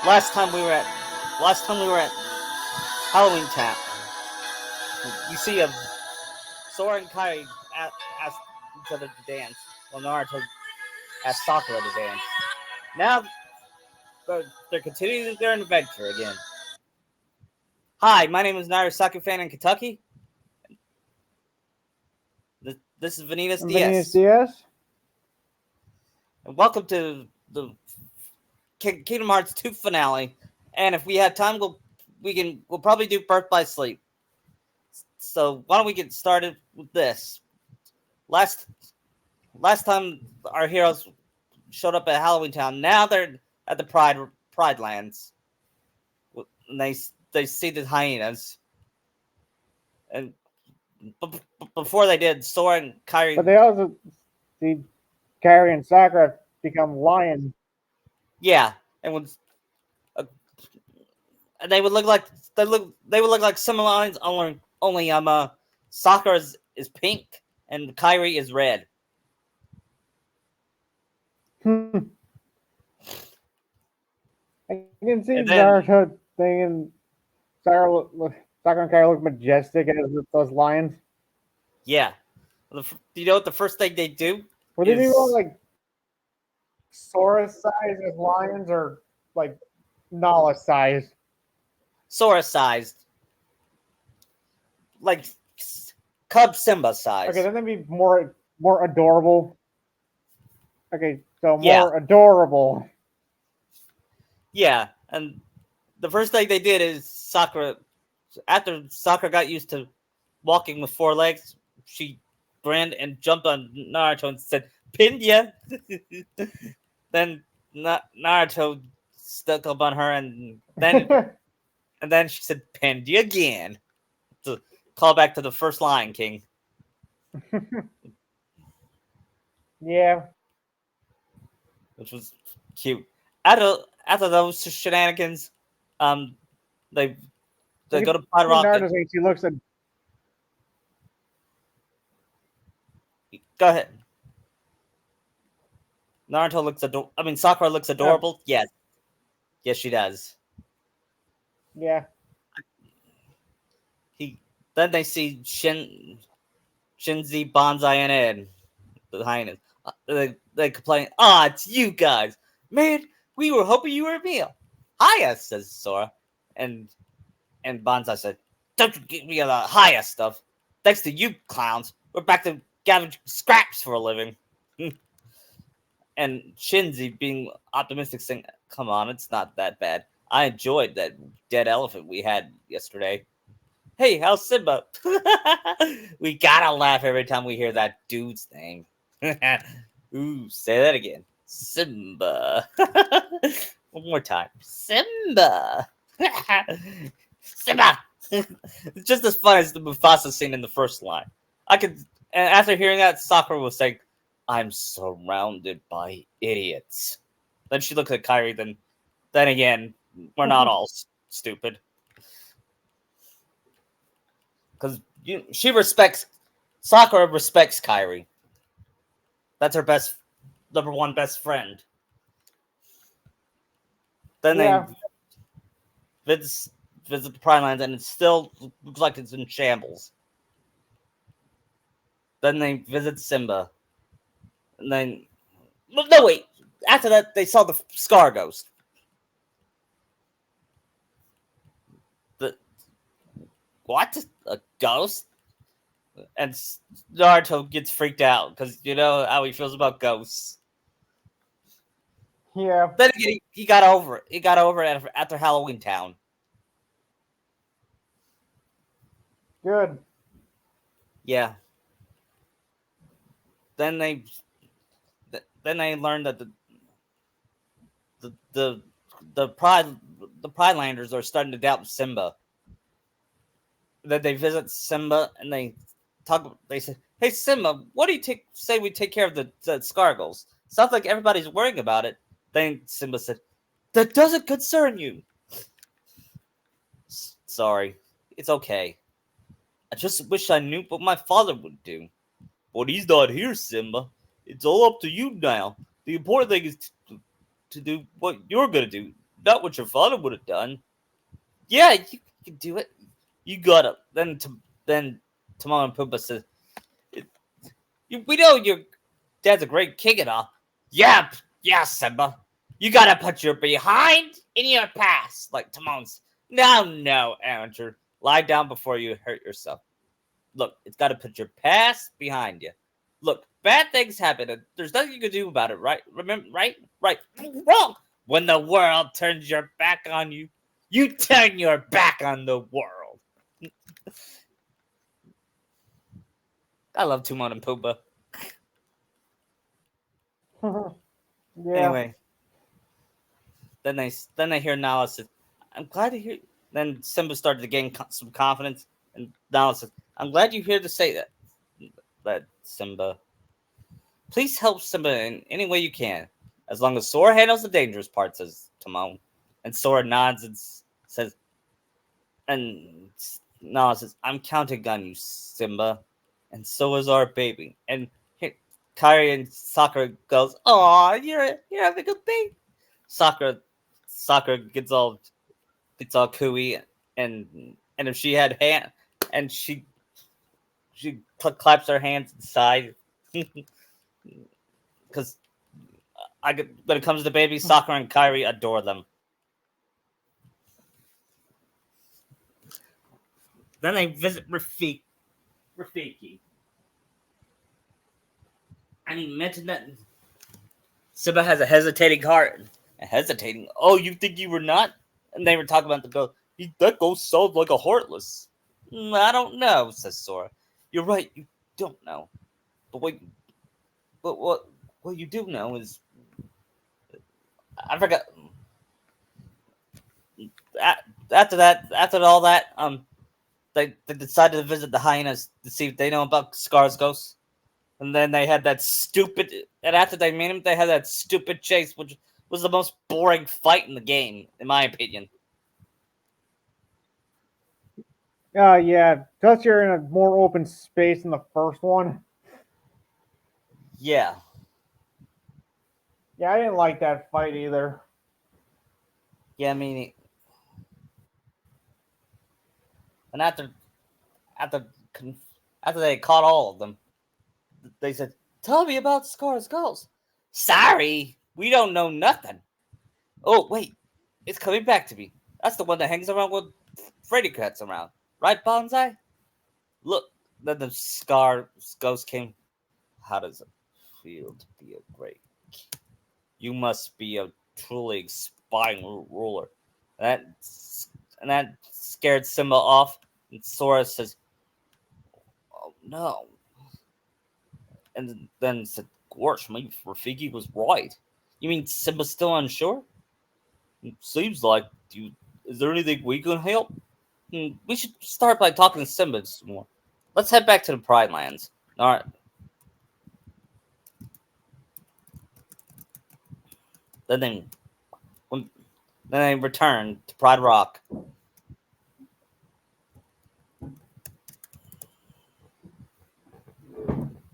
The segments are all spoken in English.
last time we were at Halloween Town. You see Sora and Kai ask each other to dance, while Naruto asked Sakura to dance. Now they're continuing their adventure again. Hi, my name is Naruto Soccer fan in Kentucky. This is Venus I'm DS. DS. And welcome to the Kingdom Hearts 2 finale. And if we have time, we'll probably do Birth by Sleep. So why don't we get started with this? Last time our heroes showed up at Halloween Town. Now they're at the Pride Lands. And they see the hyenas. And before they did, Sora and Kairi. But they also see Kairi and Sakura become lions. Yeah, and they would look like they would look like similar lines. Only Sakura is pink and Kairi is red. I can see And then- Naruto thinking Sakura and Kairi look majestic as those lions. Yeah, you know what the first thing they do? Would they be more like Sora size as lions or like Nala size? Sora sized, like Cub Simba size. Okay, then they'd be more adorable. Okay, so more Yeah. adorable. Yeah, and the first thing they did is Sakura, after Sakura got used to walking with four legs, she ran and jumped on Naruto and said, "Pinned ya." Then Naruto stuck up on her, and then she said, "Pinned you again." To call back to the first Lion King. Yeah. Which was cute. After those shenanigans, they go to Pride Rock. Naruto's he looks at. Go ahead. Naruto looks Sakura looks adorable. Yes, she does. Yeah. Then they see Shinzi, Bonsai, and Ed, the hyenas. They complain, it's you guys. Man, we were hoping you were a meal. Hiya, says Sora. And Bonsai said, don't give me the hiya stuff. Thanks to you clowns, we're back to gathering scraps for a living. And Shinzi, being optimistic, saying, come on, it's not that bad. I enjoyed that dead elephant we had yesterday. Hey, how's Simba? We gotta laugh every time we hear that dude's name. Ooh, say that again. Simba. One more time. Simba. Simba. It's just as fun as the Mufasa scene in the first line. And after hearing that, Sakura was saying, I'm surrounded by idiots. Then she looked at Kairi, then again, we're not all stupid. Because Sakura respects Kairi. That's her number one best friend. Then they visit the Pride Lands, and it still looks like it's in shambles. Then they visit Simba. And then... No, wait! After that, they saw the Scar Ghost. What? A ghost? And Naruto gets freaked out because you know how he feels about ghosts. Yeah. Then again, he got over it. He got over it after Halloween Town. Good. Yeah. Then they learned that the Pride Landers are starting to doubt Simba. Then they visit Simba and they talk. They say, "Hey Simba, what do you say we take care of the Scargles? Sounds like everybody's worrying about it." Then Simba said, "That doesn't concern you." Sorry, it's okay. I just wish I knew what my father would do. But he's not here, Simba. It's all up to you now. The important thing is to do what you're gonna do. not what your father would have done. Yeah, you can do it. You got it. Then Timon and Pumbaa says, we know your dad's a great king and all. Yeah, yeah, Simba. You gotta put your behind in your past, like Timon's. No, Andrew. Lie down before you hurt yourself. Look, it's gotta put your past behind you. Look, bad things happen, and there's nothing you can do about it, right? Remember, right? Wrong. When the world turns your back on you, you turn your back on the world. I love Timon and Pumbaa. Yeah. Anyway, then they hear Nala says, "I'm glad to hear." Then Simba started to gain some confidence, and Nala says, "I'm glad you're here to say that." That Simba, please help Simba in any way you can, as long as Sora handles the dangerous part," says Timon. And Sora nods and says, and Nala says, "I'm counting on you, Simba, and so is our baby." And here, Kyrie and Sakura goes, "Aw, you're having a baby." Sakura gets all cooey, and if she had hand, and she claps her hands inside, because when it comes to babies, Sakura and Kyrie adore them. Then they visit Rafiki, and he mentioned that Simba has a hesitating heart. Hesitating? Oh, you think you were not? And they were talking about the ghost. That ghost sounds like a heartless. I don't know," says Sora. "You're right, you don't know. But what you do know is, I forgot. After all that, they decided to visit the hyenas to see if they know about Scar's ghost. And then they had that stupid. And after they made him, they had that stupid chase, which was the most boring fight in the game, in my opinion. Yeah. Plus, you're in a more open space than the first one. Yeah, Yeah, I didn't like that fight either. yeah. I mean, and after after they caught all of them, they said, "Tell me about Scar's ghost." Sorry, we don't know nothing. Oh wait, it's coming back to me. That's the one that hangs around with Freddy Cats around, right, Bonsai? Look, then the Scar ghost came. How does it feel to be a great? You must be a truly inspiring ruler. And that scared Simba off. And Sora says, "Oh no!" And then said, "Gosh, maybe Rafiki was right. You mean Simba's still unsure? Seems like you. Is there anything we can help? We should start by talking to Simba some more. Let's head back to the Pride Lands." All right. Then they, when, then they return to Pride Rock.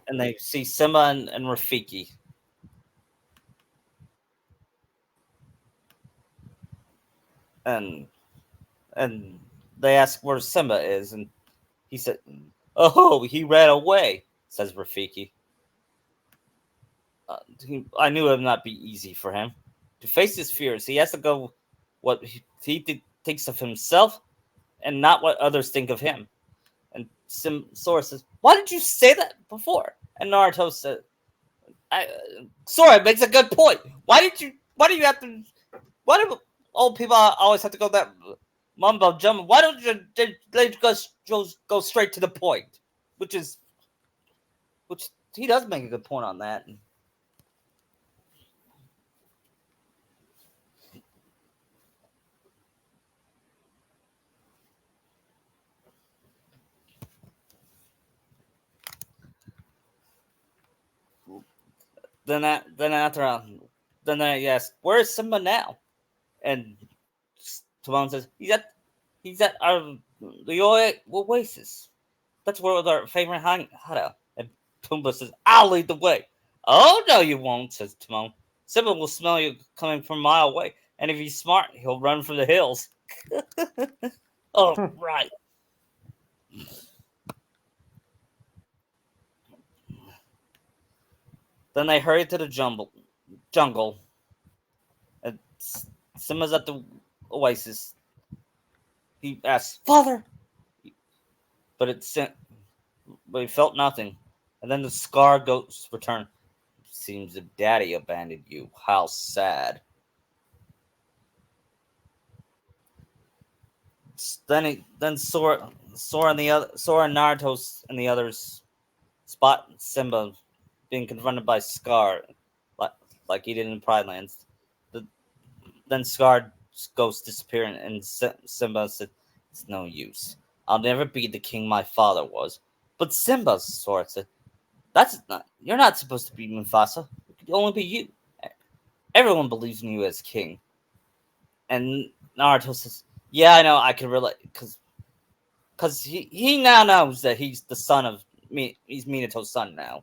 And they see Simba and Rafiki. And and they ask where Simba is, and he said, "Oh, he ran away," says Rafiki. I knew it would not be easy for him. To face his fears, he has to go what he thinks of himself and not what others think of him. And Sora says, "Why did you say that before?" And Naruto said, "Sora makes a good point. Why did you? Why do you have to? Why do old people always have to go that mumbo jumbo? Why don't you they go straight to the point?" Which he does make a good point on that. Then after then they ask, "Where is Simba now?" And Timon says, he's at the Oasis. That's where our favorite hideout." And Pumbaa says, "I'll lead the way." "Oh no, you won't," says Timon. "Simba will smell you coming from a mile away, and if he's smart, he'll run for the hills. Oh, right. Then they hurry to the jungle, and Simba's at the oasis. He asks, "Father," but but he felt nothing. And then the Scar ghost returned. Seems that Daddy abandoned you. How sad. Then Sora and Naruto and the others spot Simba being confronted by Scar, like he did in Pride Lands. The, then Scar ghost disappearing, and Simba said, "It's no use. I'll never be the king my father was." But Simba, Sora said, "That's not. You're not supposed to be Mufasa. It could only be you. Everyone believes in you as king." And Naruto says, "Yeah, I know. I can relate because he now knows that he's the son of me. He's Minato's son now.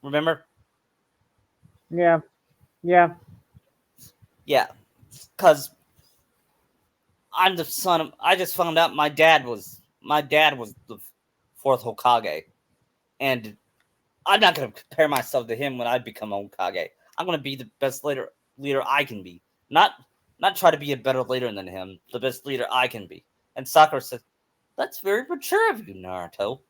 Remember? Yeah. Yeah. Yeah, because I'm the son of. I just found out my dad was the fourth Hokage, and I'm not gonna compare myself to him when I become Hokage. I'm gonna be the best leader I can be. Not try to be a better leader than him. The best leader I can be." And Sakura said, "That's very mature of you, Naruto."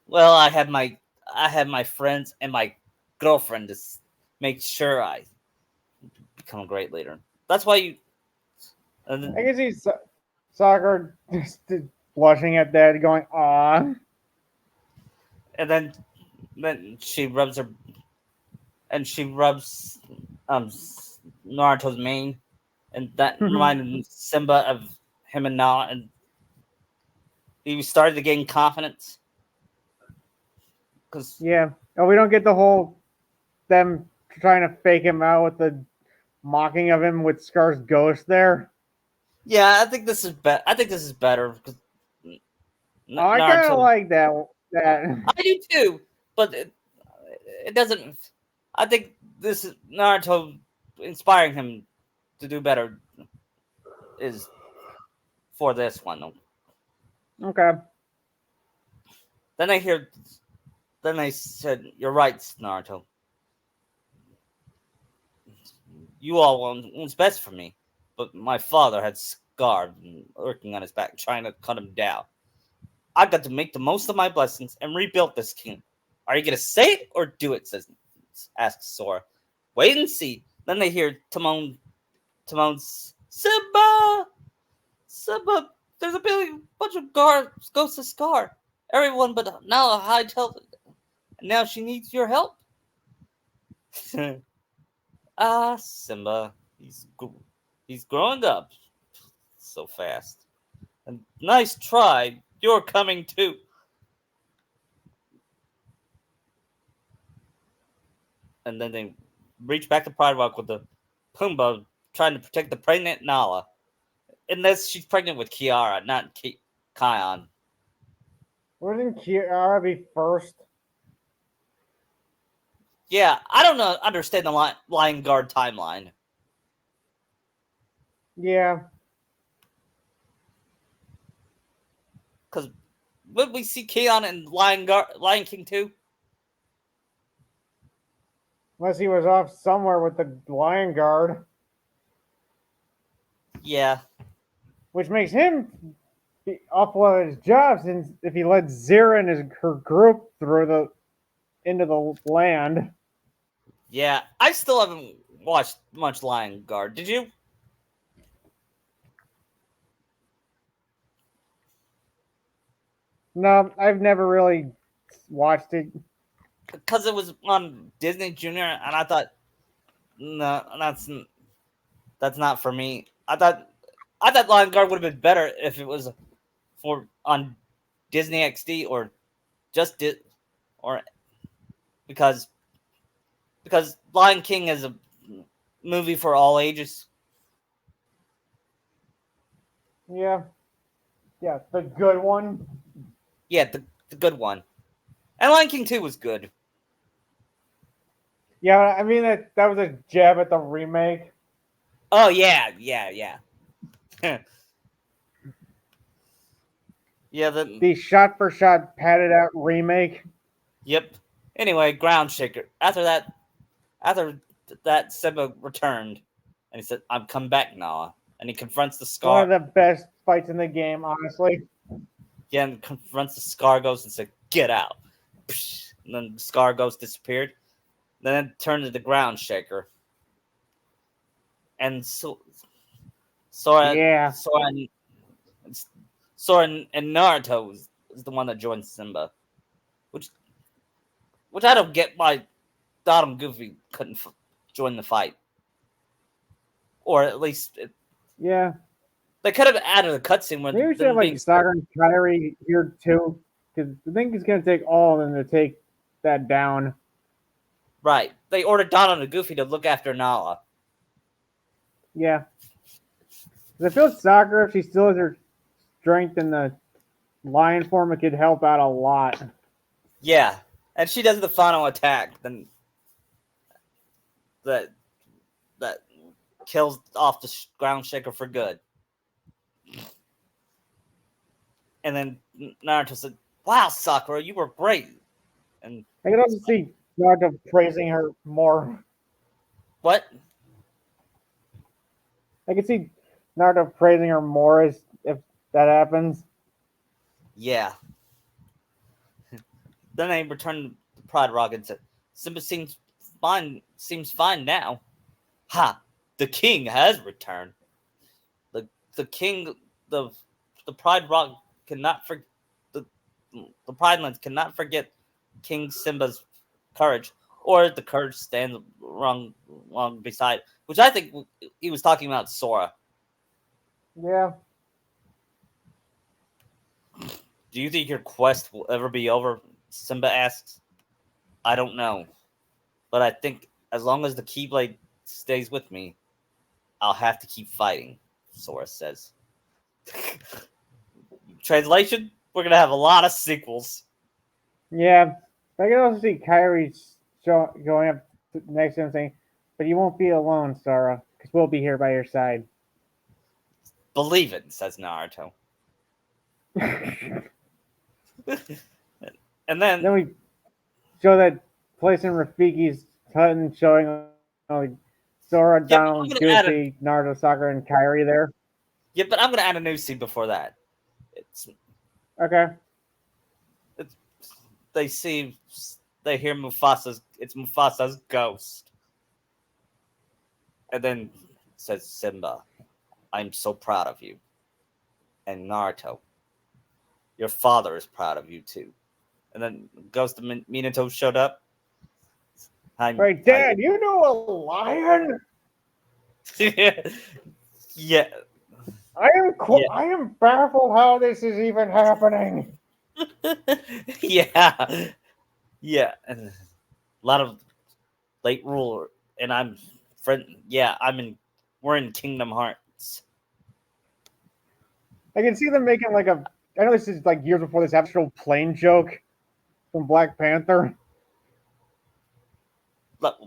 Well, I had my friends and my girlfriend to make sure I become a great leader. That's why you. I can see soccer just blushing at that, going, "Aw." And then she rubs um Naruto's mane, and that reminded Simba of him and Na, and he started to gain confidence because Yeah. Oh, we don't get the whole them trying to fake him out with the mocking of him with Scar's ghost there. yeah, I think this is better. I think this is better because Oh, I kind of Naruto. like that. That. I do too, but it doesn't. I think this is Naruto inspiring him to do better is for this one. Okay. Then I hear. Then I said, "You're right, Naruto. You all want what's best for me, but my father had Scar lurking on his back, trying to cut him down. I got to make the most of my blessings and rebuild this kingdom. Are you gonna say it or do it?" Asks Sora. "Wait and see." Then they hear Timon's Simba, Simba. There's a bunch of guards, ghosts of Scar. Everyone, but now a high tell. And now she needs your help. Simba, he's growing up so fast. And nice try. You're coming too. And then they reach back to Pride Rock with the Pumbaa trying to protect the pregnant Nala. Unless she's pregnant with Kiara, not Kion. Wouldn't Kiara be first? Yeah, I don't understand the Lion Guard timeline. Yeah. Because would we see Kion in Lion King 2? Unless he was off somewhere with the Lion Guard, Yeah. which makes him be off one of his jobs since if he led Zira and her group through the into the land. Yeah. I still haven't watched much Lion Guard. Did you? No, I've never really watched it. Because it was on Disney Junior, and I thought, no, that's not for me. I thought Lion Guard would have been better if it was for on Disney XD or just or because Lion King is a movie for all ages. Yeah, yeah, the good one. Yeah, the good one. And Lion King 2 was good. Yeah, I mean that was a jab at the remake. Oh yeah. Yeah, The shot for shot padded out remake. yep. Anyway, ground shaker. After that, Simba returned, and he said, "I'm come back, Nala." And he confronts the One Scar. of the best fights in the game, honestly. Again, confronts the Scar Ghost and said, "Get out." And then the Scar Ghost disappeared. Then it turned into the ground shaker, and Sora, Yeah. Sora, Sora and Naruto is the one that joined Simba, which which I don't get why Donald and Goofy couldn't join the fight, or at least Yeah. they could have added a cutscene Maybe with we should have them like being Saga and Kyrie here too. Because I think it's gonna take all of them to take that down. right. They ordered Donald and Goofy to look after Nala. Yeah. 'Cause I feel Sakura, if she still has her strength in the lion form, it could help out a lot. Yeah, and she does the final attack, then that that kills off the ground shaker for good. And then Naruto said, "Wow, Sakura, you were great." And I could also see Naruto praising her more. what? I could see Naruto praising her more as if that happens. Yeah. Then they returned to Pride Rock and said, "Simba seems fine. Seems fine now." Ha! The king has returned. The the king the the Pride Rock cannot forget the the Pride Lands cannot forget King Simba's courage, or the courage stands wrong beside. Which I think he was talking about Sora. Yeah. Do you think your quest will ever be over? Simba asks. I don't know, but I think as long as the Keyblade stays with me, I'll have to keep fighting. Sora says. Translation: we're gonna have a lot of sequels. Yeah. I can also see Kyrie going up next to him saying, "But you won't be alone, Sora, because we'll be here by your side." Believe it, says Naruto. And Then then, we show that place in Rafiki's hut and showing like Sora, yeah, but I'm Donald, gonna add a Goofy, Naruto, Sakura, and Kyrie there. yeah, but I'm gonna add a new scene before that. It's Okay. it's they see they hear Mufasa's ghost, and then says Simba, "I'm so proud of you," and Naruto, "Your father is proud of you too." And then Ghost of Minato showed up. Right, I Dad, you know a lion? yeah, yeah, I am baffled how this is even happening. yeah, yeah. And a lot of late ruler, and I'm friend. Yeah, I'm in. We're in Kingdom Hearts. I can see them making like a. I know this is like years before this astral plane joke from Black Panther.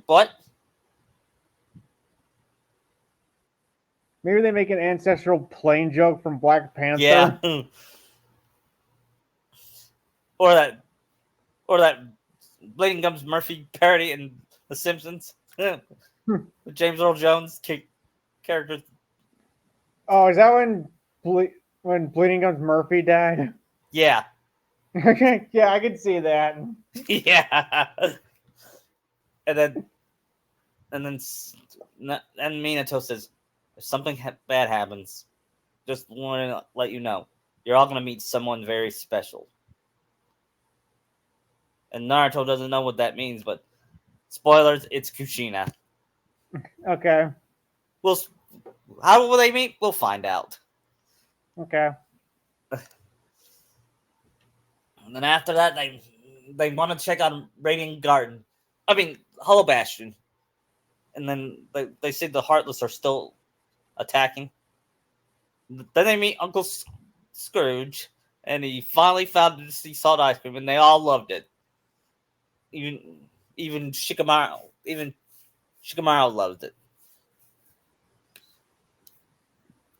What? Maybe they make an ancestral plane joke from Black Yeah, Panther. or that, or that Bleeding Gums Murphy parody in The Simpsons. With James Earl Jones character. Oh, is that when Bleeding Gums Murphy died? Yeah, Okay, yeah, I can see that. yeah. And then and then and Minato says, "If something bad happens, just want to let you know, you're all gonna meet someone very special." And Naruto doesn't know what that means, but spoilers, it's Kushina. Okay, We'll how will they meet? We'll find out. okay. And then after that, they want to check out Radiant Garden. I mean, Hollow Bastion. And then they say the Heartless are still attacking. Then they meet Uncle Scrooge, and he finally found the sea salt ice cream, and they all loved it. Even even Shikamaru loved it.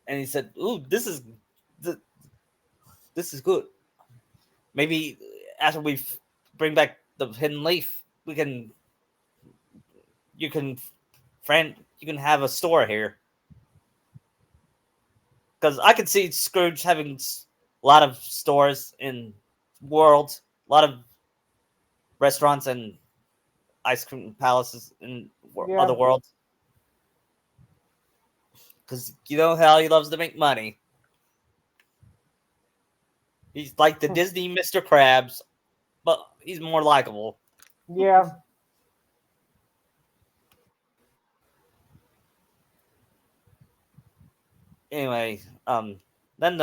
and he said, "Ooh, this is good. Maybe after we bring back the hidden leaf, we can you can you can have a store here." Because I could see Scrooge having a lot of stores in world, a lot of restaurants and ice cream palaces in other Yeah. worlds. Because you know how he loves to make money. He's like the Disney Mr. Krabs, but he's more likable. Yeah. Anyway, then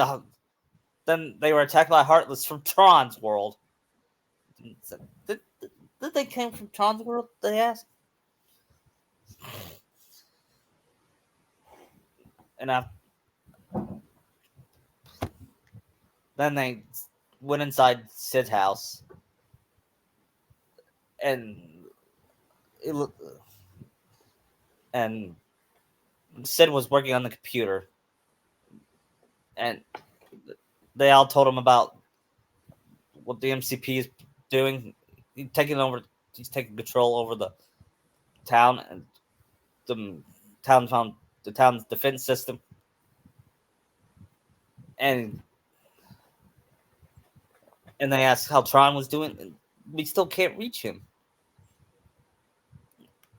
then they were attacked by Heartless from Tron's world. Did, did they came from Tron's world? They asked. And then they went inside Sid's house, and it looked, and Sid was working on the computer, and they all told him about what the MCP is doing. He's taking control over the town, and the the town's defense system, and they asked how Tron was doing, and we still can't reach him.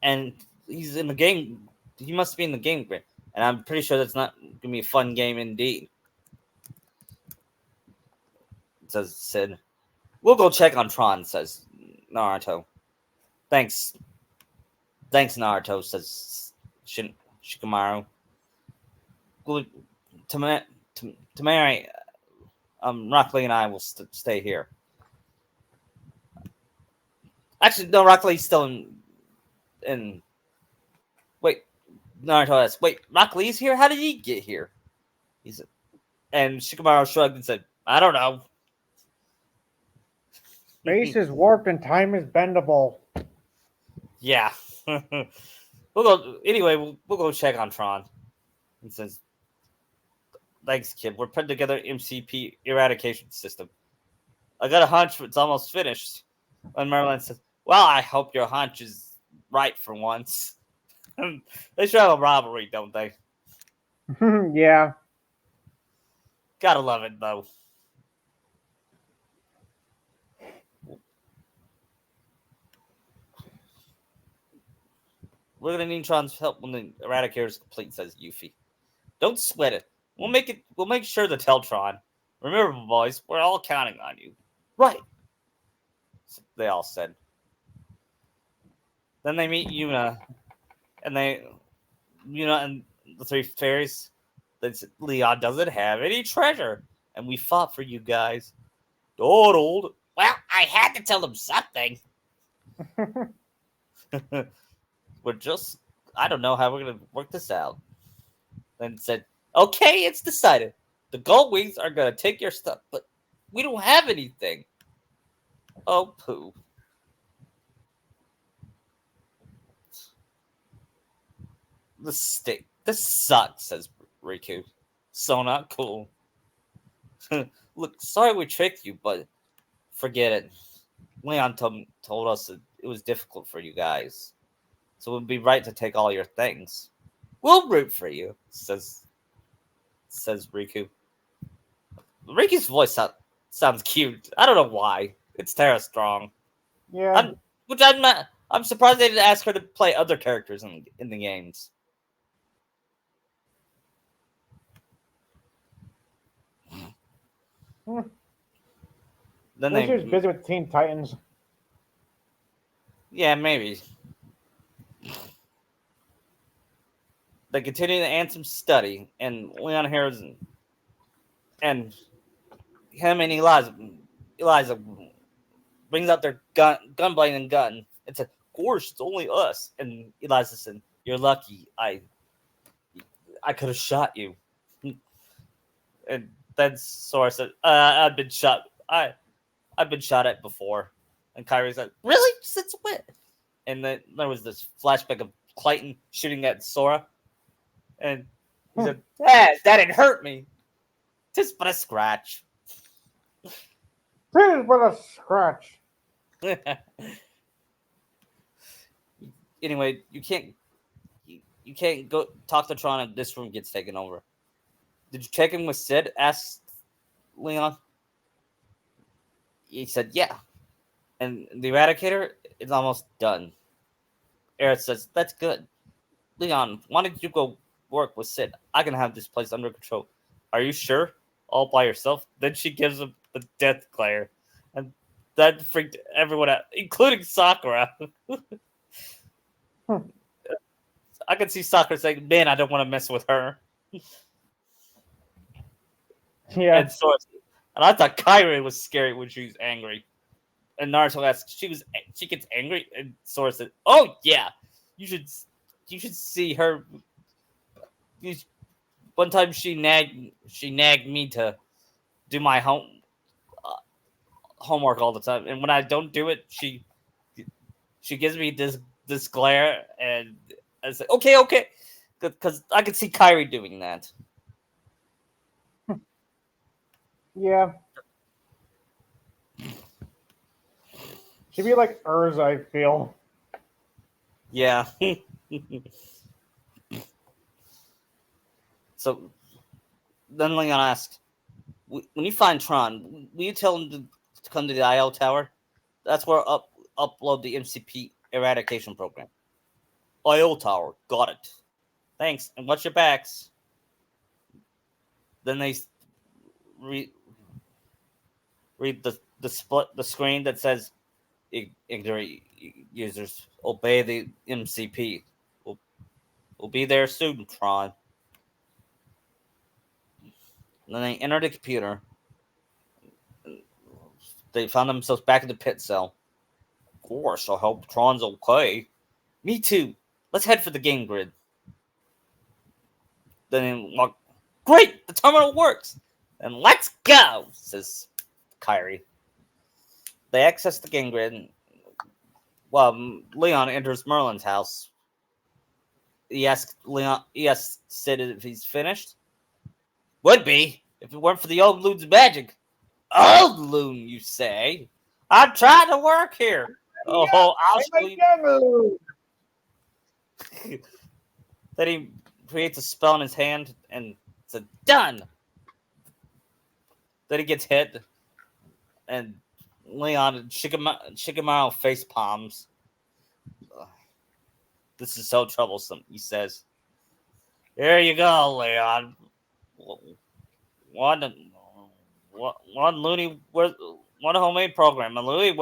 And he's in the game. He must be in the game, and I'm pretty sure that's not gonna be a fun game indeed. Says Sid. We'll go check on Tron. Says Naruto. Thanks, Naruto. Says Shikamaru. Tamari, Rock Lee and I will stay here. Actually, no, Rock Lee's still in. Wait, Naruto asks, "Wait, Rock Lee's here? How did he get here?" He said, and Shikamaru shrugged and said, "I don't know." Space is warped and time is bendable. Yeah. We'll go anyway. We'll go check on Tron. He says, "Thanks, kid. We're putting together MCP eradication system. I got a hunch it's almost finished." And Merlin says, "Well, I hope your hunch is right for once." They should have a rivalry, don't they? Yeah. Gotta love it, though. We're gonna need Tron's help when the eradicator is complete," says Yuffie. "Don't sweat it. We'll make sure to tell Tron. Remember, boys, we're all counting on you." "Right," they all said. Then they meet Yuna, and Yuna and the three fairies. They said, "Leon doesn't have any treasure, and we fought for you guys." "Donald." "Well, I had to tell them something." "We're just, I don't know how we're going to work this out." Then said, "Okay, it's decided. The Gold Wings are going to take your stuff, but we don't have anything." "Oh, poo." This sucks," says Riku. "So not cool." "Look, sorry we tricked you, but forget it. Leon told us that it was difficult for you guys, so it would be right to take all your things." "We'll root for you," says Riku. Riku's voice sounds cute. I don't know why. It's Tara Strong. Yeah. I'm surprised they didn't ask her to play other characters in the games. Then She was busy with Teen Titans. yeah, maybe. They continue the Anthem study, and Leon hears and him and Eliza brings out their gunblade and gun and said, "Gosh, it's only us." And Eliza said, "You're lucky. I could have shot you." And then Sora said, "I've been shot. I've been shot at before." And Kyrie said, "Really? Since when?" And then there was this flashback of Clayton shooting at Sora, and He said, "Hey, that didn't hurt me. Just but a scratch." This but a scratch. Anyway, you can't go talk to Tron and this room gets taken over. Did you check in with Sid? Asked Leon. He said, "Yeah." And the Eradicator is almost done. Eric says, "That's good. Leon, why don't you go work with Sid? I can have this place under control." "Are you sure? All by yourself?" Then she gives him the death glare. And that freaked everyone out, including Sakura. Hmm. I can see Sakura saying, "Man, I don't want to mess with her." Yeah. And so, and I thought Kairi was scary when she was angry. And Naruto asks, she gets angry, and Sora said, "Oh yeah, you should you should see her. You, one time she nagged me to do my uh, homework all the time, and when I don't do it, she gives me this glare, and I say, okay, because I can see Kairi doing that." Yeah. She'd be like Urza, I feel. Yeah. So then Leon asks, "When you find Tron, will you tell him to come to the IO tower? That's where upload the MCP eradication program." "IO tower, got it. Thanks, and watch your backs." Then they re- read the screen that says, "Ignorant users, obey the MCP. We'll be there soon, Tron." And then they enter the computer. They found themselves back in the pit cell. "Of course, I hope Tron's okay." "Me too. Let's head for the game grid." Then, like, "Great, the terminal works. Then let's go," says Kyrie. They access the game grid while Leon enters Merlin's house. He asks Sid if he's finished. "Would be, if it weren't for the old loon's magic." "Old loon, you say? I'm trying to work here." "Oh, I'll I'm show a you." young. Then he creates a spell in his hand and it's done. Then he gets hit and Leon and Shikamaru face palms. "This is so troublesome," he says. "Here you go, Leon. One, one loony, one homemade program. A loony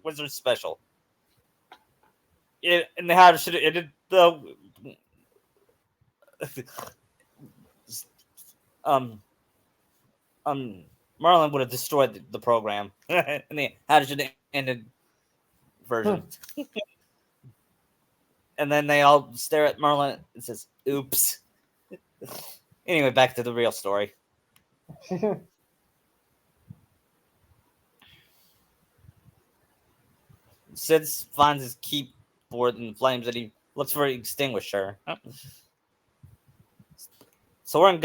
wizard special." And how should it ended though? um, um, Merlin would have destroyed the program in the how should it ended version. And then they all stare at Merlin and says, "Oops." Anyway, back to the real story. Sid finds his keyboard in flames and he looks for an extinguisher. Sora,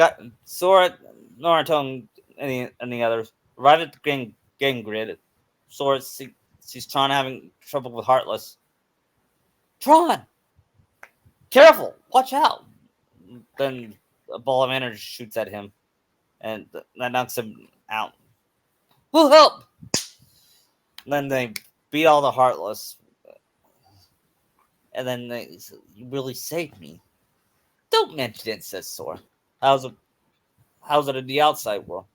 Naruto, and the others arrive at the game grid. Sora sees Tron having trouble with Heartless. "Tron, careful! Watch out!" Then a ball of energy shoots at him, and that knocks him out. "We'll help!" And then they beat all the Heartless, and then they say, "You really saved me." "Don't mention it," says Sora. How's it? How's it in the outside world?"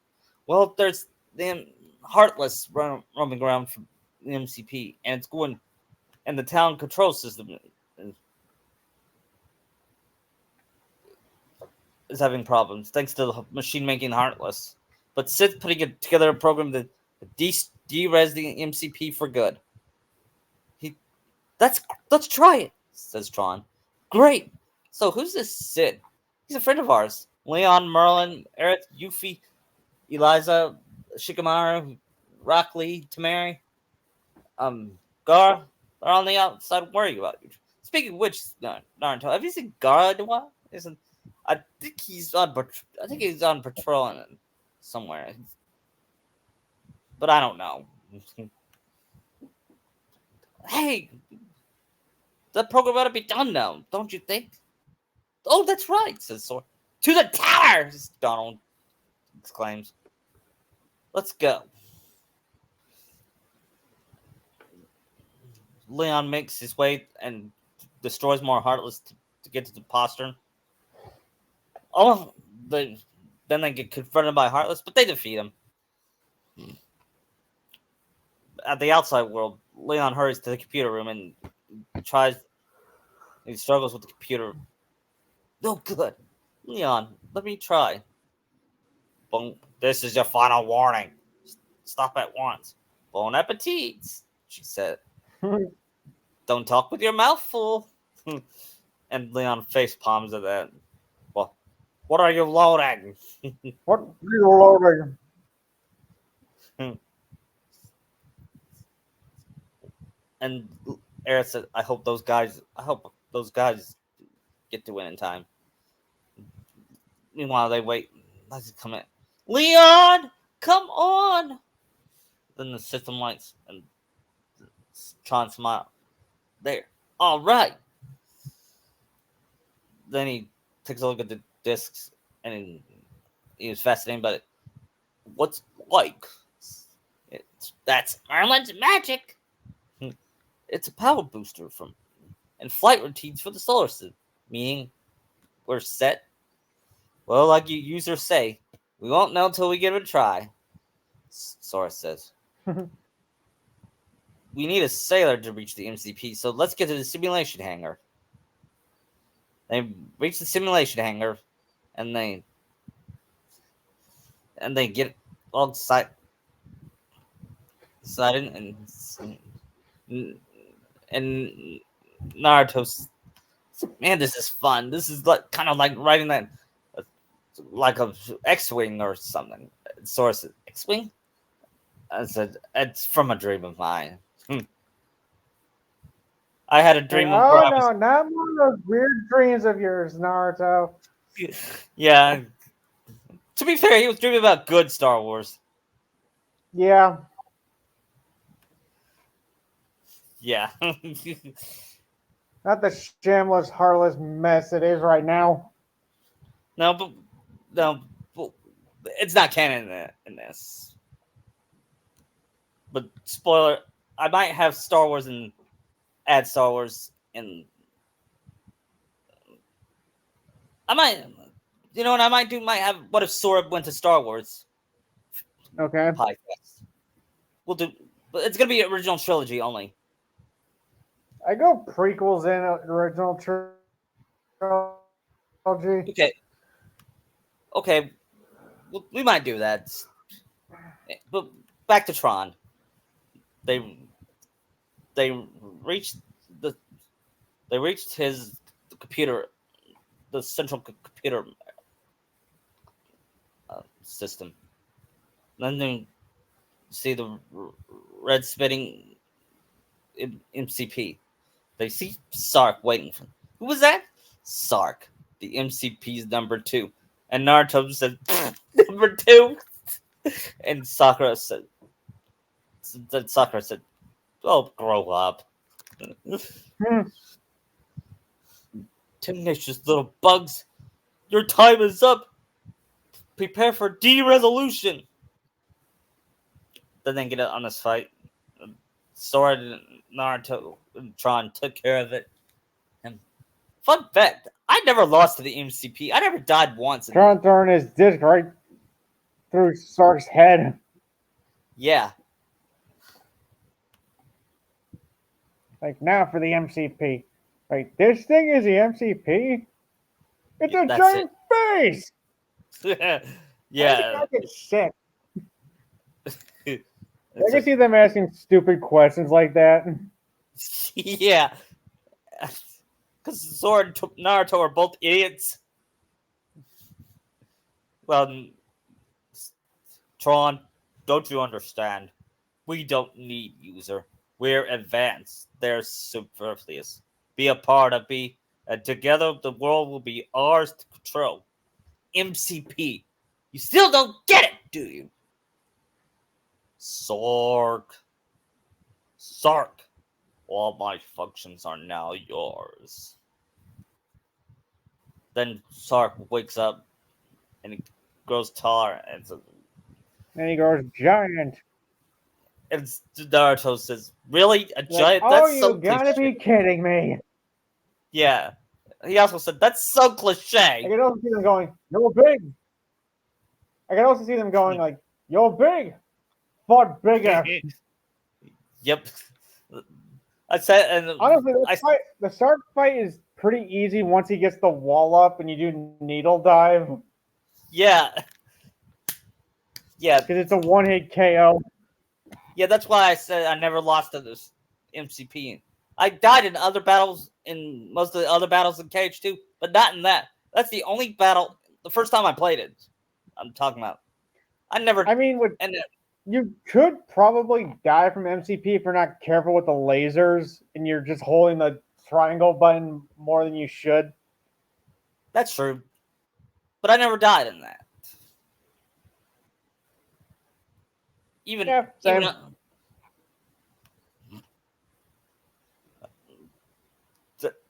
"Well, there's the Heartless roaming around from the MCP, and it's going, and the town control system is having problems thanks to the machine making Heartless. But Sid's putting together a program that de-res the MCP for good. He that's Let's try it," says Tron. "Great. So who's this Sid?" "He's a friend of ours. Leon, Merlin, Eric, Yuffie, Eliza, Shikamaru, Rock Lee, Tamari, Gar are on the outside worrying about you." Speaking of which, Naruto, have you seen Gara in a while? Isn't I think he's on. I think he's on patrol somewhere, but I don't know. Hey, that program ought to be done now, don't you think? Oh, that's right, says Sora. To the tower, Donald exclaims. Let's go. Leon makes his way and destroys more Heartless to get to the postern. Oh, then they get confronted by Heartless, but they defeat him. At the outside world, Leon hurries to the computer room and tries. He struggles with the computer. No good. Leon, let me try. Boom. This is your final warning. Stop at once. Bon appetit, she said. Don't talk with your mouth full. And Leon face palms at that. Well, what are you loading? What are you loading? And Eric said, I hope those guys get to win in time. Meanwhile, they wait. Let's come in. Leon, come on. Then the system lights and Tron smile. There. All right. Then he takes a look at the discs and he was fascinated by it. What's like? That's Merlin's magic. It's a power booster from and flight routines for the solar system. Meaning we're set. Well, like you users say, we won't know until we give it a try. Sora says. We need a sailor to reach the MCP, so let's get to the simulation hangar. They reach the simulation hangar, and they get all excited and Naruto's man, this is fun. This is like kind of like riding that like a X-wing or something. Source X-wing. I said it's from a dream of mine. I had a dream of Oh no, not one of those weird dreams of yours, Naruto. Yeah. To be fair, he was dreaming about good Star Wars. Yeah. Yeah. Not the shameless, heartless mess it is right now. no, but it's not canon in this. But spoiler, I might have Star Wars and add Star Wars in. I might, you know what I might do? Might have what if Sora went to Star Wars? Okay. Podcast. We'll do, but it's gonna be original trilogy only. I go prequels in original trilogy. Okay, we might do that. But back to Tron. They reached the they reached his computer, the central computer system. Then they see the red spitting MCP. They see Sark waiting for them. Who was that? Sark, the MCP's number 2. And Naruto said, number 2? And Sakura said, oh, grow up. Tenacious little bugs. Your time is up. Prepare for de-resolution. Then they get on this fight. Sora and Naruto and Tron took care of it. And fun fact, I never lost to the MCP. I never died once. Tron throwing his disc right through Sark's head. Yeah. Like, now for the MCP. Wait, this thing is the MCP? It's a That's giant face! Yeah. I get sick. I It's can see them asking stupid questions like that. yeah. Because Sora and Naruto are both idiots. Well, Tron, don't you understand? We don't need user. We're advanced. They're superfluous. Be a part of B, And together, the world will be ours to control. MCP. You still don't get it, do you? Sark. Sark. All my functions are now yours. Then Sark wakes up and he grows taller And he goes, giant. and Naruto says, "Really, a Like, giant? oh, That's you so gotta cliche." be kidding me. Yeah. He also said, "That's so I cliche." can also see them going, you're big. I can also see them going like, you're big, but bigger. Yep. I said, and Honestly, I the start fight is pretty easy once he gets the wall up and you do needle dive. yeah, yeah, Because it's a one-hit KO. yeah. That's why I said I never lost to this MCP. I died in other battles, in most of the other battles in KH2, but not in that. That's the only battle. The first time I played it, I'm talking about. I never I mean, and you could probably die from MCP if you're not careful with the lasers and you're just holding the triangle button more than you should. that's true. But I never died in that. Even Yeah, even same.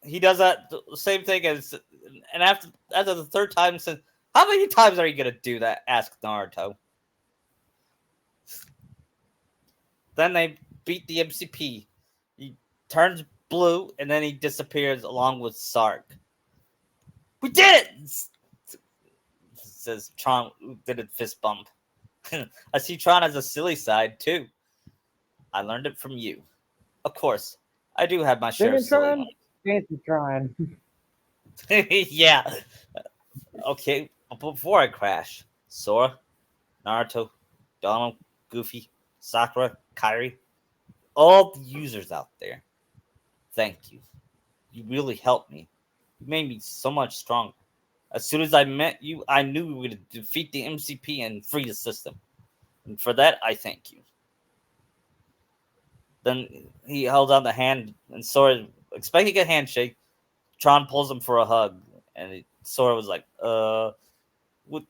he does that the same thing as, and after the third time, says, "How many times are you gonna do that?" Asked Naruto. Then they beat the MCP. He turns blue and then he disappears along with Sark. We did it! Says Tron, who did a fist bump. I see Tron has a silly side too. I learned it from you. Of course, I do have my share of silly Dimitron, ones. Antitron. Yeah. Okay, but before I crash, Sora, Naruto, Donald, Goofy, Sakura, Kairi, all the users out there, thank you. You really helped me. You made me so much stronger. As soon as I met you, I knew we would defeat the MCP and free the system. And for that, I thank you. Then he held out the hand, and Sora, expecting a handshake, Tron pulls him for a hug. And Sora was like, what,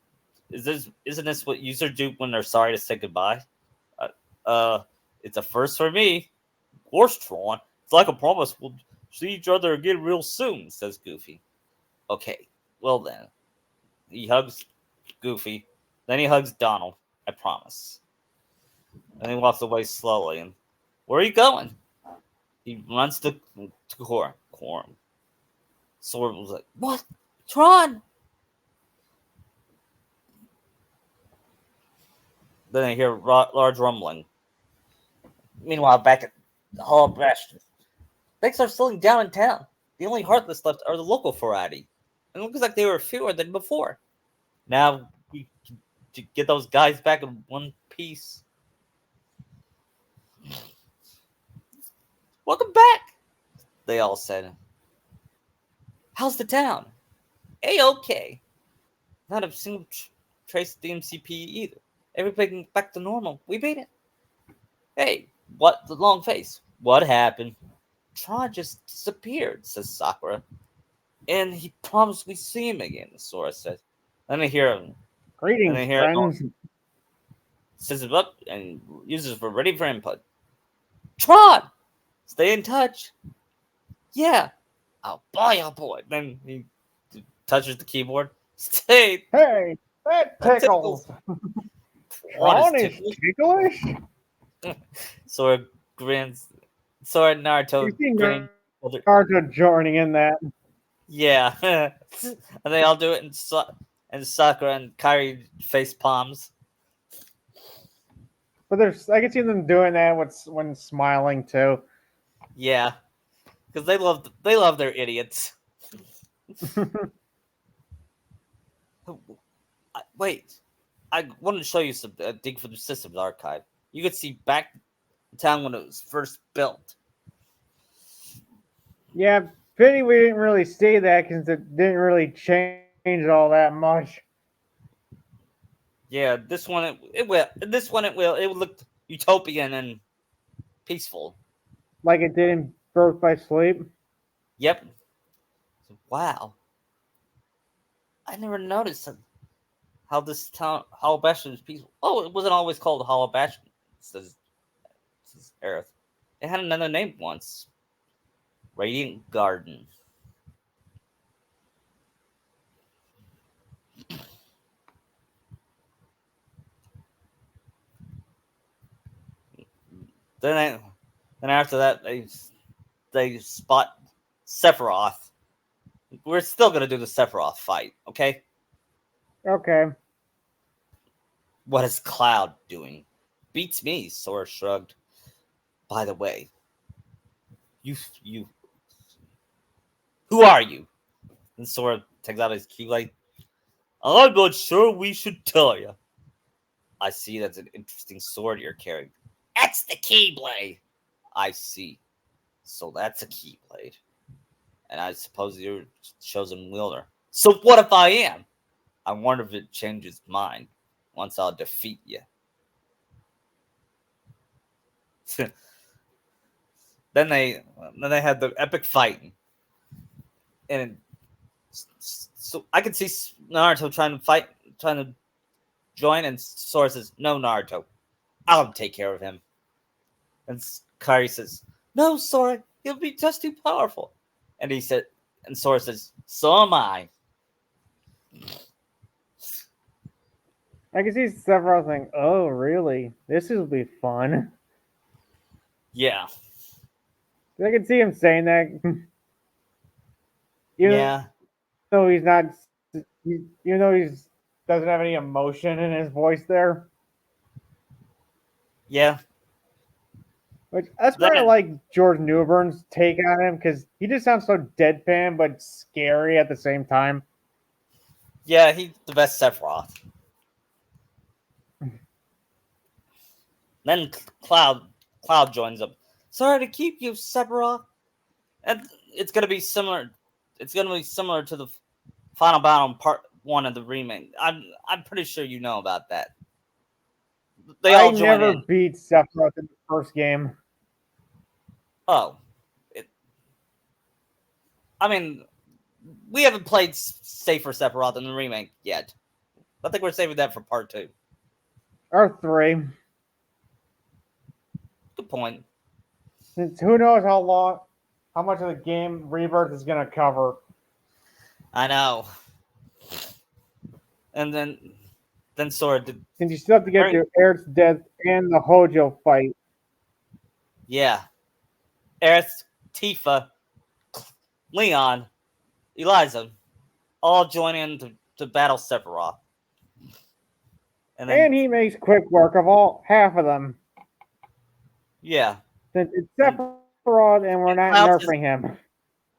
isn't this what users do when they're sorry to say goodbye? Uh, uh it's a first for me. Of course, Tron. It's like a promise. We'll see each other again real soon, says Goofy. Okay, well then. He hugs Goofy. Then he hugs Donald. I promise. And he walks away slowly. And where are you going? He runs to Corum. Sword was like, "What? Tron!" Then I hear large rumbling. Meanwhile, back at the Hall of Bastion, things are slowing down in town. The only heartless left are the local variety. And it looks like they were fewer than before. Now we to get those guys back in one piece. Welcome back, they all said. How's the town? A-okay. Not a single trace of the MCP either. Everything back to normal. We beat it. Hey, what the long face? What happened? Tron just disappeared, says Sakura. And he promised we'd see him again, Sora says. Then I hear him. And Greetings, I hear it friends. says it up and users were ready for input. Tron! Stay in touch. Yeah. Oh boy, oh boy. Then he touches the keyboard. Stay. Hey, that That tickles. tickles. Tron is Tron is ticklish. ticklish? Sora grins. Sora and You Naruto see grinning. Naruto joining in that. Yeah. And they all do it, and Sakura and Kairi face palms. But I can see them doing that when smiling too. Yeah. Because they love their idiots. Wait. I wanted to show you some dig for the systems archive. You could see back the town when it was first built. Yeah, pity we didn't really see that because it didn't really change all that much. Yeah, this one it will. This one it will. It looked utopian and peaceful. Like it did in Birth by Sleep. Yep. Wow, I never noticed how this town, Hollow Bastion is peaceful. Oh, it wasn't always called Hollow Bastion, says Aerith. It had another name once. Radiant Garden. Then, then after that, they spot Sephiroth. We're still gonna do the Sephiroth fight, okay? Okay. What is Cloud doing? Beats me, Sora shrugged. By the way, you, who are you? And Sora takes out his keyblade. I'm not sure we should tell you. I see that's an interesting sword you're carrying. That's the keyblade. I see. So that's a keyblade. And I suppose you're chosen wielder. So what if I am? I wonder if it changes mind once I'll defeat you. then they had the epic fight, and so I could see Naruto trying to join, and Sora says, "No, Naruto, I'll take care of him." And Kari says, "No, Sora, he'll be just too powerful." And Sora says, "So am I." I can see several saying, "Oh, really? This will be fun." Yeah, I can see him saying that, even yeah, though he's not, even though he's doesn't have any emotion in his voice there. yeah. Which that's why I Then like George Newbern's take on him because he just sounds so deadpan but scary at the same time. yeah, he's the best Sephiroth. Then Cloud joins up. Sorry to keep you, Sephiroth. And it's gonna be similar. It's gonna be similar to the final battle in part one of the remake. I'm pretty sure you know about that. They I all join never in. beat Sephiroth in the first game. Oh, it, I mean, we haven't played Safer Sephiroth in the remake yet. I think we're saving that for part two. Or three. Good point. Since who knows how much of the game Rebirth is going to cover. I know. And then Sora did. Since you still have to get through Eric's death and the Hojo fight. Yeah, Aerith, Tifa, Leon, Eliza, all join in to battle Sephiroth. And he makes quick work of half of them. Yeah. Since it's Sephiroth and we're not nerfing him.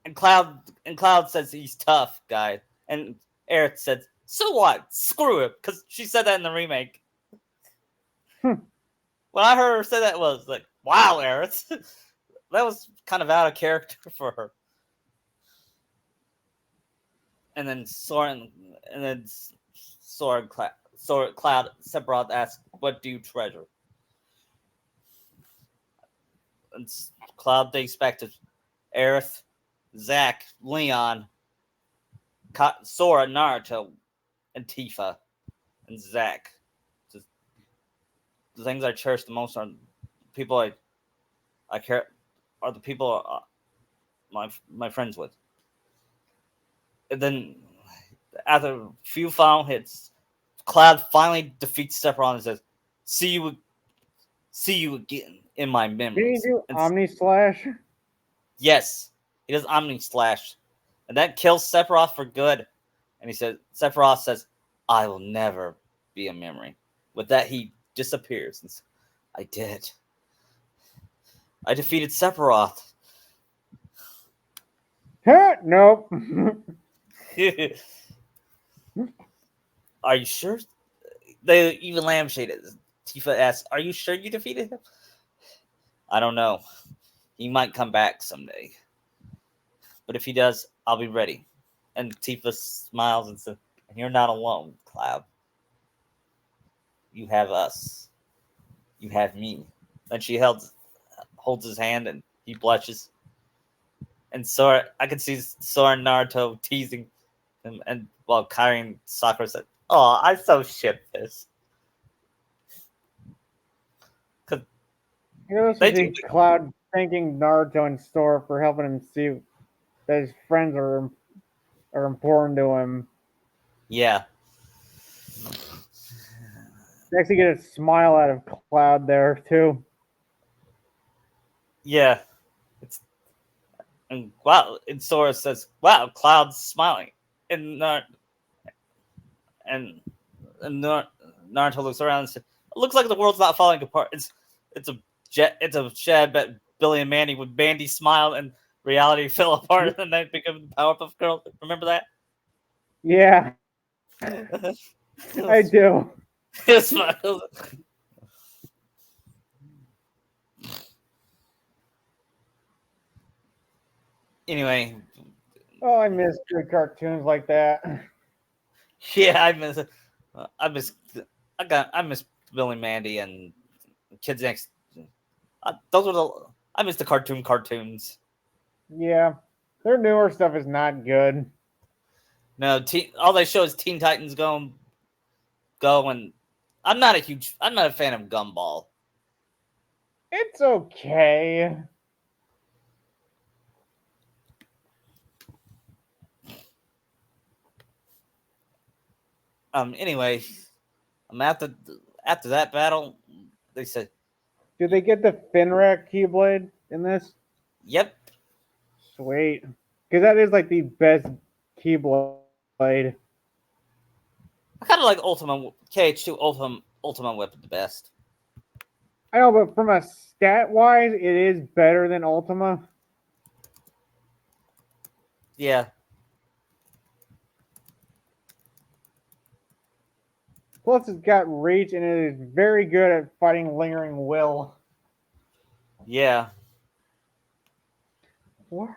And Cloud says he's tough, guy. And Aerith said, "So what? Screw it," because she said that in the remake. When I heard her say that, was like, "Wow, Aerith, that was kind of out of character for her." And then Cloud Sephiroth asks, "What do you treasure?" And Cloud takes back to Aerith, Zack, Leon, Sora, Naruto, and Tifa, and Zack. Just, the things I cherish the most are people I care are the people my friends with. And then after a few final hits, Cloud finally defeats Sephiroth and says, see you again in my memories." Did he do Omni Slash? Yes, he does Omni Slash, and that kills Sephiroth for good. And Sephiroth says, "I will never be a memory." With that, he disappears. And I did. I defeated Sephiroth. Nope. Are you sure? They even lampshaded. Tifa asks, "Are you sure you defeated him?" I don't know. He might come back someday. But if he does, I'll be ready. And Tifa smiles and says, "You're not alone, Cloud. You have us. You have me." Then she holds his hand and he blushes. and Sora. I can see Sora and Naruto teasing him, and while carrying Sakura said, "Oh, I so ship this." Cause You know, this they was do. the Cloud thanking Naruto and Sora for helping him see that his friends are important to him. Yeah, You actually get a smile out of Cloud there too. yeah. It's and wow. And Sora says, "Wow, Cloud's smiling," and and and Naruto looks around and says, "It looks like the world's not falling apart. It's a it's a shed bet Billy and Mandy when Mandy smiled and reality fell apart and they became the Powerpuff Girls. Remember that?" Yeah, I do. It's fun. Anyway, Oh, I miss good cartoons like that. yeah, I miss, I miss Billy and Mandy and Kids Next. Those are the I miss the cartoons. Yeah, their newer stuff is not good. No, all they show is Teen Titans going. I'm not a fan of Gumball. It's okay. Anyway, after that battle, they said, Do they get the Finrak Keyblade in this? "Yep." Sweet. Because that is like the best Keyblade. I kind of like Ultimate KH2 Ultimate Weapon the best. I know, but from a stat wise, it is better than Ultima. Yeah, Plus, it's got reach and it is very good at fighting Lingering Will. yeah. What?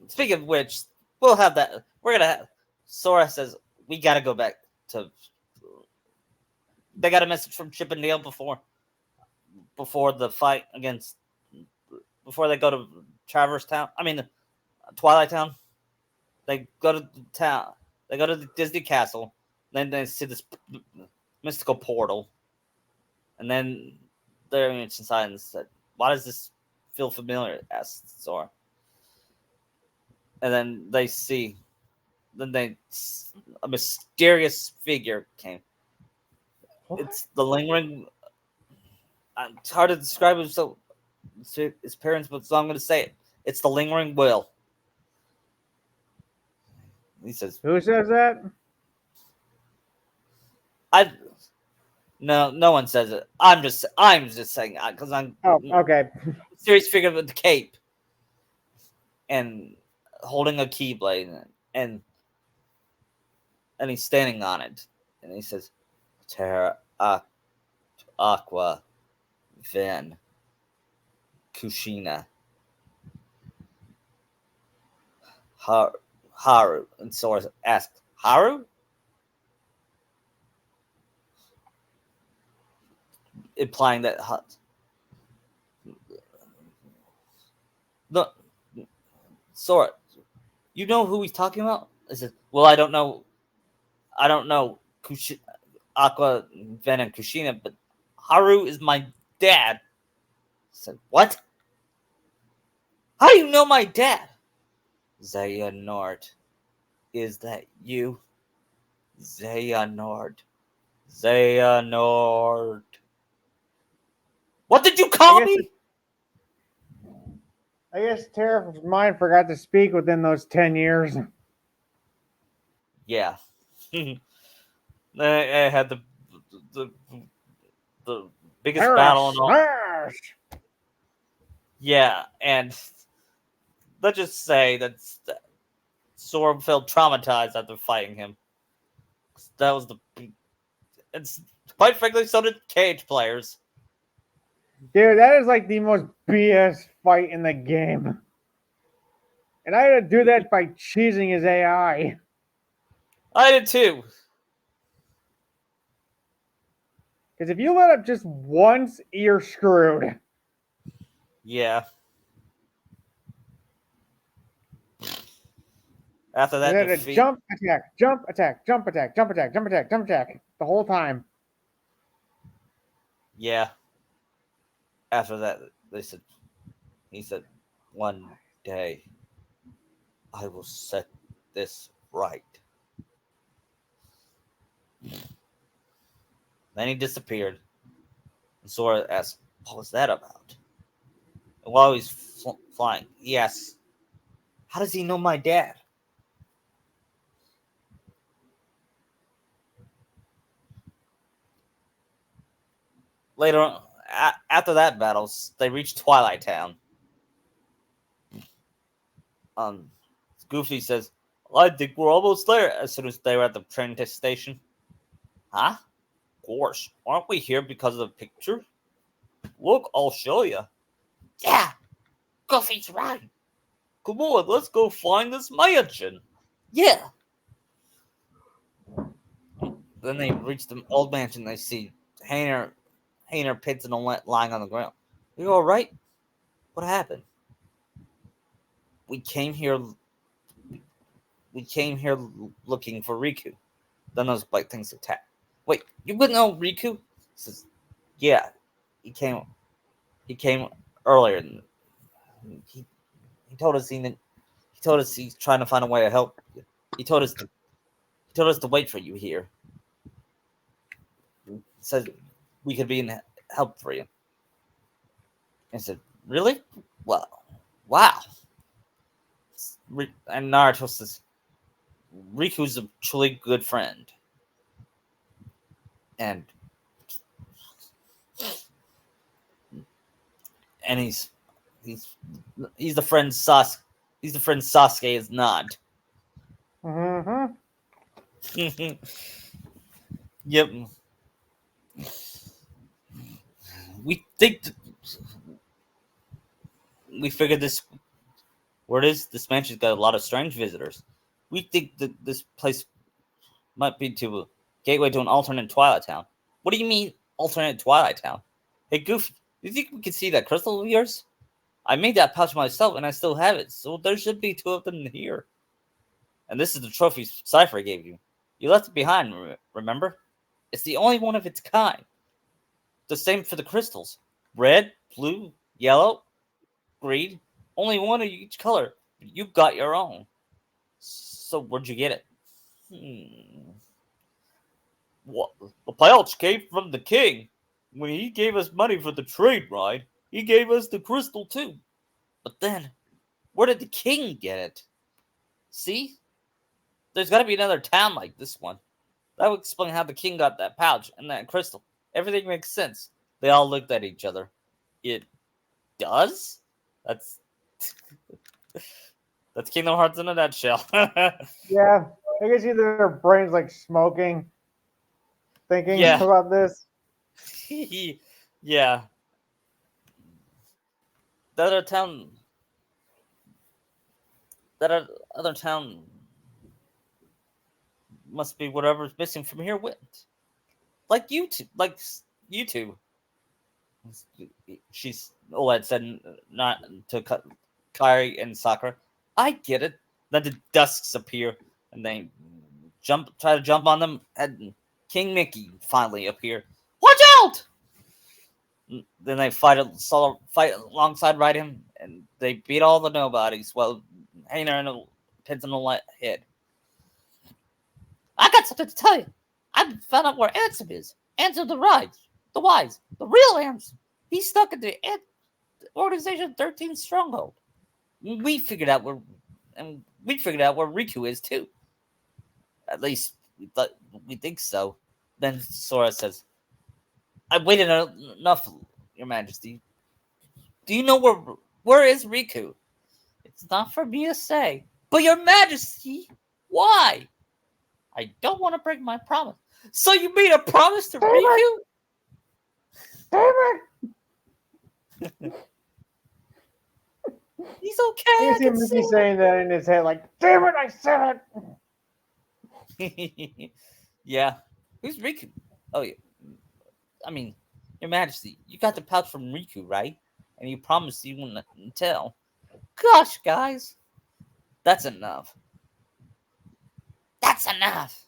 Speaking of which, we'll have that. We're gonna. Sora says we gotta go back to. They got a message from Chip and Dale before the fight against before they go to Traverse Town. I mean, Twilight Town. They go to the town. They go to the Disney Castle. Then they see this mystical portal, and then they're inside and said, "Why does this feel familiar?" asked Sora. And then they see, then they a mysterious figure came. What? It's the lingering. It's hard to describe it. So his parents, but so I'm going to say it. It's the lingering will. He says, Who says that? "I no one says it. I'm just saying because I'm Oh, okay. serious figure with the cape and holding a keyblade and and he's standing on it and he says, Terra Aqua Ven Kushina Haru." And Sora asked, "Haru?" Implying that the Sora, you know who he's talking about? I said, "Well, I don't know Aqua Ven and Kushina, but Haru is my dad." I said, "What? How do you know my dad?" "Xehanort, is that you? Xehanort. Xehanort. What did you I call guess me?" I guess Terra's mind forgot to speak within those 10 years. Yeah. I had the the biggest Terra battle in all. smash! Yeah, and let's just say that Sora felt traumatized after fighting him. That was the. It's quite frankly, so did Cage players. Dude, that is like the most BS fight in the game. And I had to do that by cheesing his AI. I did too. Because if you let up just once, you're screwed. Yeah. After And that then a defeat, jump attack, jump attack, jump attack, jump attack, jump attack, jump attack the whole time. yeah. After that, they said he said, "One day I will set this right." Then he disappeared, and Sora asked, "What was that about?" And while he's flying, he asks, "How does he know my dad?" Later on, after that battle, they reach Twilight Town. Um, Goofy says, "I think we're almost there." As soon as they were at the train station, huh? Of course, aren't we here because of the picture? Look, I'll show you. Yeah, Goofy's right. Come on, let's go find this mansion. Yeah. Then they reach the old mansion. They see Hayner, Pitts, and Olet lying on the ground. You all right? What happened? We came here. We came here looking for Riku. Then those black things attack. Wait, you wouldn't know Riku? He says, yeah, he came. He came earlier. He, he told us he told us he's trying to find a way to help. He told us to. He told us to wait for you here. He said we could be in help for you. I said, really? Well, wow. And Naruto says, Riku's a truly good friend. And and he's he's the friend He's the friend Sasuke is not. Mm-hmm. Yep. We think we figured this where it is. This mansion's got a lot of strange visitors. We think that this place might be to a gateway to an alternate Twilight Town. What do you mean alternate Twilight Town? Hey Goofy, do you think we can see that crystal of yours? I made that pouch myself and I still have it, so there should be two of them here. And this is the trophy Cypher gave you. You left it behind, remember? It's the only one of its kind. The same for the crystals. Red, blue, yellow, green. Only one of each color. You got your own. So where'd you get it? What? The pouch came from the king. When he gave us money for the trade ride, he gave us the crystal too. But then, where did the king get it? See? There's gotta be another town like this one. That would explain how the king got that pouch and that crystal. Everything makes sense. They all looked at each other. It does? That's that's Kingdom Hearts in a nutshell. Yeah, I can see their brains like smoking, thinking Yeah. about this. Yeah. The other town that other town must be whatever's missing from here went. Like you two. She's Oled said not to Kairi and Sakura. I get it. Then the dusks appear and they try to jump on them, and King Mickey finally appear. Watch out! Then they fight alongside right him, and they beat all the nobodies. Well, Hayner and Pins and the head. I got something to tell you. I found out where Ansem is. Ansem the wise, the real Ansem. He's stuck in the Organization 13 stronghold. We figured out where, and we figured out where Riku is too. At least we think so. Then Sora says, "I've waited enough, Your Majesty. Do you know where is Riku?" It's not for me to say. But Your Majesty, why? I don't want to break my promise. So you made a promise to Riku? Damn it! He's okay. I can I see can Mickey see saying that in his head, like, "Damn it, I said it. Yeah. Who's Riku? Oh, yeah. I mean, Your Majesty, you got the pouch from Riku, right? And you promised you wouldn't tell. Gosh, guys. That's enough. That's enough.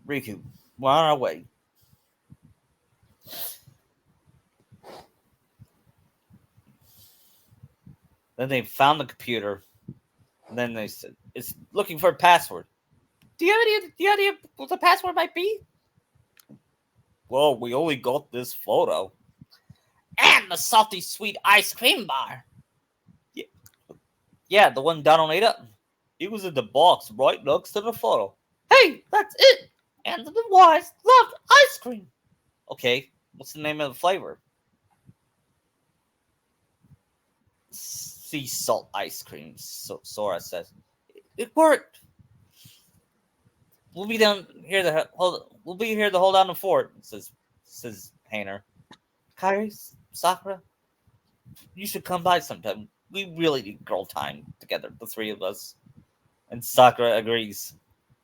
Riku, we're on our way. Then they found the computer. And then they said, it's looking for a password. Do you have any idea what the password might be? Well, we only got this photo. And the salty sweet ice cream bar. Yeah, yeah, the one Donald ate up. It was in the box right next to the photo. Hey, that's it. And the wise loved ice cream. Okay, what's the name of the flavor? Sea salt ice cream, Sora says. It worked. We'll be down here to hold. We'll be here to hold down the fort. Says Painter. Kairi, Sakura, you should come by sometime. We really need girl time together, the three of us. And Sakura agrees.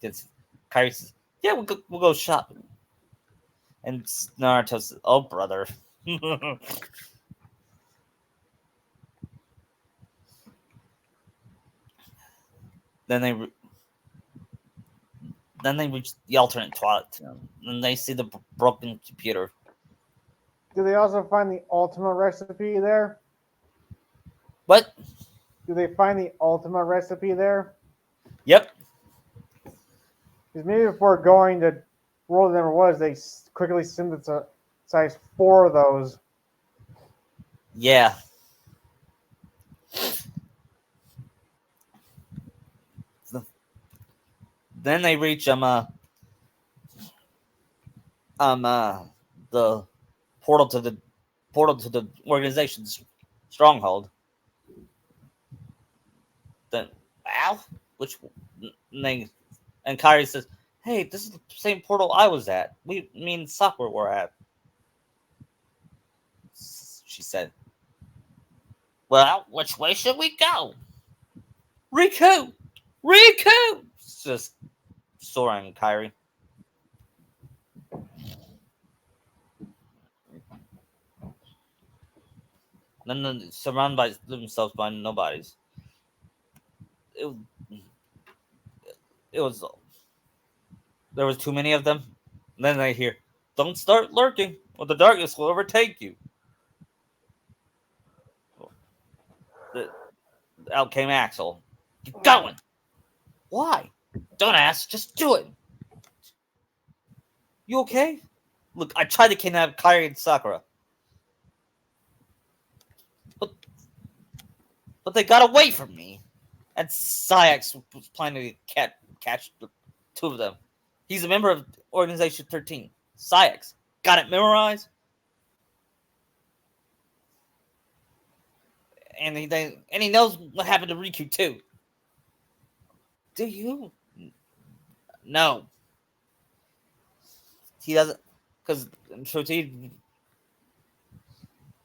Kairi says, "Yeah, we'll go shopping." And Naruto says, "Oh, brother." then they then they reach the alternate toilet, and they see the broken computer. Do they also find the Ultima recipe there? What? Do they find the Ultima recipe there? Yep. Because maybe before going to World Never Was, they quickly synthesized 4 of those. Yeah. Then they reach the portal to the organization's stronghold. Then which thing? And Kairi says, "Hey, this is the same portal I was at. We mean Sakura were at." She said, "Well, which way should we go?" Riku, Riku, just Sora and Kairi. Then surrounded by themselves by nobodies. It, it was there was too many of them. And then they hear, "Don't start lurking, or the darkness will overtake you." Out came Axel. "Get going." "Why?" "Don't ask, just do it." "You okay?" "Look, I tried to kidnap Kairi and Sakura. But they got away from me." And Sayax was planning to catch the 2 of them. He's a member of Organization 13. Sayax. Got it memorized? And he knows what happened to Riku too. Do you? No. He doesn't, because Shoti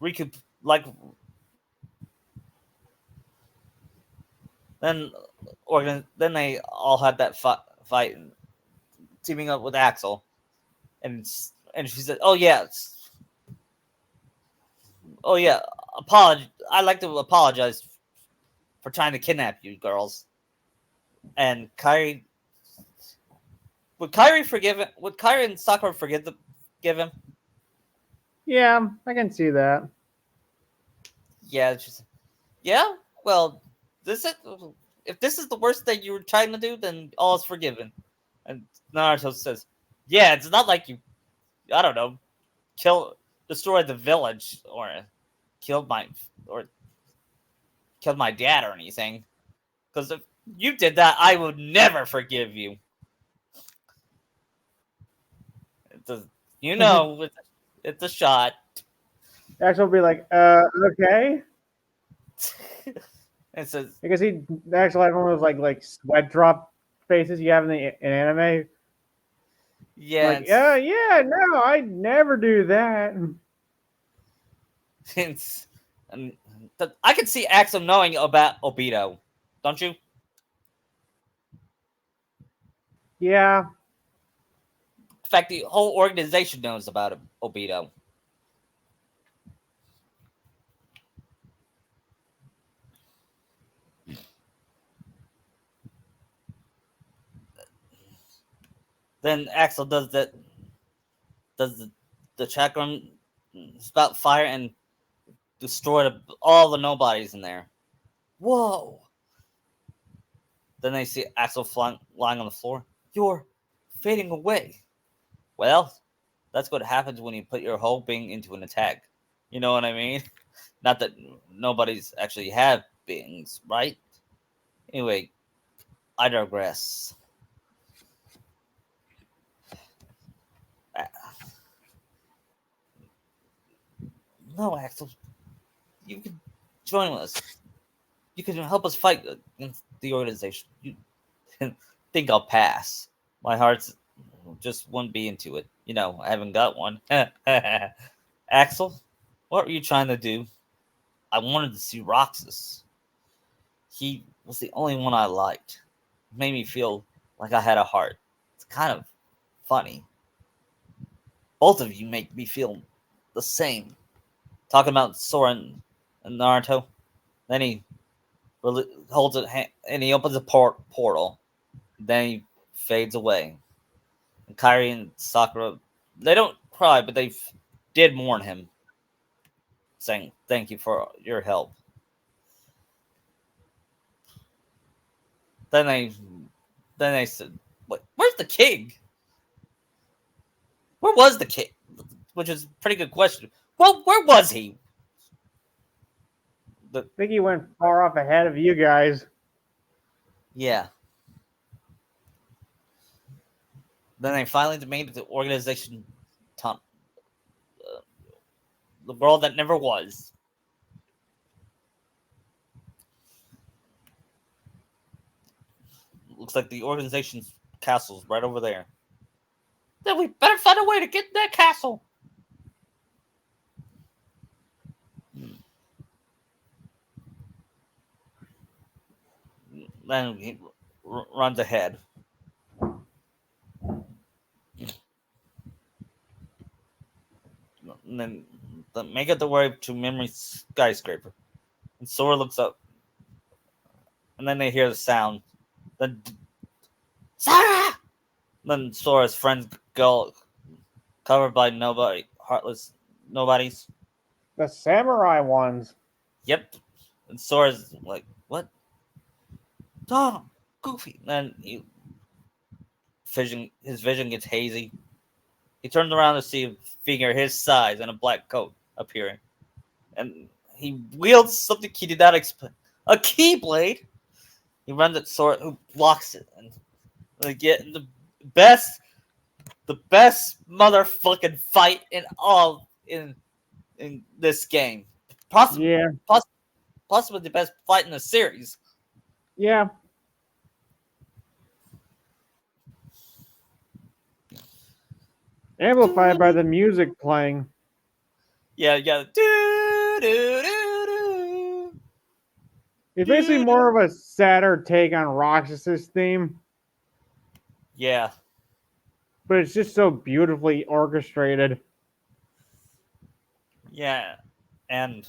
Riku like then then they all had that fight teaming up with Axel, and she said, "Oh yeah, oh yeah, I'd like to apologize for trying to kidnap you girls." And Kairi, would Kairi forgive him? Would Kairi and Sakura forgive him? Yeah, I can see that. Yeah, she's, yeah. Well, this is if this is the worst thing you were trying to do, then all is forgiven. And Naruto says, "Yeah, it's not like you, I don't know, destroyed the village or killed my or killed my dad or anything. Because if you did that, I would never forgive you." It's a, you know, it's a shot. Axel will be like, okay. It says, Because he actually had one of those like sweat drop faces you have in anime. yeah, Like, yeah, no, I never do that. it's, and I can see Axel knowing about Obito, don't you? Yeah, In fact, the whole organization knows about Obito. Then Axel does the chakram spout fire and destroy all the nobodies in there. Whoa! Then they see Axel lying on the floor. You're fading away. Well, that's what happens when you put your whole being into an attack. You know what I mean? Not that nobody's actually have beings, right? Anyway, I digress. Uh, No, Axel, you can join us. You can help us fight against the organization. You think I'll pass? My heart's just won't be into it. I haven't got one. Axel, what were you trying to do? I wanted to see Roxas. He was the only one I liked. It made me feel like I had a heart. It's kind of funny. Both of you make me feel the same. Talking about Sora and Naruto. Then he holds it and he opens a portal. Then he fades away. And Kairi and Sakura, they don't cry, but they did mourn him, saying thank you for your help. Then they said, "Wait, where's the king? Where was the king?" Which is a pretty good question. Well, where was he? I think he went far off ahead of you guys. Yeah. Then they finally made the organization, the world that never was. Looks like the organization's castle's right over there. Then we better find a way to get to that castle. Then he runs ahead. And then make it the way to Memory Skyscraper. And Sora looks up. And then they hear the sound. Then Sora! Then Sora's friends go covered by heartless nobodies. The samurai ones. Yep. And Sora's like, what? Tom, Goofy. Then his vision gets hazy. He turns around to see a figure his size in a black coat appearing. And he wields something he did not expect. A keyblade! He runs at Sora, who blocks it. And they get best the best motherfucking fight in this game. Possibly, Yeah. possibly the best fight in the series. Yeah. Amplified by the music playing. Yeah, yeah. Do, do, do, do. It's basically more of a sadder take on Roxas's theme, Yeah. but it's just so beautifully orchestrated. Yeah. And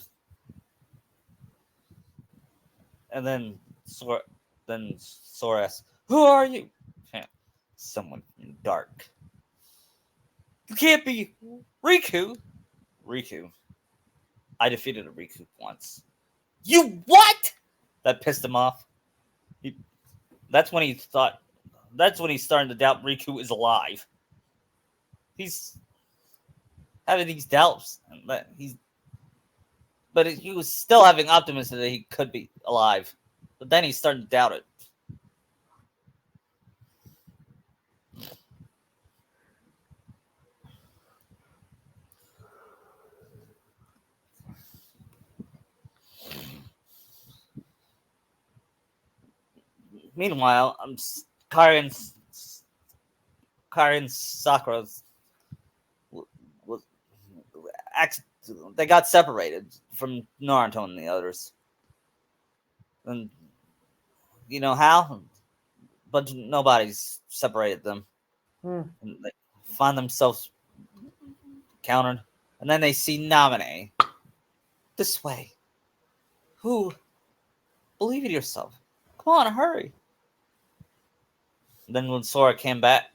then Sora asks, "Who are you?" Someone dark. You can't be Riku. Riku. I defeated a Riku once. You what? That pissed him off. That's when he thought. That's when he's starting to doubt Riku is alive. He's having these doubts that but he was still having optimism that he could be alive. But then he's starting to doubt it. Meanwhile, Karin Sakura was they got separated from Naruto and the others. And you know how? But nobody's separated them. And they find themselves countered. And then they see Naminé. This way. Who? Believe in yourself. Come on, hurry. Then when Sora came back,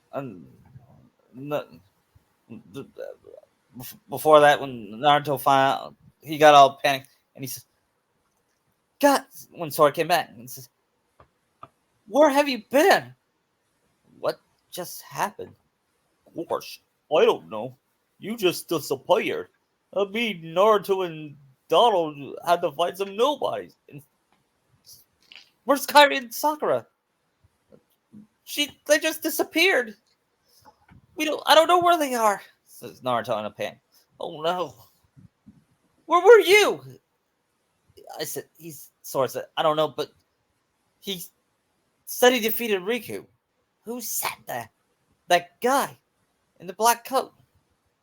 before that, when Naruto found out, he got all panicked and he says, "God!" When Sora came back, and he says, "Where have you been? What just happened?" "Gosh, I don't know. You just disappeared. Me, Naruto, and Donald had to find some nobodies. And where's Kairi and Sakura? They just disappeared. We don't. I don't know where they are," says Naruto in a panic. "Oh no. Where were you?" I said, Sora said, "I don't know, but he said he defeated Riku." "Who said that?" "That guy in the black coat."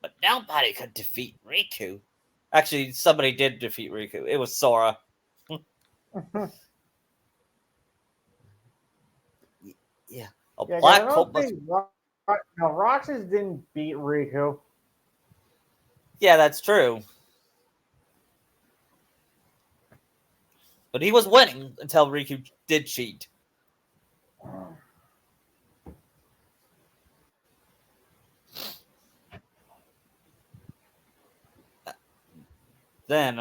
"But nobody could defeat Riku." Actually, somebody did defeat Riku. It was Sora. Yeah. A Yeah, 'cause I black don't coat must. think no, Roxas didn't beat Riku. Yeah, that's true. But he was winning until Riku did cheat. Then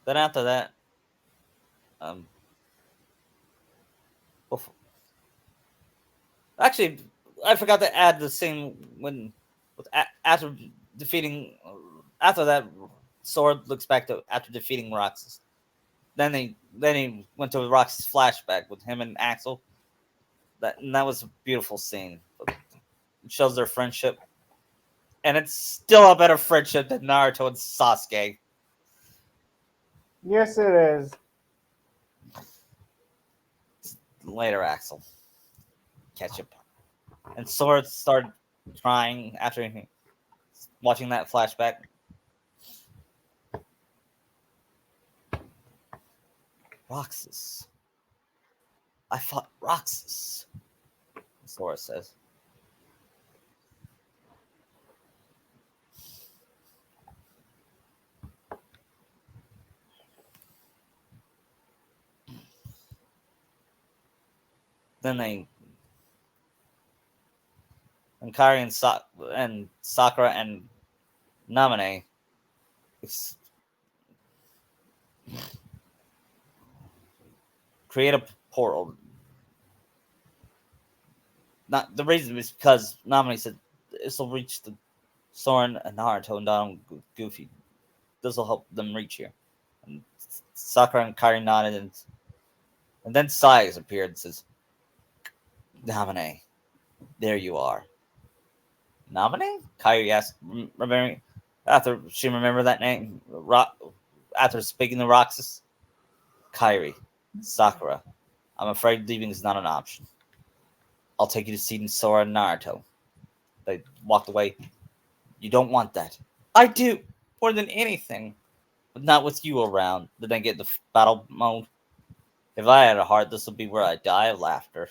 then after that, um, before, actually, I forgot to add the scene when, after defeating, after that, Sword looks back to after defeating Roxas. Then he went to Roxas flashback with him and Axel. That was a beautiful scene. It shows their friendship, and it's still a better friendship than Naruto and Sasuke. Yes, it is. Later, Axel catch up, and Sword started crying after watching that flashback. Roxas. I fought Roxas, Sora says. Then they and Kairi and Sakura and Namine create a portal. Not the reason is because Namine said this will reach the Soren and Naruto and Donald Goofy. This will help them reach here. And Sakura and Kairi nodded, and then Sais appeared and says, "Namine, there you are." "Namine?" Kairi asked, remembering after she remembered that name. After speaking to Roxas, "Kairi, Sakura, I'm afraid leaving is not an option. I'll take you to see Sora and Naruto." They walked away. "You don't want that." "I do, more than anything. But not with you around." Then they get the battle mode. "If I had a heart, this would be where I die of laughter."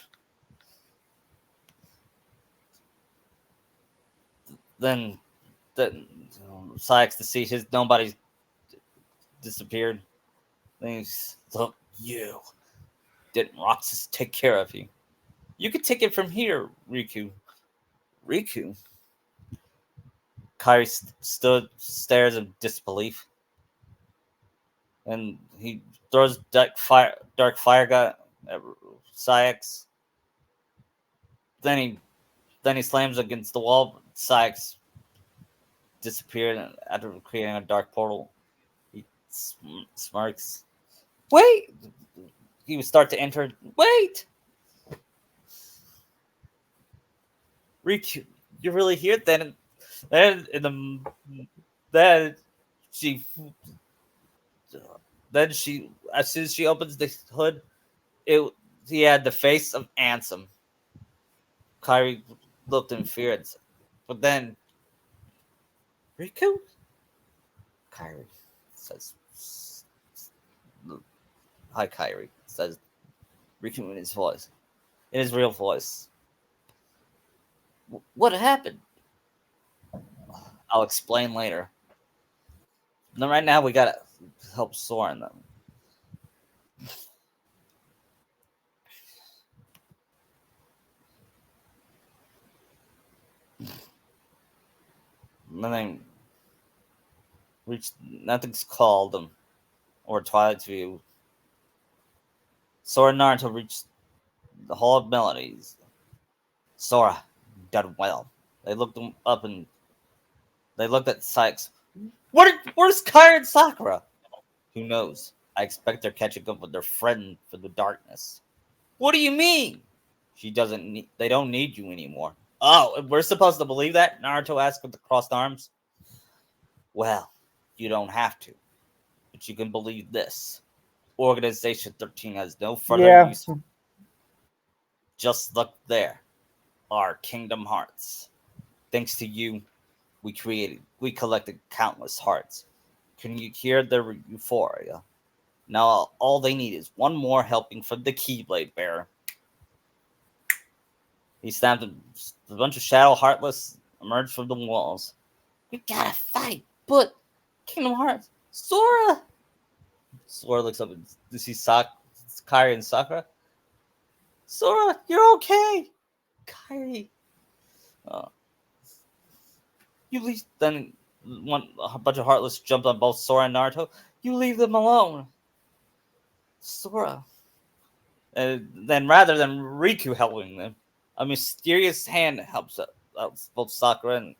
Then, Sykes to see his nobody's disappeared. Then he's, "Look, you. Didn't Roxas take care of you? You could take it from here, Riku." "Riku?" Kairi stares in disbelief, and he throws dark fire gun at Sykes. Then he slams against the wall. Sykes disappeared after creating a dark portal. He smirks. "Wait!" He would start to enter. "Wait! Riku, you're really here?" Then in then she as soon as she opens the hood, it he had the face of Ansem. Kyrie looked in fear, but then "Riku?" Kyrie says, "Hi, Kyrie," says Riku in his voice, in his real voice. "What happened?" "I'll explain later. No, right now we gotta help Soren them." And then reached nothing's called them or Twilight's view. Sora and Naruto reached the Hall of Melodies. Sora, done well. They looked them up and they looked at Sykes. Where's Kairi and Sakura? Who knows? I expect they're catching up with their friend for the darkness. What do you mean? She doesn't need. They don't need you anymore. Oh, we're supposed to believe that? Naruto asked with the crossed arms. Well, you don't have to, but you can believe this. Organization 13 has no further Yeah. use. Just look there. Our Kingdom Hearts. Thanks to you, we collected countless hearts. Can you hear their euphoria? Now all they need is one more helping from the Keyblade Bearer. He snapped a bunch of Shadow Heartless emerged from the walls. We gotta fight, but Kingdom Hearts, Sora. Sora looks up and sees Kairi and Sakura. Sora, you're okay. Kairi, uh, you leave. Then a bunch of Heartless jumped on both Sora and Naruto. You leave them alone, Sora. And then rather than Riku helping them, a mysterious hand helps both Sakura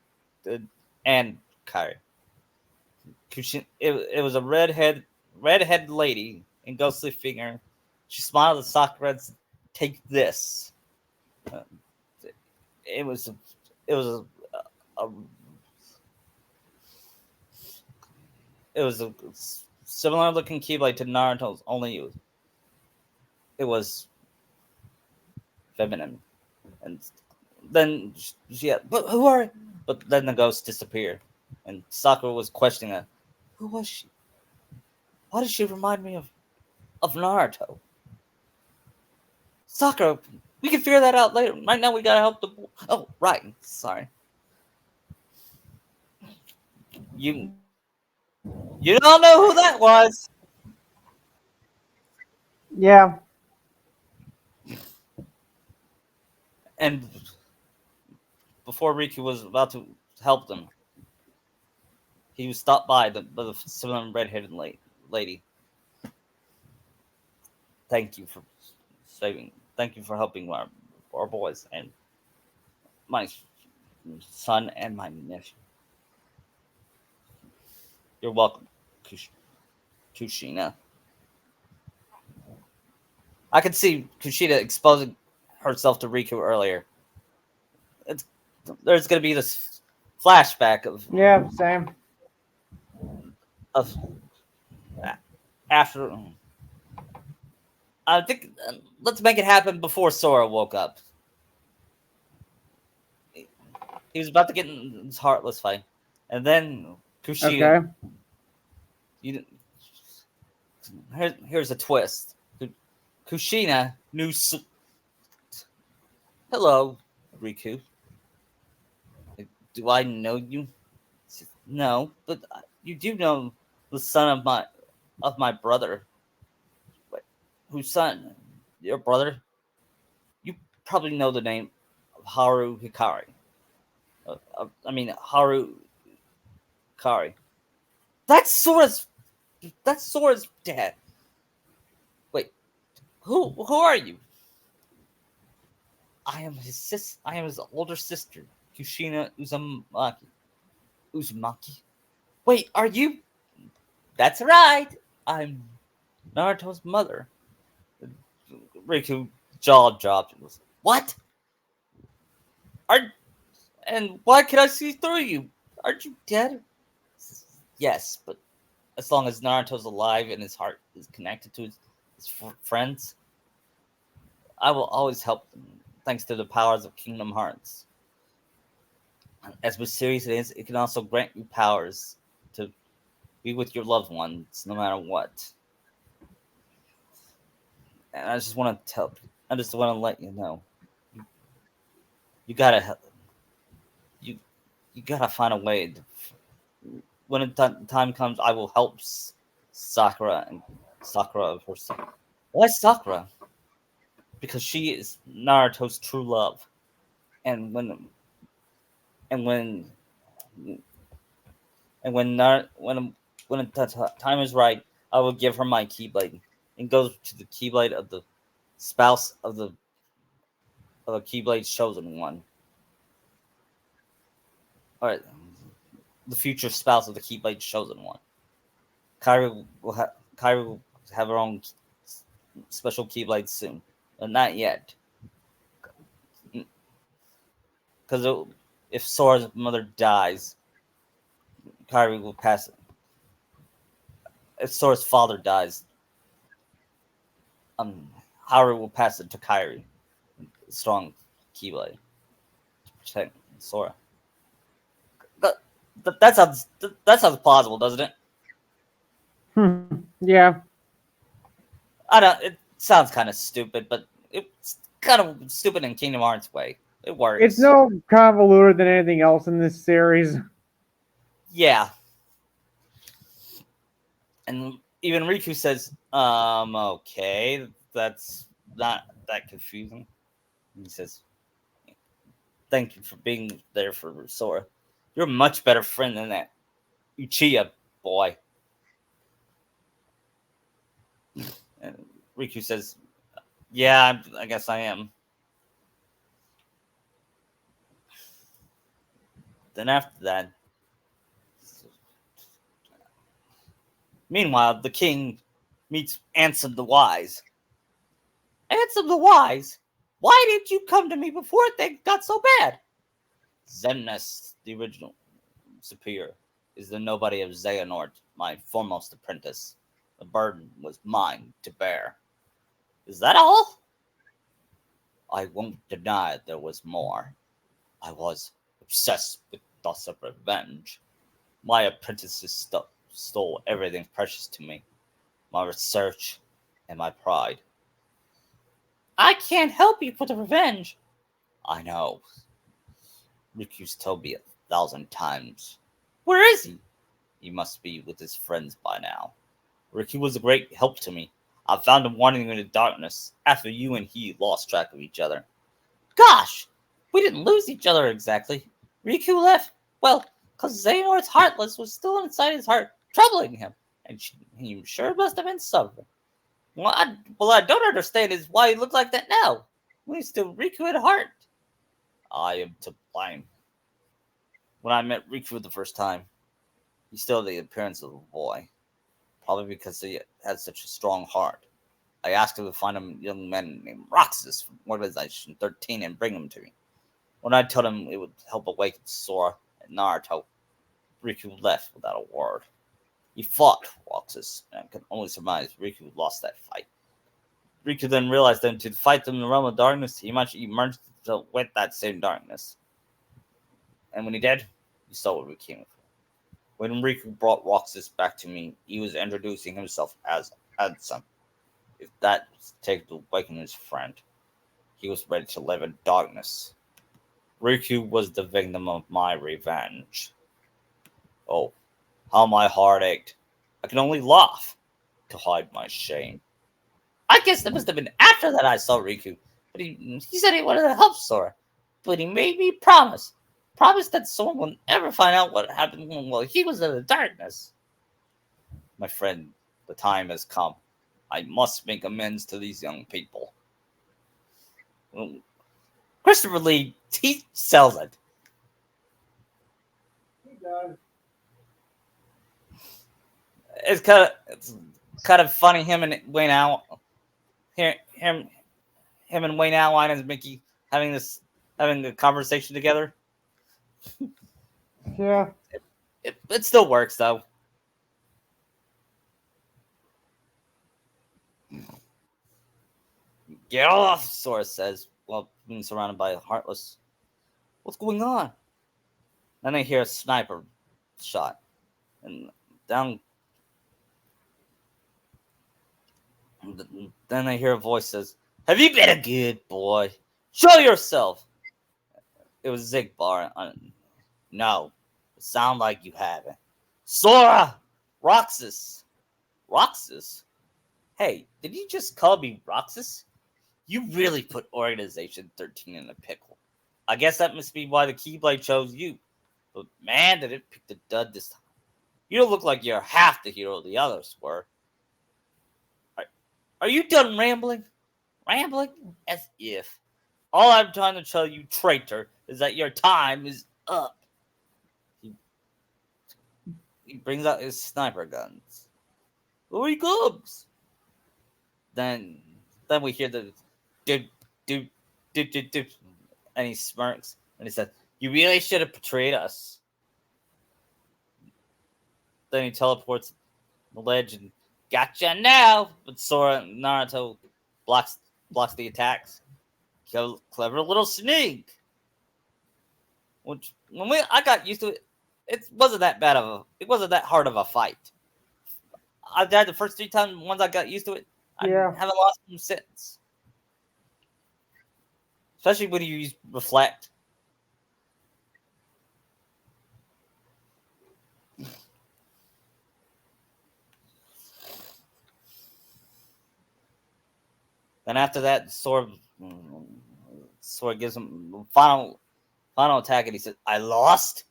and Kairi. It was a redhead lady in ghostly figure. She smiled at Sakura and said, "Take this." Uh, it was it was a it was a similar looking keyblade to Naruto's, only it was feminine. And then but who are? But then the ghost disappeared, and Sakura was questioning her. Who was she? Why does she remind me of Naruto? Sakura, we can figure that out later. Right now, we gotta help the. Oh, right. Sorry. You you don't know who that was. Yeah. And before Riku was about to help them, he was stopped by the similar redheaded lady. Thank you for saving. Thank you for helping our boys and my son and my nephew. You're welcome, Kushina. I could see Kushina exposing herself to Riku earlier. It's, there's going to be this flashback Yeah. Same. of after. I think let's make it happen before Sora woke up. He was about to get in his heartless fight, and then Kushina. Okay. You, here's a twist. Kushina knew. Hello, Riku. Do I know you? No, but you do know the son of my brother. Wait, whose son? Your brother? You probably know the name of Haru Hikari. I mean Haru Hikari. That's Sora's. That's Sora's dad. Wait, who are you? I am his I am his older sister, Kushina Uzumaki. Uzumaki. Wait, are you? That's right. I'm Naruto's mother. Riku jaw dropped. What? Are and why can I see through you? Aren't you dead? Yes, but as long as Naruto's alive and his heart is connected to his friends, I will always help them. Thanks to the powers of Kingdom Hearts. As mysterious it is, it can also grant you powers to be with your loved ones, no matter what. And I just want to let you know, you gotta you you gotta find a way. When time comes, I will help Sakura and Sakura of herself. Why Sakura? Because she is Naruto's true love, and when And when the time is right, I will give her my Keyblade, and goes to the Keyblade of the spouse of the Keyblade's chosen one. All right, the future spouse of the Keyblade's chosen one. Kairi will have her own special Keyblade soon, but not yet, because if Sora's mother dies, Kairi will pass it. If Sora's father dies, um, Haru will pass it to Kairi, strong Keyblade, to protect Sora. That sounds plausible, doesn't it? Yeah. I don't. It sounds kind of stupid, but it's kind of stupid in Kingdom Hearts way. It It's works. no convoluted than anything else in this series. Yeah, and even Riku says, okay, that's not that confusing. He says, thank you for being there for Sora. You're a much better friend than that Uchiha boy. And Riku says, yeah, I guess I am. Then after that, meanwhile, the king meets Ansem the Wise. Ansem the Wise? Why didn't you come to me before things got so bad? Zemnis, the original superior, is the nobody of Xehanort, my foremost apprentice. The burden was mine to bear. Is that all? I won't deny there was more. I was obsessed with thoughts of revenge. My apprentices stole everything precious to me, my research and my pride. I can't help you for the revenge. I know. Riku's told me 1,000 times. Where is he? He must be with his friends by now. Riku was a great help to me. I found him wandering in the darkness after you and he lost track of each other. Gosh! We didn't lose each other exactly. Riku left, well, because Xehanort's Heartless was still inside his heart, troubling him, and he sure must have been suffering. What I don't understand is why he looked like that now, when he's still Riku at heart. I am to blame. When I met Riku the first time, he still had the appearance of a boy, probably because he had such a strong heart. I asked him to find a young man named Roxas from Organization 13 and bring him to me. When I told him it would help awaken Sora and Naruto, Riku left without a word. He fought Roxas, and I can only surmise Riku lost that fight. Riku then realized that to fight them in the realm of darkness, he must emerge with that same darkness. And when he did, he saw what we came for. When Riku brought Roxas back to me, he was introducing himself as Ansem. If that was take to awaken his friend, he was ready to live in darkness. Riku was the victim of my revenge. Oh, how my heart ached. I could only laugh to hide my shame. I guess that must have been after that I saw Riku. But he said he wanted to help Sora. But he made me promise. Promise that someone will never find out what happened while he was in the darkness. My friend, the time has come. I must make amends to these young people. Christopher Lee, he sells it. He does. It's kind of funny him and Wayne Al, him and Wayne Alwine and Mickey having a conversation together. Yeah. It still works though. Get off, Sora says, while being surrounded by a Heartless. What's going on? Then I hear a sniper shot, and down. Then I hear a voice says, "Have you been a good boy? Show yourself." It was Zigbar. No, it sound like you haven't. Sora, Roxas, Roxas. Hey, did you just call me Roxas? You really put Organization 13 in a pickle. I guess that must be why the Keyblade chose you. But man, did it pick the dud this time. You don't look like you're half the hero the others were. Are, are you done rambling? Rambling? As if. All I'm trying to tell you, traitor, is that your time is up. He, he brings out his sniper guns. Here he comes. Then, then we hear the do do do, and he smirks and he says, "You really should have betrayed us." Then he teleports the ledge and gotcha now. But Sora and Naruto blocks the attacks. Clever little sneak. Which I got used to it, it wasn't that bad of it wasn't that hard of a fight. I died the first 3 times. Once I got used to it, I Yeah. haven't lost them since. Especially when you use reflect. Then after that, Sora gives him the final attack, and he says, "I lost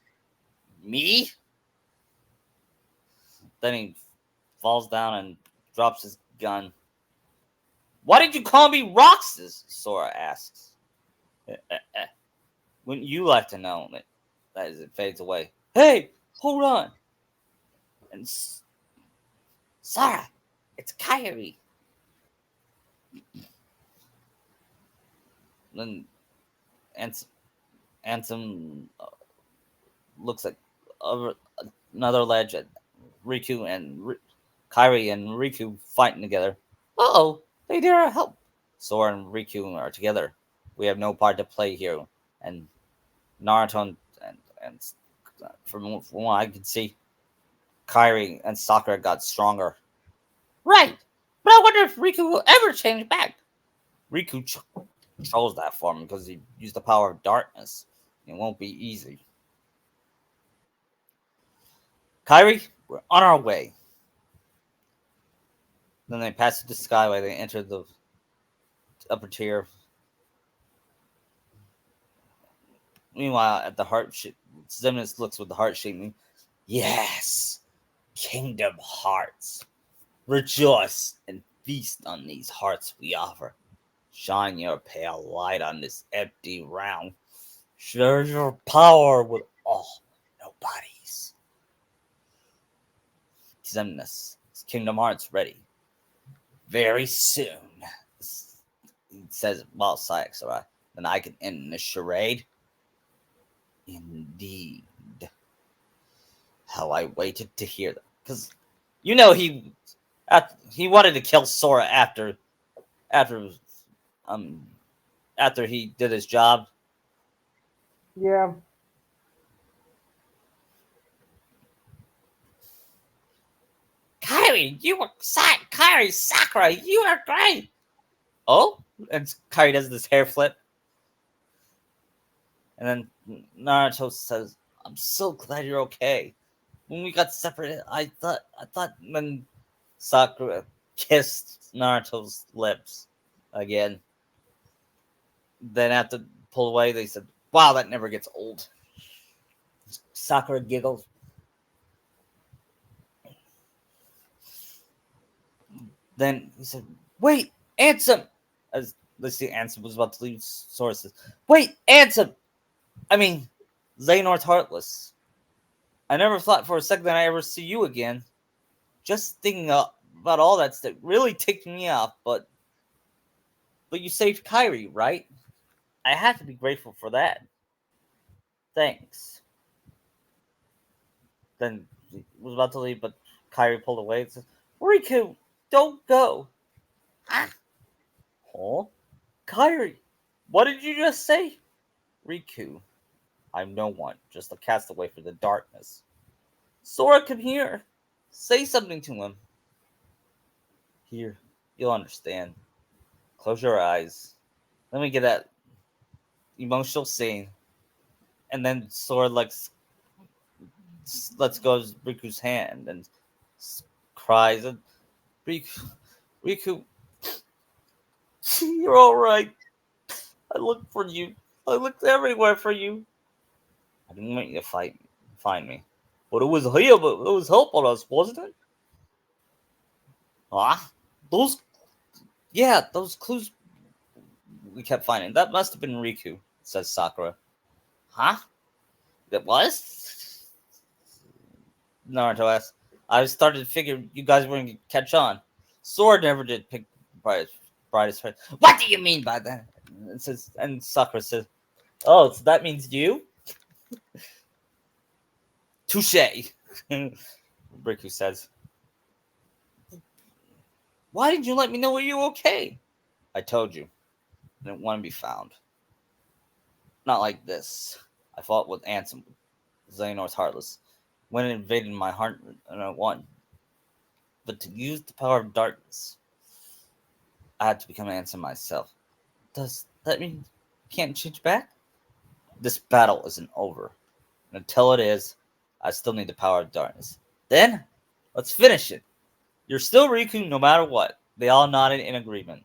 me." Then he falls down and drops his gun. "Why did you call me Roxas?" Sora asks. Wouldn't you like to know it? As it fades away. "Hey, hold on!" And Sora, it's Kyrie. Then Ansem looks at another ledge at Riku and Kyrie and Riku fighting together. Oh, they dare our help. Sora and Riku are together. We have no part to play here. And Naruto and from what I can see, Kyrie and Sakura got stronger. Right, but I wonder if Riku will ever change back. Riku chose that form because he used the power of darkness. It won't be easy. Kyrie, we're on our way. Then they pass the Skyway. They enter the upper tier. Meanwhile, at the heart shape, Xemnas looks with the heart shape. Yes, Kingdom Hearts. Rejoice and feast on these hearts we offer. Shine your pale light on this empty realm. Share your power with all nobodies. Xemnas, Kingdom Hearts ready. Very soon. He says while Sayak's alright. Then I can end this charade. Indeed. How I waited to hear them. Because he wanted to kill Sora after um after he did his job. Yeah. Kyrie, Sakura, you are great. Oh, and Kyrie does this hair flip, and then Naruto says, "I'm so glad you're okay. When we got separated, I thought when Sakura kissed Naruto's lips again. Then after pull away, they said, "Wow, that never gets old." Sakura giggles. Then he said, "Wait, Ansem!" As let's see, Ansem was about to leave sources. "Wait, Ansem! I mean, Xehanor's heartless. I never thought for a second that I ever see you again. Just thinking about all that stuff really ticked me off, but you saved Kyrie, right? I have to be grateful for that. Thanks." Then he was about to leave, but Kyrie pulled away and said, "Riku, don't go." Ah. Oh, Kyrie, what did you just say? Riku, I'm no one, just a castaway for the darkness. Sora, come here. Say something to him. Here, you'll understand. Close your eyes. Let me get that emotional scene. And then Sora lets go of Riku's hand and cries. And Riku, you're all right. I looked for you. I looked everywhere for you. I didn't want you to find me. But it was helpful us, wasn't it? Ah, those, yeah, those clues we kept finding. That must have been Riku, says Sakura. Huh? It was? Naruto asks. I started to figure you guys weren't going to catch on. Sword never did pick brightest friend. What do you mean by that? And Sakura says, oh, so that means you? Touche. Riku says, why didn't you let me know you were okay? I told you. I didn't want to be found. Not like this. I fought with Ansem, Xehanor's Heartless, when it invaded my heart and I won. But to use the power of darkness, I had to become Ansem myself. Does that mean you can't change back? This battle isn't over. And until it is, I still need the power of darkness. Then, let's finish it. You're still Riku no matter what. They all nodded in agreement.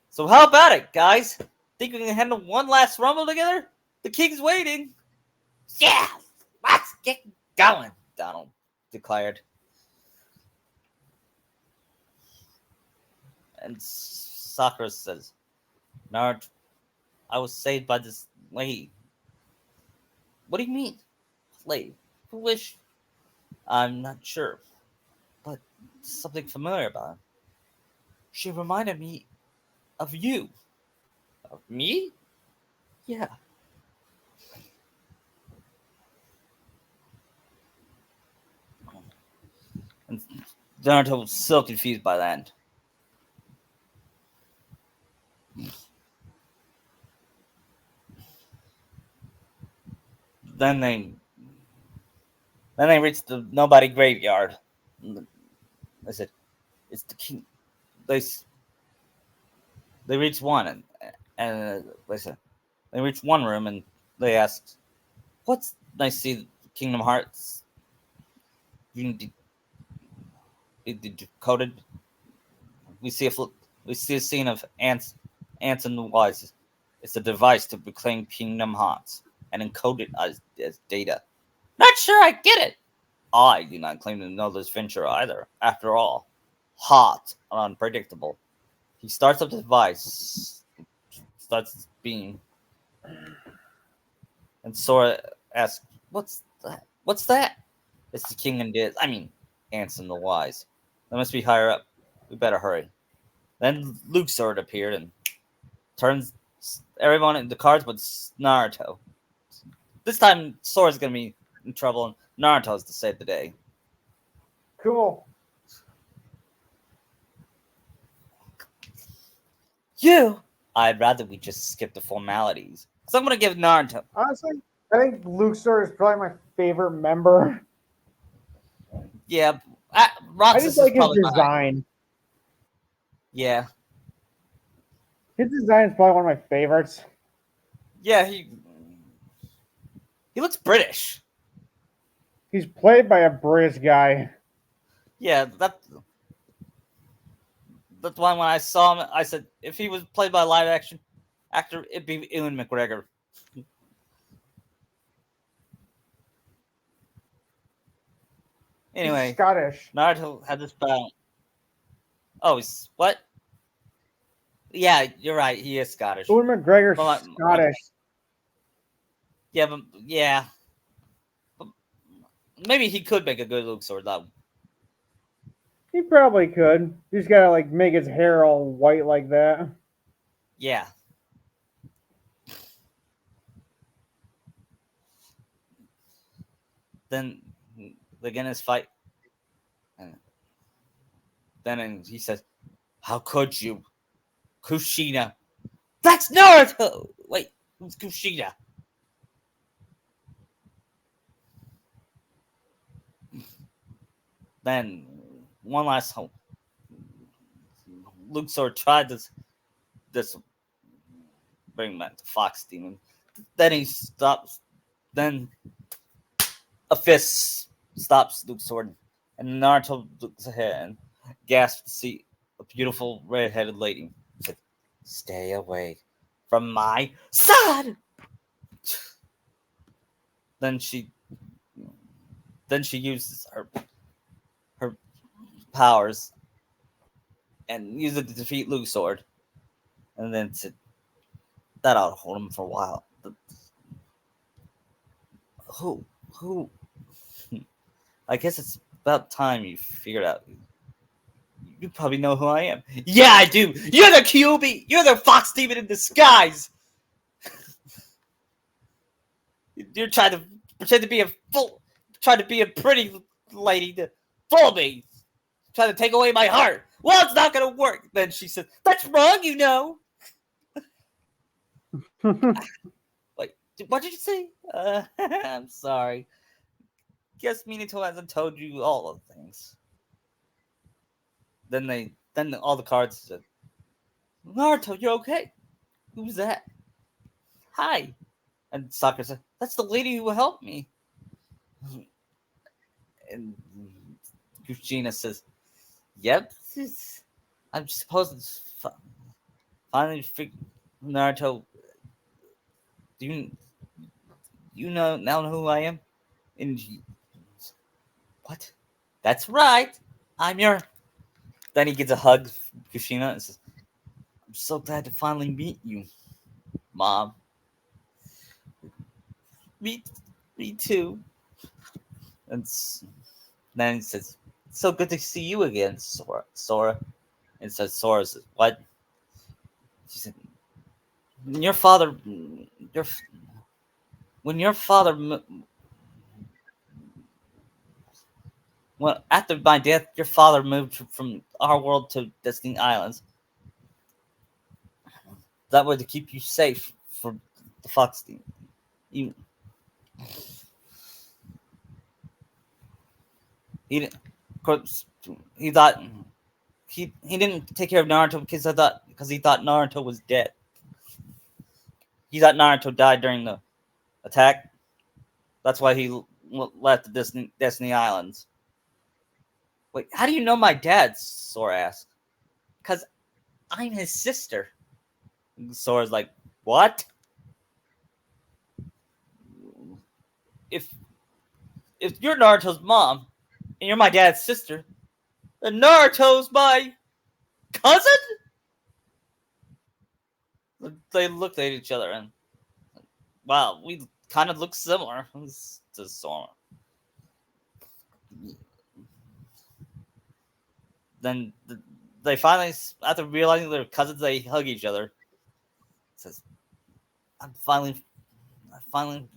So how about it, guys? Think we can handle one last rumble together? The king's waiting. Yeah, let's get going, Donald declared. And Sakura says, Naruto, I was saved by this lady. What do you mean? Lady? Foolish? I'm not sure. But something familiar about her. She reminded me of you. Of me? Yeah. And Naruto was so confused by that. Then they reached the nobody graveyard. They said, "It's the king." They they reached one and they said they reached one room and they asked, "What's nice? See Kingdom Hearts? You decoded? We see we see a scene of ants and the wise. It's a device to reclaim Kingdom Hearts and encode it as data. Not sure I get it. I do not claim to know this venture either. After all, hot and unpredictable. He starts up the device, starts its beam, and Sora asks, "What's that? What's that?" It's the King and Diz. I mean, Ansem the Wise. They must be higher up. We better hurry. Then Luke Sword appeared and turns everyone into cards but Naruto. This time, Sora's gonna be in trouble, and Naruto's to save the day. Cool. You? I'd rather we just skip the formalities. So I'm gonna give Naruto. Honestly, I think Luxor is probably my favorite member. Yeah, I Roxas just is like his probably mine. design. Yeah, His design is probably one of my favorites. yeah. He looks British. He's played by a British guy. Yeah, that's why when I saw him, I said if he was played by a live action actor, it'd be Ewan McGregor. He's Anyway, Scottish. Naruto had this battle. Oh, he's what? Yeah, you're right. He is Scottish. Ewan McGregor's But, Scottish. yeah, but yeah, but maybe he could make a good Luke Sword though. He probably could. He's gotta like make his hair all white like that. Yeah. Then they get in his fight, and then he says, "How could you, Kushina?" That's Naruto. Wait, who's Kushina? Then one last hope. Luxor tried this bring back the Fox Demon. Then he stops. Then a fist stops Luxor, and Naruto looks ahead and gasps to see a beautiful red-headed lady. He said, "Stay away from my son." Then she then she uses her powers and uses it to defeat Luke's sword, and then that ought to hold him for a while. Who who? I guess it's about time you figured out. You probably know who I am. Yeah, I do. You're the QB. You're the fox demon in disguise. You're trying to pretend to be trying to be a pretty lady to fool me, trying to take away my heart. Well, it's not gonna work. Then she said, "That's wrong, you know." Like, what did you say? I'm sorry. Guess Minato hasn't told you all of the things. Then all the cards said, "Naruto, you're okay. Who's that?" "Hi." And Sakura said, "That's the lady who helped me." And Kushina says, "Yep, I'm supposed to finally figure Naruto. Do you know who I am?" And what? That's right. I'm your. Then he gets a hug from Kushina and says, "I'm so glad to finally meet you, Mom." Me, me too. And then he says, "So good to see you again, Sora." And says, "Sora says, what?" She said, "Your father, your when your father, well, after my death, your father moved from our world to Destiny Islands. That way to keep you safe from the Fox team. You, he didn't, of course, he thought he didn't take care of Naruto because he thought Naruto was dead. He thought Naruto died during the attack. That's why he left the Destiny Islands." "Wait, how do you know my dad?" Sora asked. "Because I'm his sister." Sora's like, "What? If if you're Naruto's mom and you're my dad's sister, then Naruto's my cousin?" They looked at each other and, wow, we kind of look similar to Sora. Then they finally, after realizing they're cousins, they hug each other. It says, I finally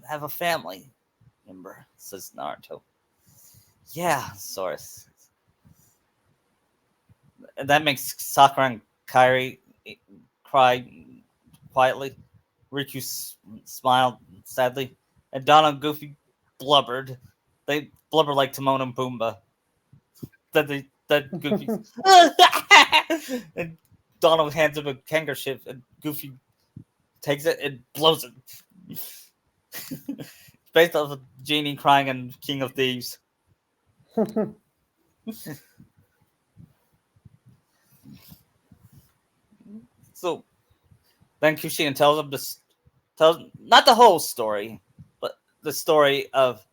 have a family member," says Naruto. "Yeah," Sora says. And that makes Sakura and Kairi cry quietly. Riku smiled sadly, and Donna and Goofy blubbered. They blubber like Timon and Pumbaa. Then Goofy and Donald hands him a handkerchief, and Goofy takes it and blows it. Based off of Genie crying and King of Thieves. So then Kushina tells him tells not the whole story, but the story of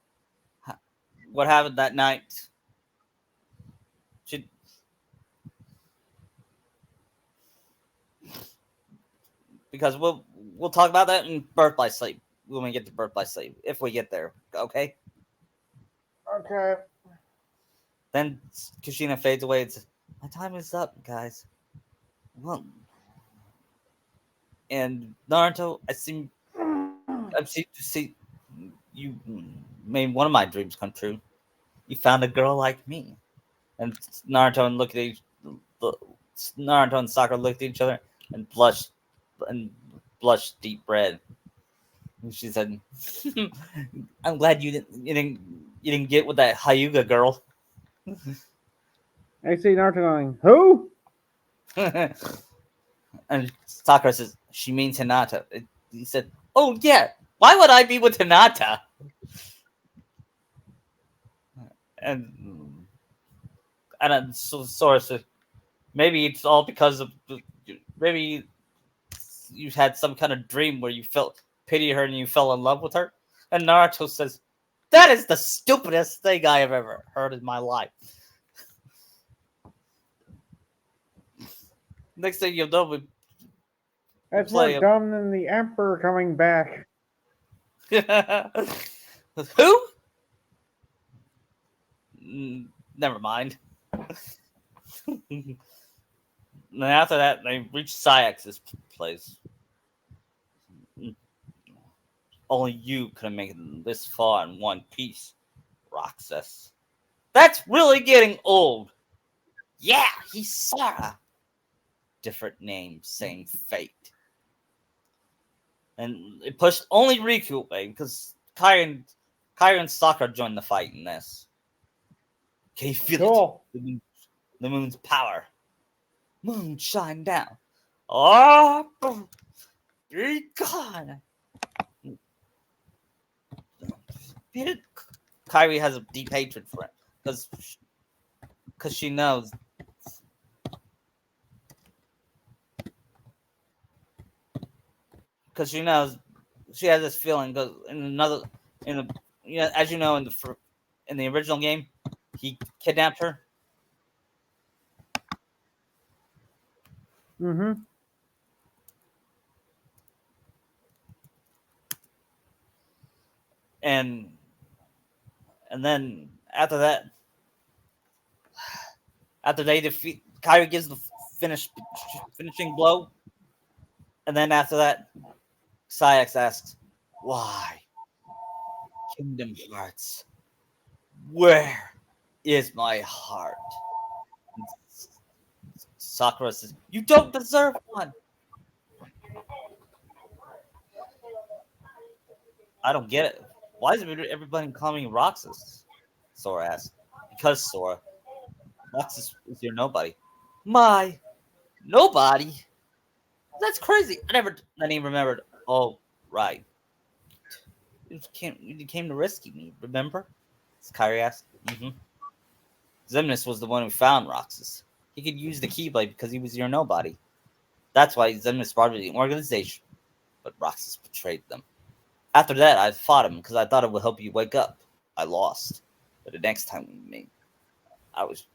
what happened that night. She, because we'll talk about that in Birth by Sleep when we get to Birth by Sleep, if we get there. Okay. Okay. Then Kushina fades away and says, "My time is up, guys." Well, and Naruto, I seem to see you made one of my dreams come true. You found a girl like me. And Naruto and Naruto and Sakura looked at each other and and blushed deep red. And she said, "I'm glad you didn't get with that Hyuga girl." I see Naruto going, who? And Sakura says, "She means Hinata." He said, "Oh yeah, why would I be with Hinata?" And Sora said, "Maybe it's all because of maybe you had some kind of dream where you felt pity her and you fell in love with her." And Naruto says, That is the stupidest thing I have ever heard in my life. Next thing you'll know, we That's more play dumb than the Emperor coming back. Who? Never mind. And after that, they reach Syx's place. Only you could have made it this far in one piece, Roxas. That's really getting old. Yeah, he's Sarah. Different name, same fate. And it pushed only Riku away because Kyrie and Sakura joined the fight in this. Can you feel Cool. it? The moon's power. Moon shine down. Oh, be gone. Kyrie has a deep hatred for him because she knows she has this feeling because as you know in the original game he kidnapped her. Mm-hmm. and then after they defeat Kyrie gives the finishing blow, and then after that Syx asks, "Why, Kingdom Hearts? Where is my heart?" And Sakura says, "You don't deserve one." I don't get it. Why is everybody calling me Roxas? Sora asks. Because Sora, Roxas is your nobody. My nobody? That's crazy. I didn't even remembered. Oh, right. You came to rescue me, remember? Kyrie asked. Mm-hmm. Xemnas was the one who found Roxas. He could use the Keyblade because he was your nobody. That's why Xemnas started the organization. But Roxas betrayed them. After that, I fought him because I thought it would help you wake up. I lost. But the next time we meet, I was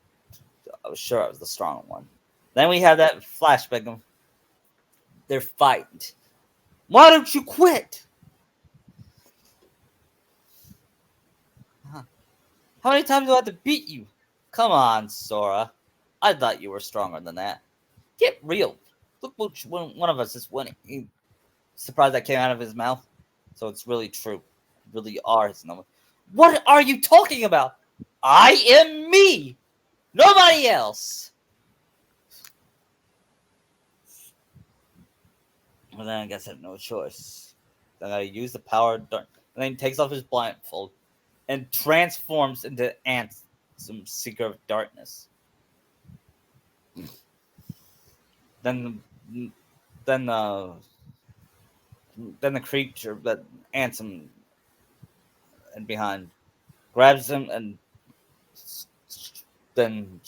sure I was the strong one. Then we have that flashback of they're fighting. Why don't you quit? Huh. How many times do I have to beat you? Come on, Sora. I thought you were stronger than that. Get real. Look which one of us is winning. He surprised that came out of his mouth. So it's really true. You really are his number. What are you talking about? I am me. Nobody else. Well, then I guess I have no choice. Then I use the power of dark. And then he takes off his blindfold and transforms into ants, some seeker of darkness. Then, then, uh, then the creature that ants him and behind grabs him and then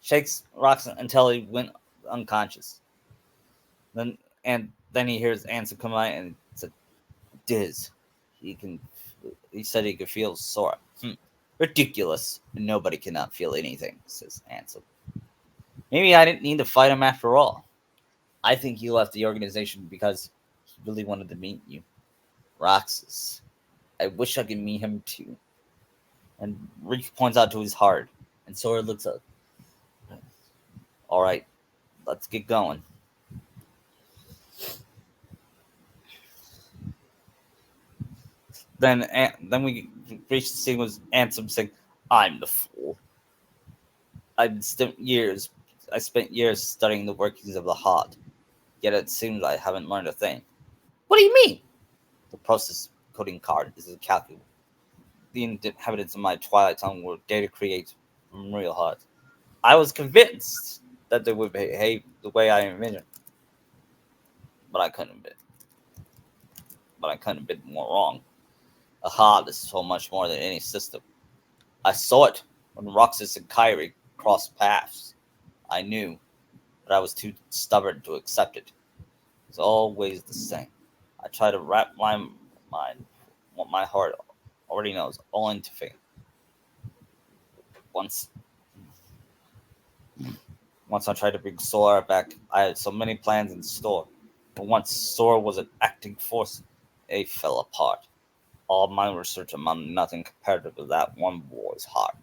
shakes rocks until he went unconscious. Then he hears Ansem come out and said, "Diz, he can." He said he could feel Sora. Ridiculous. Nobody cannot feel anything," says Ansem. "Maybe I didn't need to fight him after all. I think he left the organization because he really wanted to meet you, Roxas. I wish I could meet him too." And Rick points out to his heart, and Sora looks up. "All right, let's get going." Then we reach the scene with Ansem saying, "I'm the fool. I've spent years. I spent years studying the workings of the heart. Yet it seems I haven't learned a thing." "What do you mean?" "The process coding card is a calculus. The inhabitants of my Twilight Tongue were data created from real hearts. I was convinced that they would behave the way I imagined, but I couldn't have been. But I couldn't have been more wrong. A heart is so much more than any system. I saw it when Roxas and Kyrie crossed paths. I knew, but I was too stubborn to accept it. It's always the same. I try to wrap my mind, my heart already knows, all into fame. Once once I tried to bring Sora back, I had so many plans in store. But once Sora was an acting force, it fell apart. All my research amounted to nothing compared to that one boy's heart.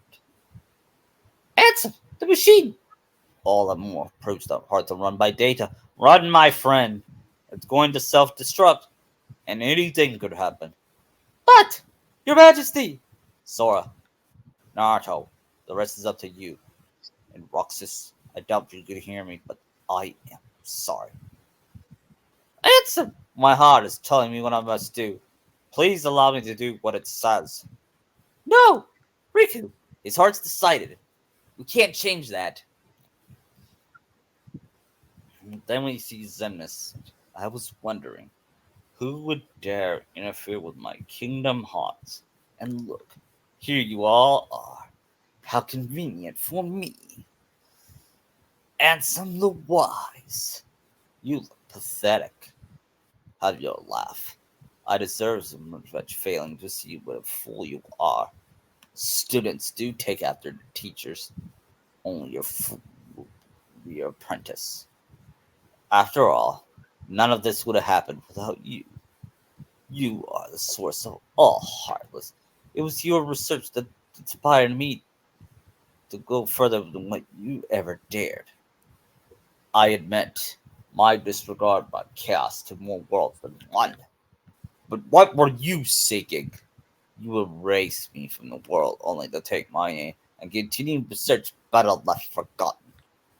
Answer the machine! All the more proves that hard to run by data. Run, my friend! It's going to self destruct, and anything could happen. But, Your Majesty! Sora, Naruto, the rest is up to you. And Roxas, I doubt you could hear me, but I am sorry. Answer! My heart is telling me what I must do. Please allow me to do what it says. No! Riku! His heart's decided. We can't change that. Then we see Xemnas. I was wondering, who would dare interfere with my kingdom hearts? And look, here you all are. How convenient for me. Ansem the Wise. You look pathetic. Have your laugh. I deserve some revenge failing to see what a fool you are. Students do take after the teachers. Only your fool will be your apprentice. After all, none of this would have happened without you. You are the source of all heartless. It was your research that inspired me to go further than what you ever dared. I admit my disregard brought chaos to more worlds than one. But what were you seeking? You erased me from the world only to take my name and continue to search better left forgotten.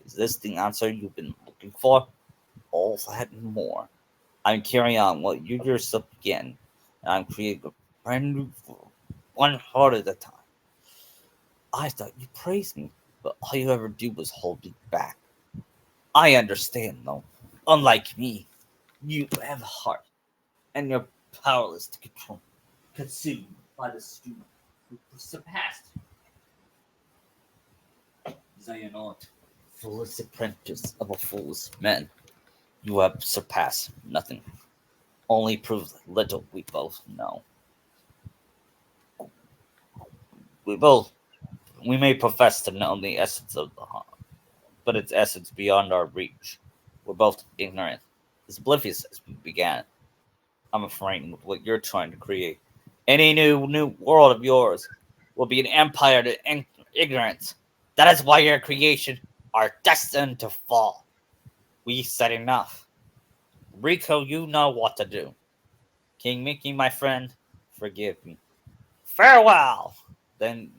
Is this the answer you've been looking for? All that and more. I'm carrying on what you yourself began, and I'm creating a brand new world, one heart at a time. I thought you praised me, but all you ever do was hold me back. I understand, though. Unlike me, you have a heart, and you're powerless to control, consumed by the student who surpassed Xehanort, foolish apprentice of a fool's man. You have surpassed nothing. Only proves the little we both know. We both we may profess to know the essence of the heart, but its essence beyond our reach. We're both ignorant, as oblivious as we began. I'm afraid with what you're trying to create. Any new world of yours will be an empire to ignorance. That is why your creation are destined to fall. We said enough. Rico, you know what to do. King Mickey, my friend, forgive me. Farewell! Then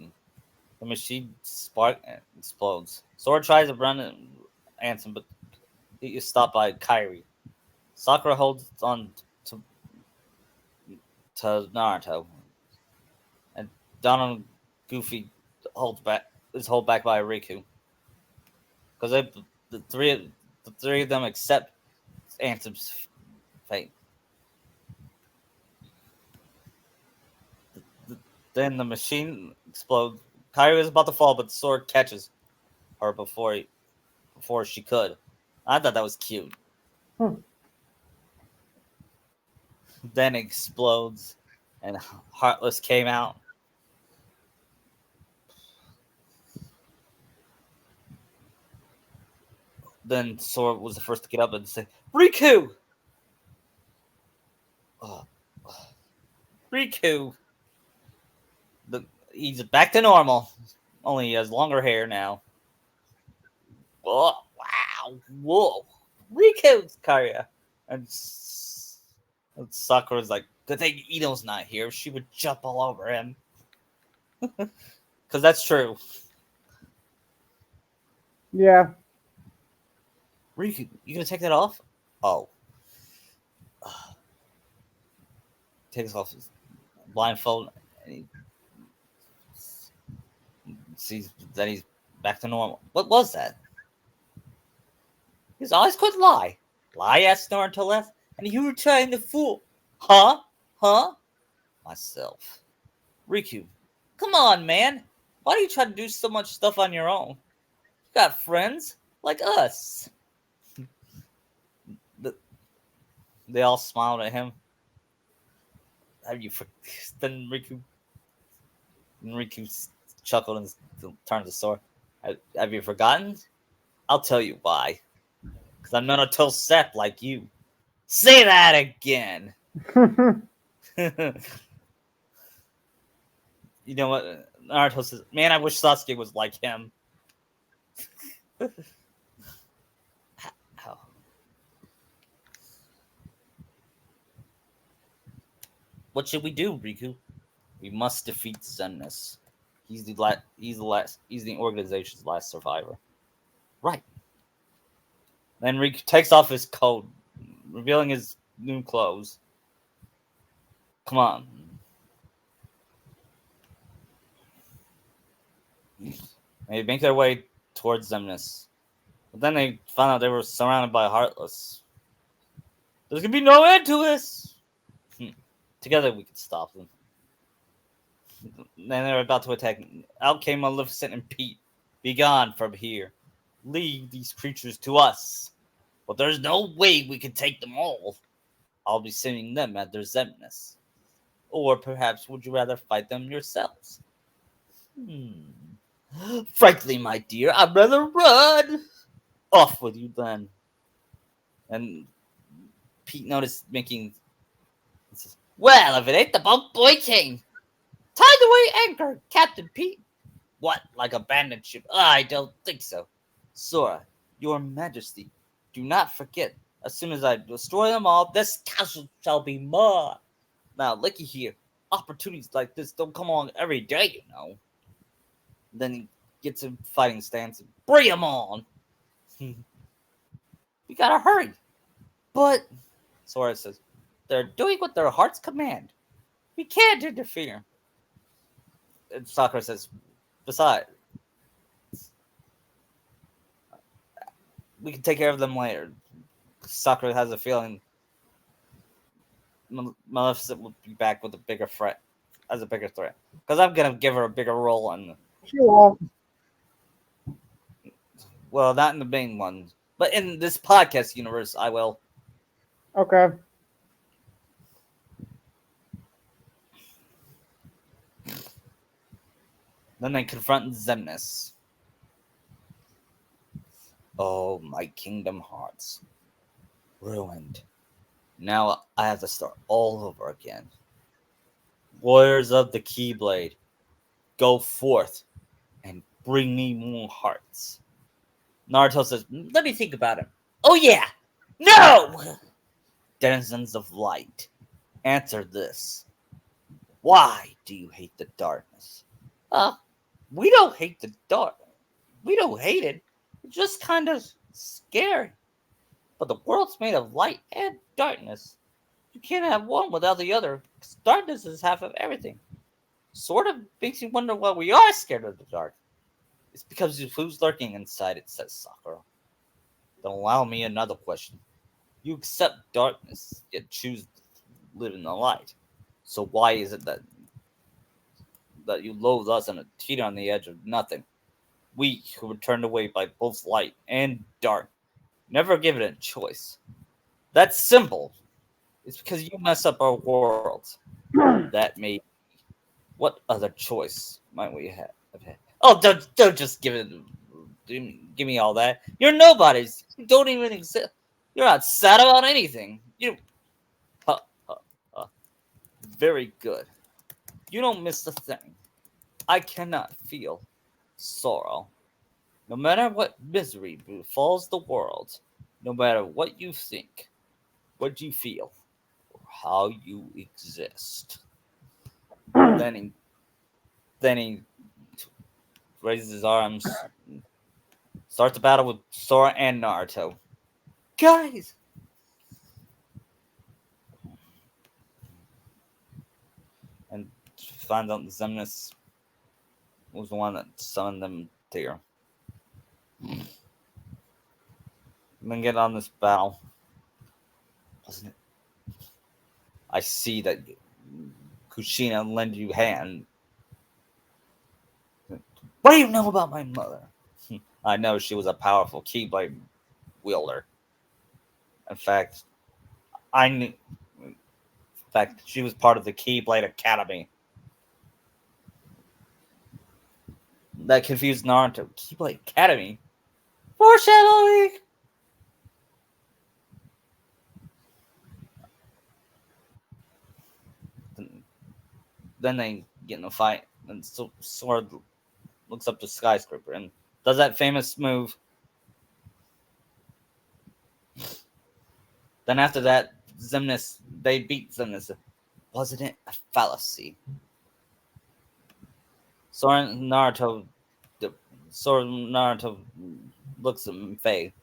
the machine spark and explodes. Sora tries to run and Ansem, but he is stopped by Kyrie. Sakura holds on to, to Naruto, and Donald Goofy holds back is held back by Riku because the three of them accept Ansem's fate. Then the machine explodes. Kyrie is about to fall, but the sword catches her before she could. I thought that was cute. Hmm. Then it explodes, and Heartless came out. Then Sora was the first to get up and say, "Riku, oh, Riku." He's back to normal. Only he has longer hair now. Oh, wow, whoa, Riku's Karya. And, and Sakura's like, "Good thing Ito's not here. She would jump all over him." Because that's true. Yeah. Riku, you gonna take that off? Oh, takes off his blindfold, and he sees that he's back to normal. What was that? His eyes could lie. Lie asked Naruto left, and you were trying to fool. Huh? Huh? Myself. Riku, come on, man. Why do you try to do so much stuff on your own? You got friends like us. They all smiled at him. Have you then Riku And Riku chuckled and turned to Sora. Have you forgotten? I'll tell you why. Because I'm not a Tosep like you. Say that again! You know what? Naruto says, man, I wish Sasuke was like him. What should we do, Riku? We must defeat Zennis. He's the organization's last survivor. Right. Then Riku takes off his coat, revealing his new clothes. Come on. They make their way towards Zennis. But then they found out they were surrounded by Heartless. There's gonna be no end to this! Together we can stop them. Then they're about to attack. Out came Maleficent and Pete. Be gone from here. Leave these creatures to us. But there's no way we can take them all. I'll be sending them at their Zemnis. Or perhaps would you rather fight them yourselves? Frankly, my dear, I'd rather run. Off with you then. And Pete noticed making. Says, well, if it ain't the boat boy chain. Tie the way anchor, Captain Pete. What, like a bandit ship? I don't think so. Sora, your majesty, do not forget, as soon as I destroy them all, this castle shall be mine. Now, looky here, opportunities like this don't come along every day, you know. Then he gets a fighting stance and bring him on. We gotta hurry. But, Sora says, they're doing what their hearts command. We can't interfere. And Sakura says, besides, we can take care of them later. Sakura has a feeling Maleficent will be back with a bigger threat, as a bigger threat. Because I'm gonna give her a bigger role in. Well, not in the main one, but in this podcast universe, I will. Okay. Then they confront Zemnis. Oh, my Kingdom Hearts. Ruined. Now I have to start all over again. Warriors of the Keyblade, go forth and bring me more hearts. Naruto says, let me think about it. Oh yeah! No! Denizens of Light, answer this. Why do you hate the darkness? We don't hate the dark. We don't hate it. It's just kind of scary. But the world's made of light and darkness. You can't have one without the other. 'Cause darkness is half of everything. Sort of makes you wonder why we are scared of the dark. It's because of who's lurking inside it, says Sakura. Then allow me another question. You accept darkness, yet choose to live in the light. So why is it that you loathe us and teeter on the edge of nothing? We who were turned away by both light and dark, never given a choice. That's simple. It's because you mess up our world. That may. What other choice might we have had? Oh, don't just give me all that. You're nobodies. You don't even exist. You're not sad about anything. You. Huh, huh, huh. Very good. You don't miss a thing. I cannot feel sorrow. No matter what misery befalls the world, no matter what you think, what you feel, or how you exist. then he, then he raises his arms, starts a battle with Sora and Naruto. Guys! And finds out Zemnis was the one that summoned them here. And then get on this battle. Wasn't it? I see that Kushina lent you hand. What do you know about my mother? I know she was a powerful Keyblade wielder. In fact, I knew. In fact, she was part of the Keyblade Academy. that confused Naruto. Keyblade Academy. Foreshadowing. Then they get in a fight, and Sword looks up to Skyscraper and does that famous move. Then after that, they beat Xemnas. Wasn't it a fallacy? Sora and Naruto, Sora and Naruto looks at Faye.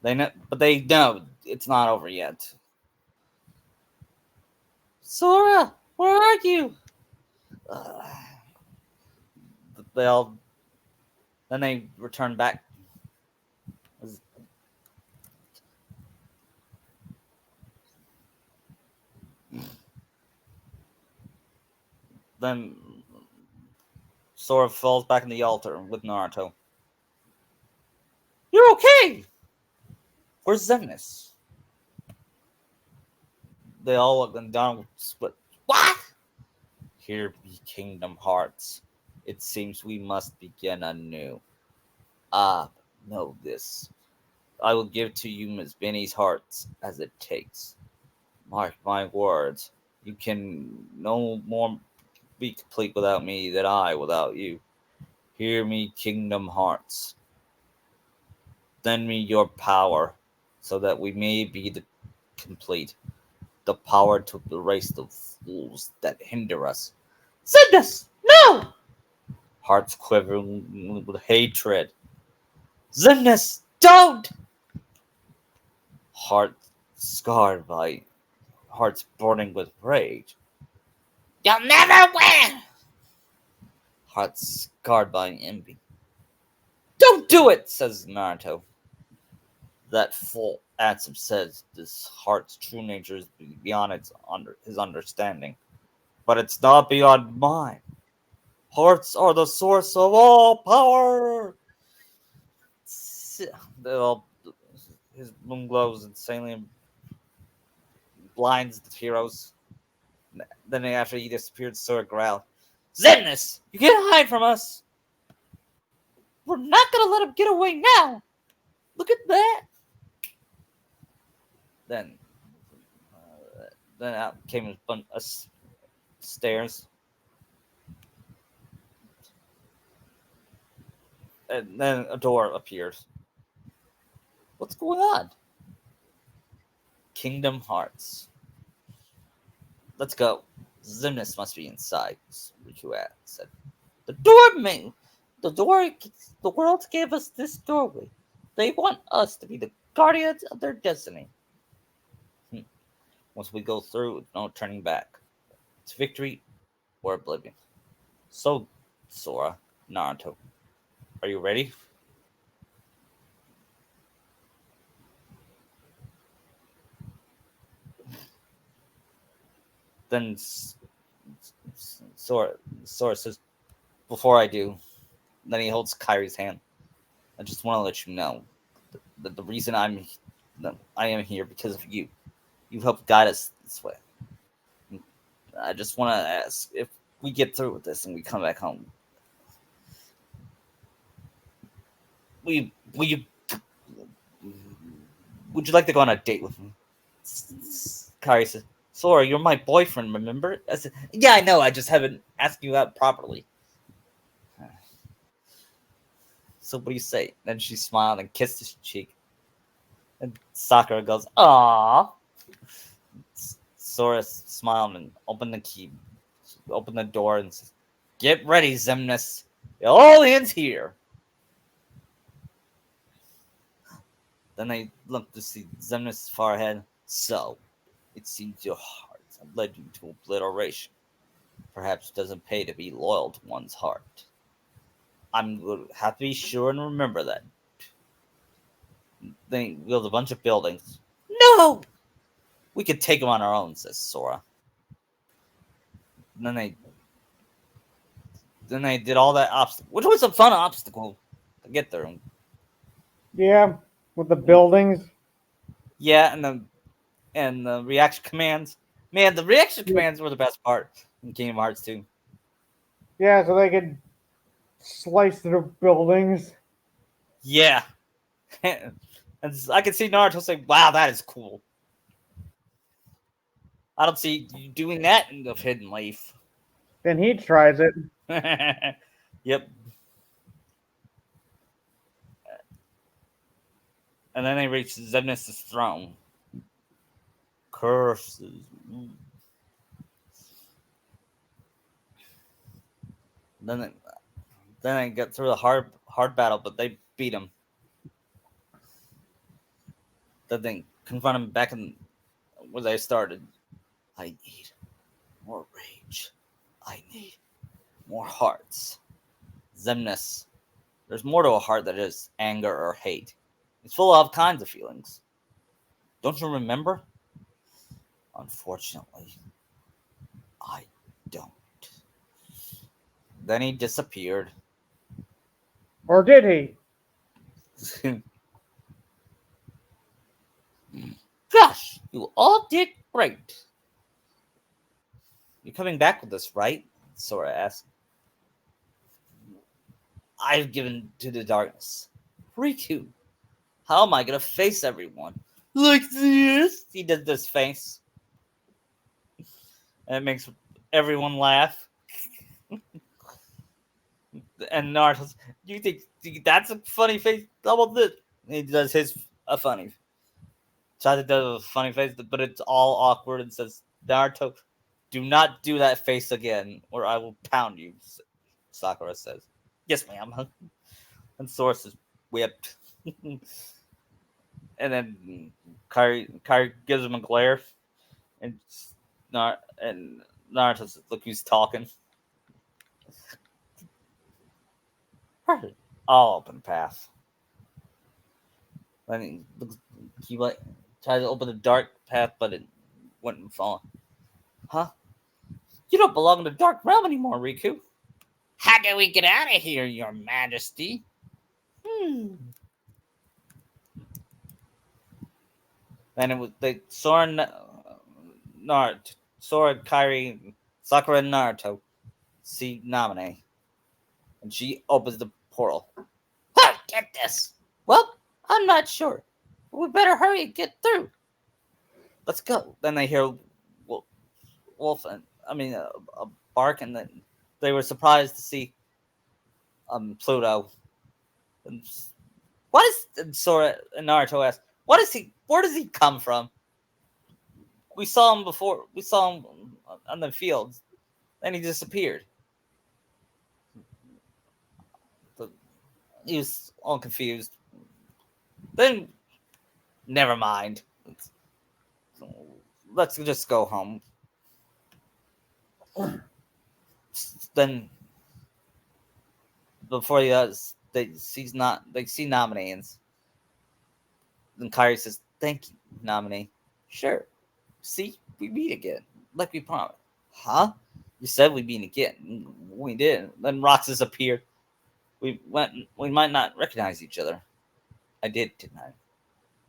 But they know it's not over yet. Sora, where are you? Uh, they all. Then they return back. Then Sora falls back in the altar with Naruto. You're okay. Where's Xemnas? They all look and Donald split. What? Here be Kingdom Hearts. It seems we must begin anew. Ah, know this. I will give to you as many hearts as it takes. Mark my words. You can no more be complete without me than I without you. Hear me, Kingdom Hearts. Lend me your power, so that we may be the complete. The power to erase the fools that hinder us. Xemnas, no! Hearts quivering with hatred. Xemnas, don't! Hearts scarred by hearts burning with rage. You'll never win! Hearts scarred by envy. Don't do it, says Naruto. That full answer says this heart's true nature is beyond his understanding. But it's not beyond mine. Hearts are the source of all power! His moon glows insanely and blinds the heroes. Then after he disappeared, Sora growled, Xemnas, you can't hide from us! We're not gonna let him get away now! Look at that! Then, then out came a bunch of stairs. And then a door appears. What's going on? Kingdom Hearts. Let's go. Xemnas must be inside, Riku said. The door, man! The world gave us this doorway. They want us to be the guardians of their destiny. Once we go through, no turning back. It's victory or oblivion. So, Sora, Naruto, are you ready? Then Sora says, before I do, then he holds Kyrie's hand. I just want to let you know that the reason I am here because of you. You helped guide us this way. I just want to ask if we get through with this and we come back home. Would you like to go on a date with me? Kyrie says, Sora, you're my boyfriend, remember? I said, yeah, I know, I just haven't asked you out properly. So what do you say? Then she smiled and kissed his cheek. And Sakura goes, aww. Sora smiled and opened the door and says, get ready, Xemnas. It all ends here. Then they looked to see Xemnas far ahead. So, it seems your heart led you to obliteration. Perhaps it doesn't pay to be loyal to one's heart. I'm going to have to be sure and remember that. They build a bunch of buildings. No! We could take them on our own, says Sora. And then they did all that obstacle, which was a fun obstacle to get there. Yeah, with the buildings. Yeah, and the reaction commands. Man, the reaction commands were the best part in Kingdom Hearts 2. Yeah, so they could slice through buildings. Yeah. And I can see Naruto saying, wow, that is cool. I don't see you doing that in the Hidden Leaf. Then he tries it. Yep. And then they reach Xemnas' throne. Curses. Then they, then they get through the hard battle, but they beat him. Then they confront him back in where they started. I need more rage. I need more hearts. Xemnas. There's more to a heart than just anger or hate. It's full of all kinds of feelings. Don't you remember? Unfortunately, I don't. Then he disappeared. Or did he? Gosh, you all did great. You're coming back with us, right? Sora asked. I've given to the darkness. Riku, how am I gonna face everyone? Like this? He did this face. And it makes everyone laugh. And Naruto's, you think that's a funny face? How about this? And he does his a funny. Tries to do a funny face, but it's all awkward and says, Naruto, do not do that face again, or I will pound you, Sakura says. Yes, ma'am. And Sora is whipped. And then Kari gives him a glare, and and Naruto says, look who's talking. I'll open the path. Then he like tried to open the dark path, but it wouldn't fall. Huh? You don't belong in the dark realm anymore, Riku. How do we get out of here, Your Majesty? Then it was Sora, Kairi, Sakura, and Naruto see Namine, and she opens the portal. Huh, get this. Well, I'm not sure. We better hurry and get through. Let's go. Then they hear Wolf and a bark, and then they were surprised to see Pluto. And what is and Sora and Naruto asked, "What is he? Where does he come from? We saw him before. We saw him on the fields, and he disappeared." He was all confused. Then, never mind. Let's just go home. Then, before he does, they see nominations. Then Kyrie says, "Thank you, nominee." Sure. See, we meet again, like we promised. Huh? You said we'd meet again. We did. Then Roxas appeared. We might not recognize each other. I did, didn't I?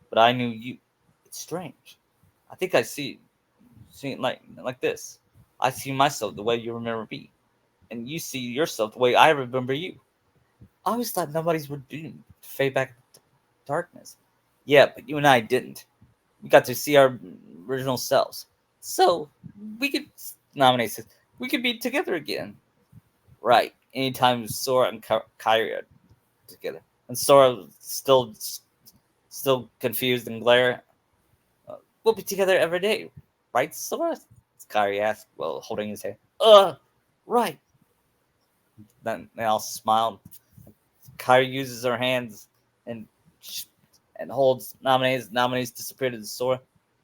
But I knew you. It's strange. I think I see it like this. I see myself the way you remember me, and you see yourself the way I remember you. I always thought nobody's were doomed to fade back to darkness. Yeah, but you and I didn't. We got to see our original selves. So we could nominate. We could be together again. Right. Anytime Sora and Kyrie are together, and Sora still confused and glare. We'll be together every day, right, Sora? Kyrie asked, while holding his hand. Right. Then they all smiled. Kyrie uses her hands and and holds nominees. Nominees disappear to the Sora.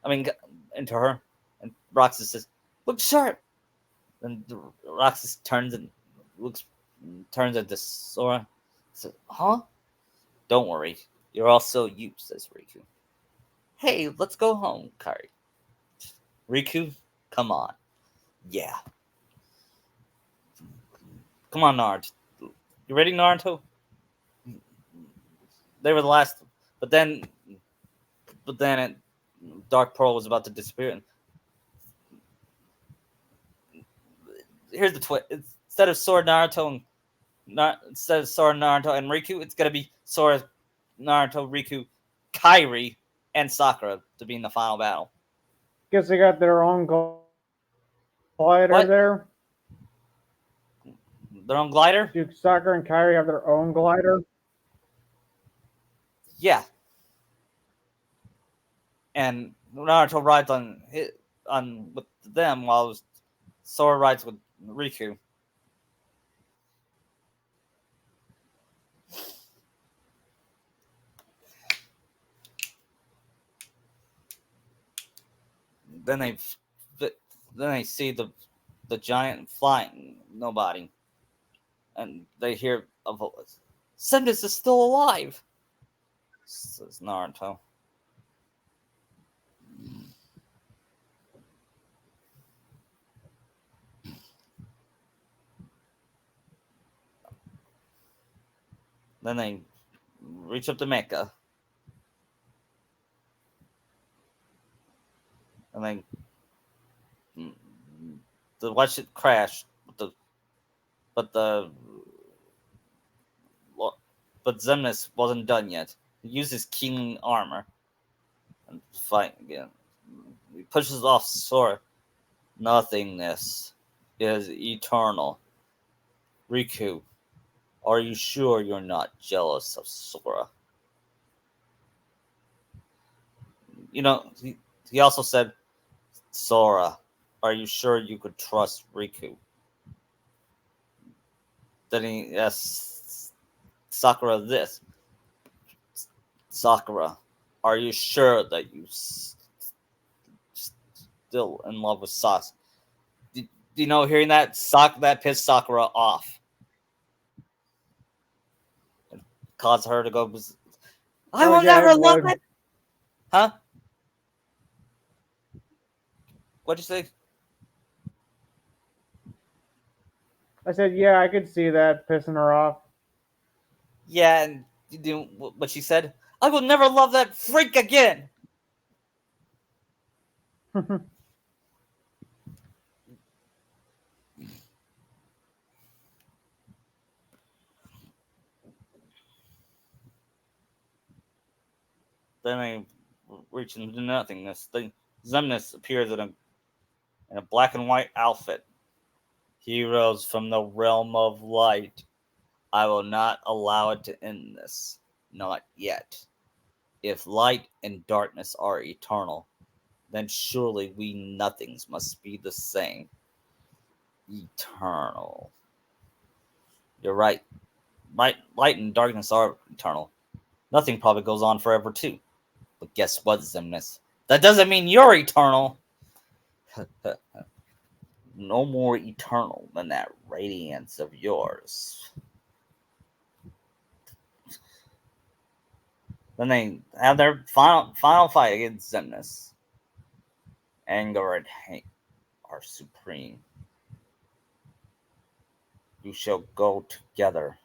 Into her. And Roxas says, "Look sharp." Then Roxas turns at the Sora. Says, "Huh? Don't worry. You're also you," says Riku. Hey, let's go home, Kyrie. Riku, come on. Yeah. Come on, Naruto. You ready, Naruto? They were the last, but then, Dark Pearl was about to disappear. And here's the twist: instead of Sword Naruto and instead of Sora, Naruto, and Riku, it's gonna be Sora, Naruto, Riku, Kairi, and Sakura to be in the final battle. Guess they got their own glider What? there. Their own glider? Do Sakura and Kyrie have their own glider? Yeah. And Naruto rides on with them while Sora rides with Riku. Then they then they see the giant flying nobody, and they hear a voice. Semnis is still alive, says Naruto. Then they reach up to Mecha, and they watch it crash. But the but Zemnis wasn't done yet. He uses King armor and fight again. He pushes off Sora. Nothingness is eternal. Riku, are you sure you're not jealous of Sora? You know, he also said, Sora, are you sure you could trust Riku? Then he asks Sakura this. Sakura, are you sure that you still in love with Sasuke? You know, hearing that that pissed Sakura off. It caused her to go. I Oh will yeah, never it love would. it. Huh? What'd you say? I said, yeah, I could see that pissing her off. Yeah, and you know what she said? I will never love that freak again. Then they reach into nothingness. The Zemnis appears in a black and white outfit. Heroes from the realm of light. I will not allow it to end this. Not yet. If light and darkness are eternal, then surely we nothings must be the same. Eternal. You're right. Light and darkness are eternal. Nothing probably goes on forever too. But guess what, Zemnis? That doesn't mean you're eternal. No more eternal than that radiance of yours. Then they have their final fight against Zemnis. Anger and hate are supreme. You shall go together.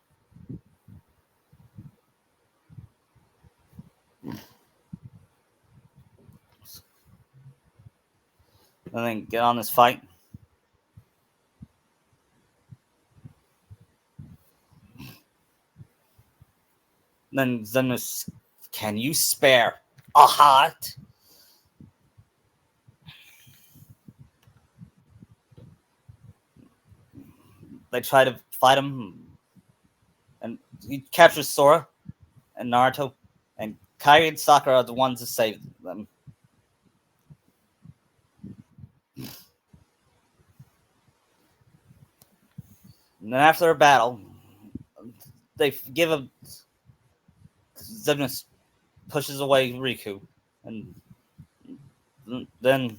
And then get on this fight. Then Zemnis, can you spare a heart? They try to fight him, and he captures Sora and Naruto, and Kairi and Sakura are the ones to save them. And then after a battle, they give him. Zemnis pushes away Riku, and then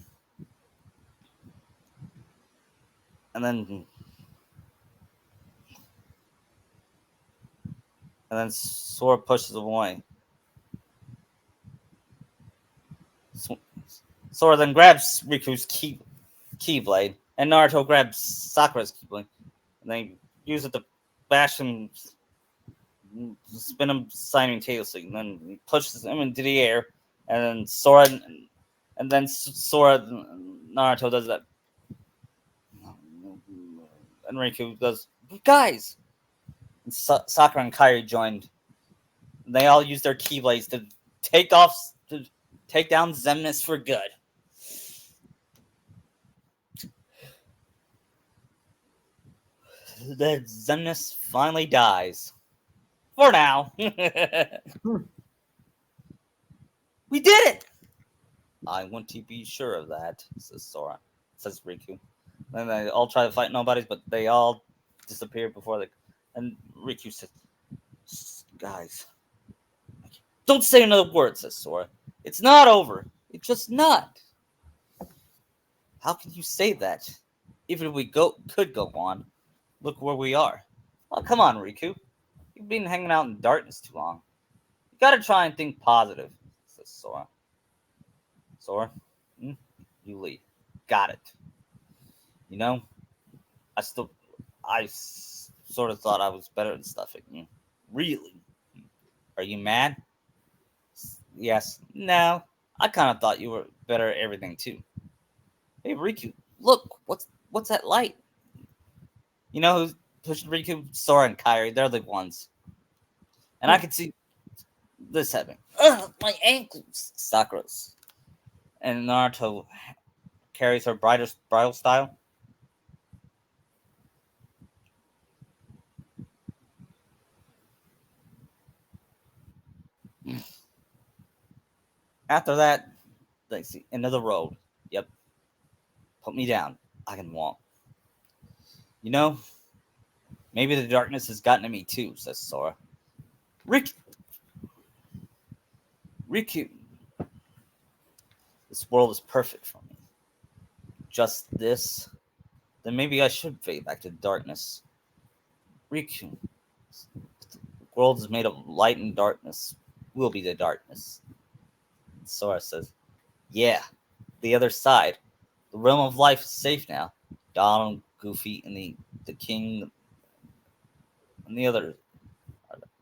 and then and then Sora pushes him away. Sora then grabs Riku's keyblade, and Naruto grabs Sakura's keyblade, and they use it to bash him, spin him simultaneously, and then he pushes him into the air, and then Sora, Naruto does that, and Riku does, guys, And Sakura and Kairi joined. They all used their keyblades to take off, to take down Xemnas for good. The Xemnas finally dies. For now. We did it! I want to be sure of that, says Sora. Says Riku. Then they all try to fight nobodies, but they all disappear before they. And Riku says, guys, don't say another word, says Sora. It's not over. It's just not. How can you say that? Even if we could go on, look where we are. Oh, come on, Riku. You've been hanging out in darkness too long. You gotta try and think positive, says Sora. Sora, you lead. Got it. You know, I sort of thought I was better at stuff. Really? Are you mad? Yes. No. I kind of thought you were better at everything too. Hey, Riku, look, what's that light? You know who's pushing Riku? Sora and Kairi. They're the ones. And I can see this happening. Ugh, my ankles. Sakura's. And Naruto carries her bridal style. After that, they see end of the road. Yep. Put me down. I can walk. You know, maybe the darkness has gotten to me too, says Sora. Riku, this world is perfect for me. Just this, then maybe I should fade back to darkness. Riku, the world is made of light and darkness. We'll be the darkness. Sora says, yeah, the other side. The realm of life is safe now. Donald, Goofy, and the king, and the other.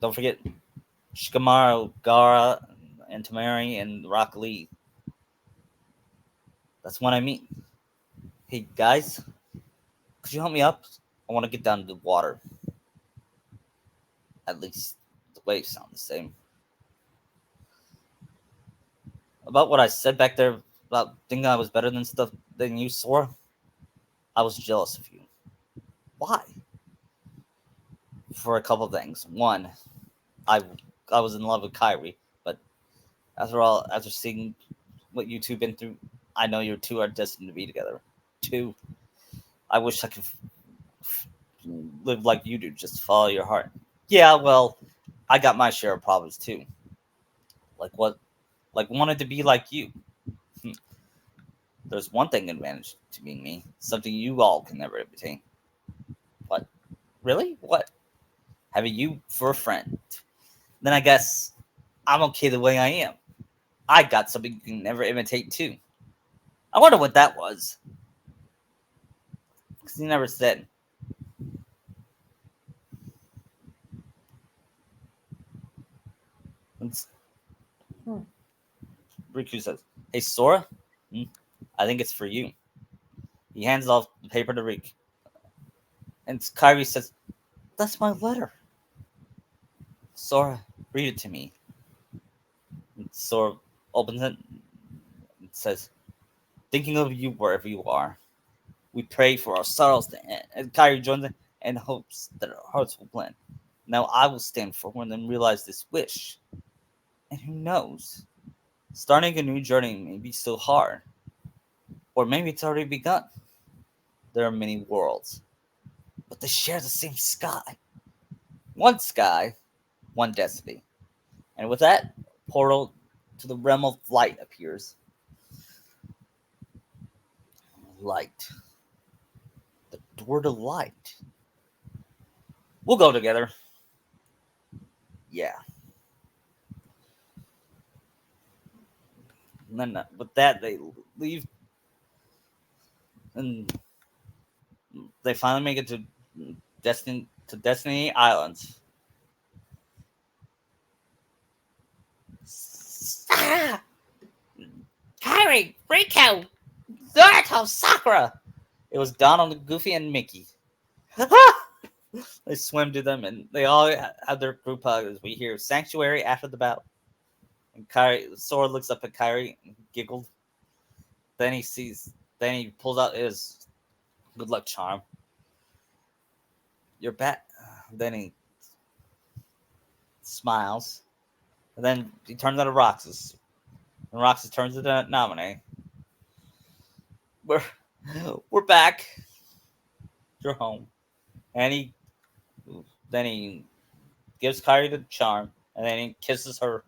Don't forget Shikamaru, Gara, and Tamari, and Rock Lee. That's what I mean. Hey, guys, could you help me up? I want to get down to the water. At least the waves sound the same. About what I said back there about thinking I was better than you, Sora, I was jealous of you. Why? For a couple things. One, I was in love with Kairi, but after seeing what you two been through, I know you two are destined to be together. Two, I wish I could live like you do, just follow your heart. Yeah, well, I got my share of problems too. Like what? Like wanted to be like you. There's one thing advantage to being me, something you all can never obtain. What? Really? What? Having you for a friend. Then I guess I'm okay the way I am. I got something you can never imitate too. I wonder what that was. Because he never said. Riku says, hey, Sora, I think it's for you. He hands off the paper to Riku. And Kairi says, that's my letter. Sora, read it to me. And Sora opens it and says, thinking of you wherever you are. We pray for our sorrows to end. And Kairi joins in and hopes that our hearts will blend. Now I will stand forward and realize this wish. And who knows? Starting a new journey may be so hard. Or maybe it's already begun. There are many worlds, but they share the same sky. One sky, one destiny. And with that, portal to the realm of light appears. Light. The door to light. We'll go together. Yeah. And then with that, they leave. And they finally make it to Destiny Islands. Ah! Harry, Rico, Naruto, Sakura. It was Donald, Goofy, and Mickey. They swim to them, and they all have their group hugs. We hear "Sanctuary" after the battle, and Sora looks up at Kyrie and giggled. Then he sees, then he pulls out his good luck charm. You're back. Then he smiles, and then he turns out to Roxas, and Roxas turns to Naminé. We're we're back. You're home, and he gives Kyrie the charm, and then he kisses her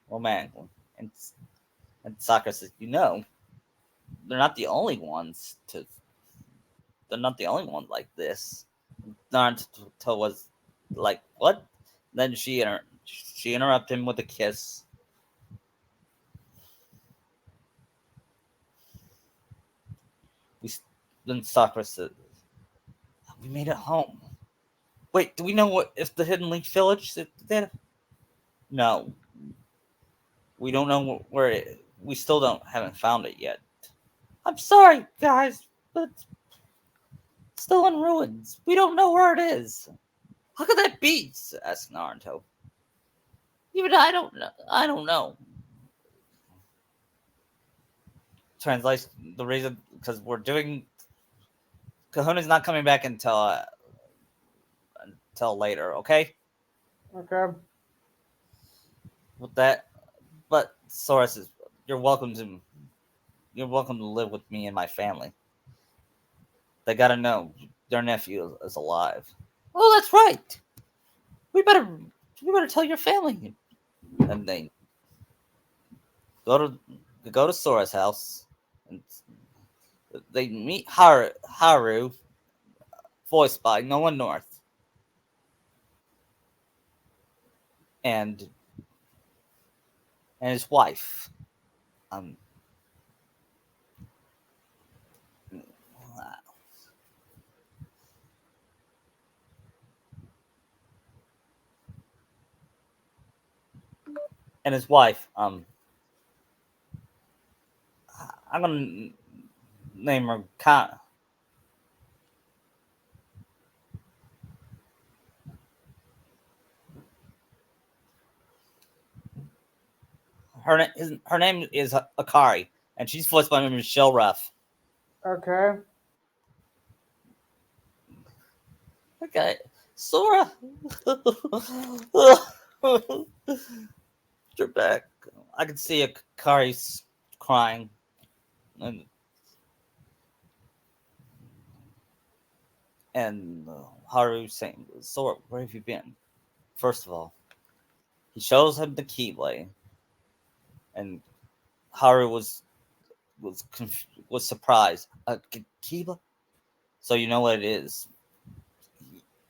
romantically. And Sakura says, they're not the only ones to. They're not the only ones like this. Naruto was like, what? Then she interrupted him with a kiss. We then Sakura said, "We made it home." Wait, do we know what if the Hidden Leaf Village did? No, we don't know where it. We still haven't found it yet. I'm sorry, guys, but it's still in ruins. We don't know where it is. How could that be? Asked Naruto. Even I don't know. I don't know. Translation: the reason because we're doing Kahuna's not coming back until later. Okay, Okay. with that, but Sora says you're welcome to live with me and my family. They gotta know their nephew is alive. Oh, that's right. We better we better tell your family. And they go to Sora's house, and they meet Haru, voiced by Noah North, and his wife. Um, and his wife. I'm gonna name her. Her name is Akari, and she's voiced by Michelle Ruff. Okay. Okay, Sora, you're back. I can see Akari's crying, and Haru saying, "Sora, where have you been?" First of all, he shows him the Keyblade, and Haru was surprised. Keyblade? So you know what it is?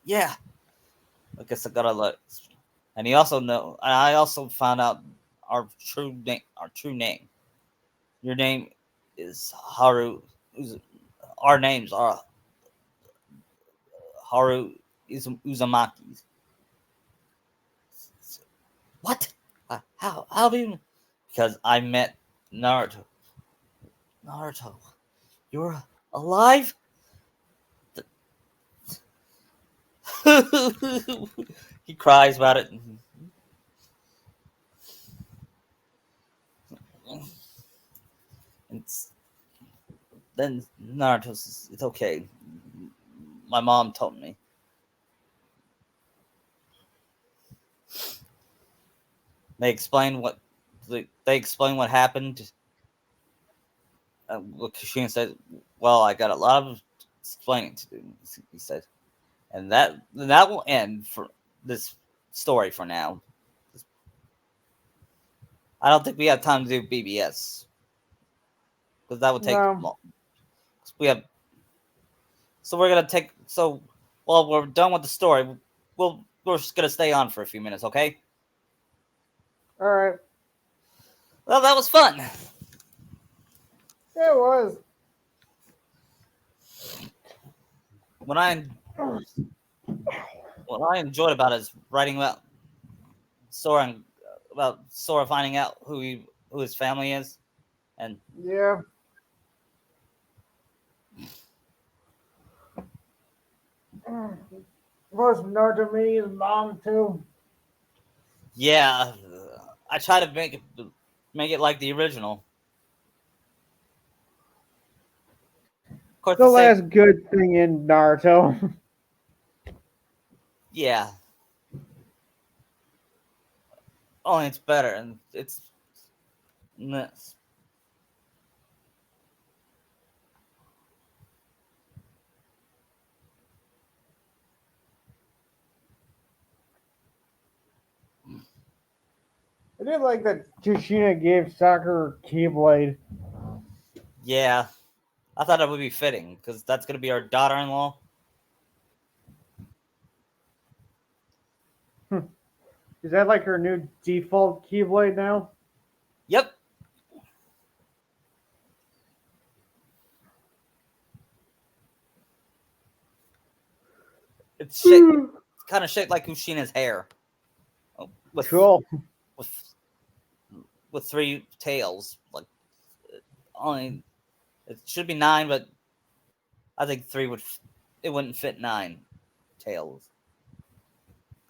Yeah. I guess I gotta look. And he also know. And I also found out our true name. Our true name. Your name is Haru. Our names are Haru Uzumaki. What? How? How do you? Because I met Naruto. Naruto, you're alive? He cries about it. And then Naruto says, "It's okay. My mom told me." They explain what they explain what happened. Kushina said, "Well, I got a lot of explaining to do." He said, and that will end for this story for now. I don't think we have time to do BBS because that would take No. long. We have so we're gonna take so while we're done with the story, we're just gonna stay on for a few minutes, okay? All right. Well, that was fun. It was. What I what I enjoyed about it is writing Sora about Sora finding out who his family is, and Yeah. Was Naruto meeting his mom too? Yeah, I try to make it like the original. Of course, The the same. last good thing in Naruto. Yeah, only it's better, and it's this. I did like that Kushina gave Sakura Keyblade. Yeah, I thought it would be fitting because that's gonna be our daughter-in-law. Is that like her new default Keyblade now? Yep, it's shit. It's kind of shaped like Kushina's hair, with Cool. with with three tails. Like only it should be nine, but I think three would. It wouldn't fit nine tails.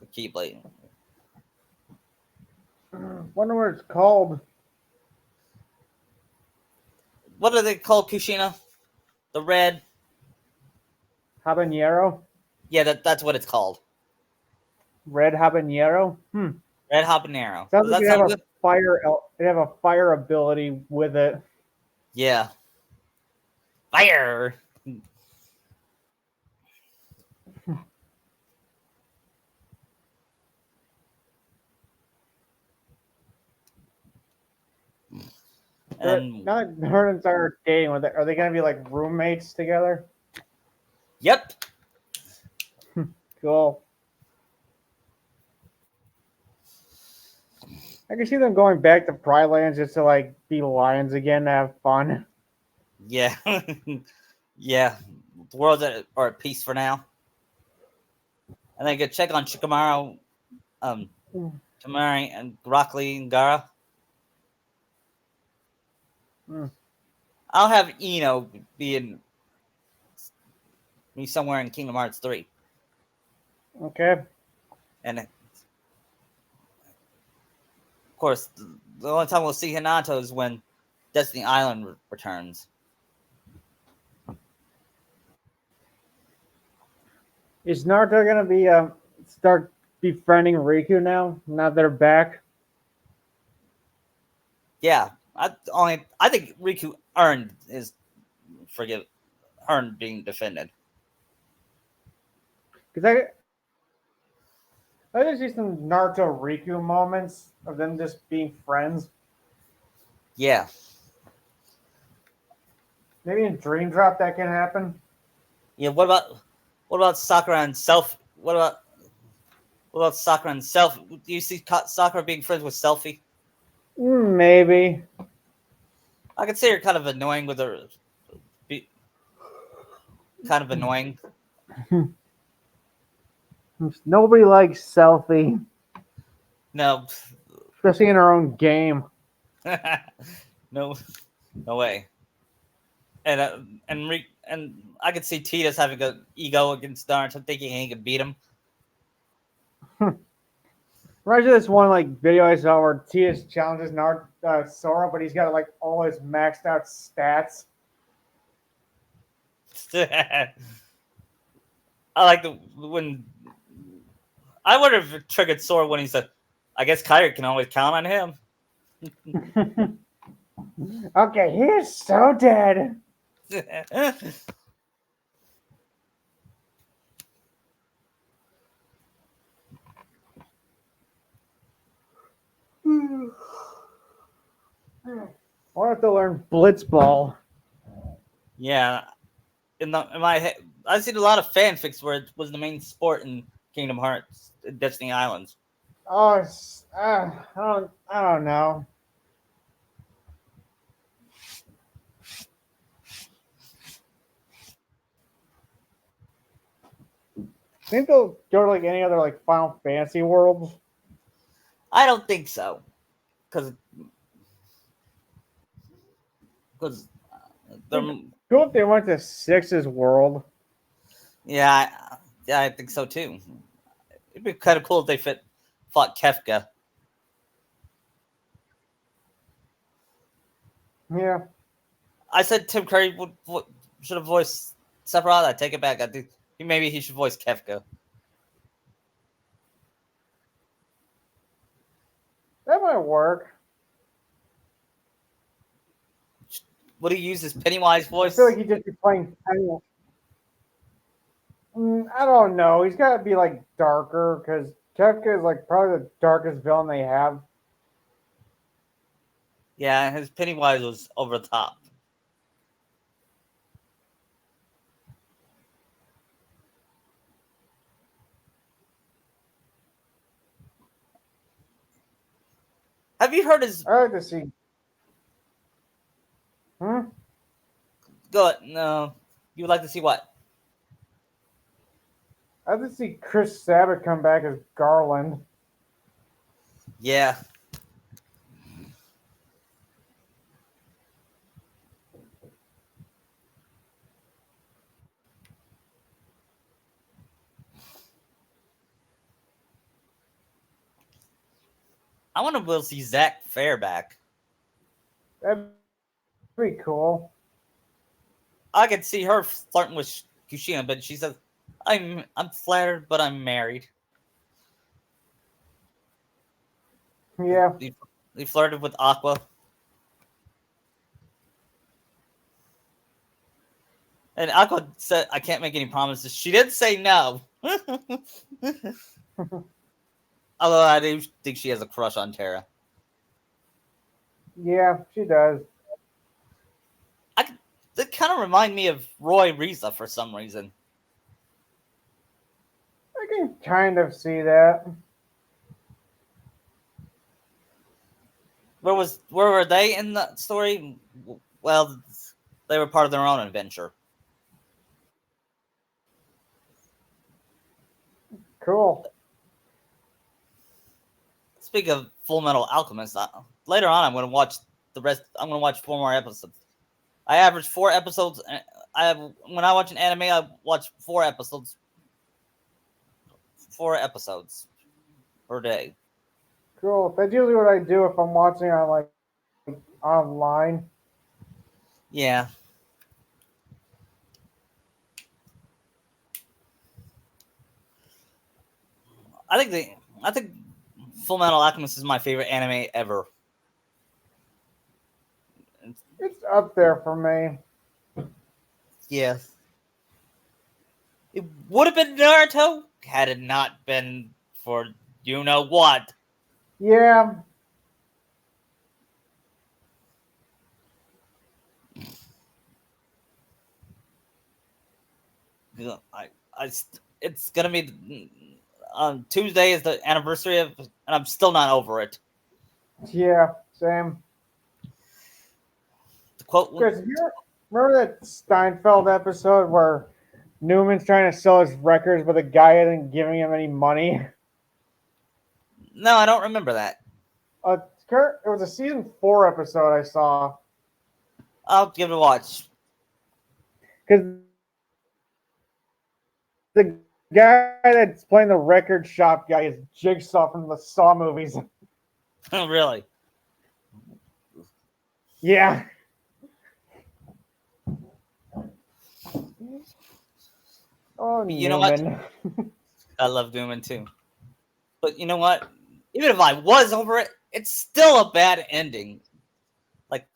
The Keyblade. Wonder what it's called. What do they call Kushina? The red. Habanero? Yeah, that's what it's called. Red habanero? Red habanero. Sounds Does like that sound good? it'd have a fire ability with it. Yeah. Fire. And Now that her and Sarah are dating, are they gonna be like roommates together? yep. Cool. I can see them going back to Pride Lands just to like be lions again to have fun. Yeah. Yeah. The world's are at peace for now. And then go check on Shikamaru, um, Tamari, and Broccoli and Gara. Mm, I'll have Eno be somewhere in Kingdom Hearts 3. okay. And of course, the only time we'll see Hinata is when Destiny Island returns. Is Naruto gonna be start befriending Riku now? Now they're back. Yeah, I think Riku earned his forgive earned being defended. Because I just see some Naruto Riku moments of them just being friends. Yeah, Maybe in Dream Drop that can happen. yeah. What about Sakura and Self? What about Sakura and Self? Do you see Sakura being friends with Selfie? Maybe. I could say her kind of annoying with her, kind of annoying. Nobody likes Selfie, No, especially in her own game. no, no way. And and I could see Tita's having an ego against Naruto, thinking he can beat him. Imagine this one like video I saw where Tias challenges Sora, but he's got like all his maxed out stats. I like the when I wonder if it triggered Sora when he said, "I guess Kyrie can always count on him." Okay, he's so dead. I'll have to learn Blitzball. Yeah, in my head, I've seen a lot of fanfics where it was the main sport in Kingdom Hearts, Destiny Islands. Oh, I don't know. Think they'll go to like any other like Final Fantasy worlds? I don't think so, because they're Cool if they went to Six's world. yeah. Yeah, I think so too. It'd be kind of cool if they fought Kefka. Yeah, I said Tim Curry should have voiced Sephiroth. I take it back. I think maybe he should voice Kefka. that might work. Would he use his Pennywise I feel like voice? he'd just be playing Penny. I don't know. He's got to be like darker because Kefka is like probably the darkest villain they have. Yeah, his Pennywise was over the top. Have you heard his? I like to see. Go no. You would like to see what? I like to see Chris Sabat come back as Garland. Yeah. I wonder if we'll see Zach Fair back. That'd be cool. I could see her flirting with Kushina, but she says, I'm flattered, but I'm married." Yeah. He flirted with Aqua. And Aqua said, "I can't make any promises." She did say no. Although I do think she has a crush on Terra. Yeah, she does. They kind of remind me of Roy Riza for some reason. I can kind of see that. Where were they in the story? Well, they were part of their own adventure. Cool. Speaking of Full Metal Alchemist, later on I'm going to watch the rest. I'm going to watch 4 more episodes. I average 4 episodes. When I watch an anime, I watch 4 episodes. 4 episodes per day. Cool. That's usually what I do if I'm watching on like online. Yeah. I think Full Metal Alchemist is my favorite anime ever. It's up there for me. Yes. It would have been Naruto had it not been for you know what. Yeah. It's gonna be on Tuesday is the anniversary of, and I'm still not over it. Yeah. Same. The quote. Chris, remember that Steinfeld episode where Newman's trying to sell his records, but the guy isn't giving him any money? No, I don't remember that. It was a season 4 episode I saw. I'll give it a watch. Because the guy that's playing the record shop guy is Jigsaw from the Saw movies. Really? Yeah. Oh, You know Newman. what? I love Newman too. But you know what? Even if I was over it, it's still a bad ending. Like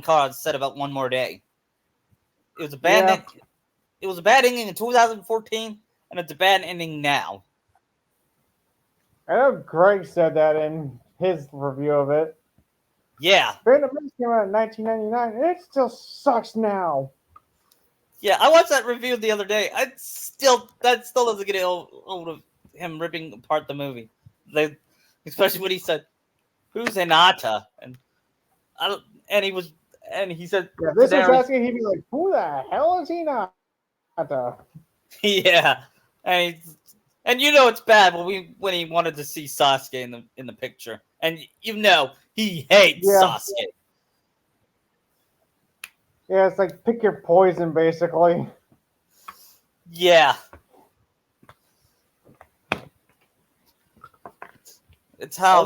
Carl said about One More Day. It was a bad It was a bad ending in 2014, and it's a bad ending now. I know Greg said that in his review of it. Yeah. Phantom Menace came out in 1999, and it still sucks now. Yeah, I watched that review the other day. That still doesn't get old of him ripping apart the movie. Especially when he said, "Who's Hinata?" He said, Yeah, this was asking, he'd be like, "Who the hell is Hinata?" Yeah, and you know it's bad when he wanted to see Sasuke in the picture, and you know he hates Sasuke. Yeah, it's like pick your poison, basically. Yeah. It's Oh, how.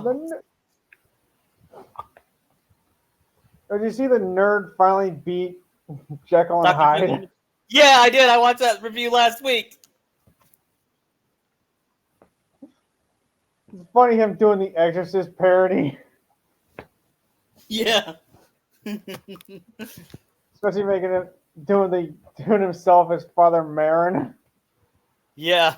did you see the nerd finally beat Jekyll and Dr. Hyde? Jekyll. Yeah, I did. I watched that review last week. It's funny him doing the Exorcist parody, Yeah. especially making it doing himself as Father Marin. Yeah.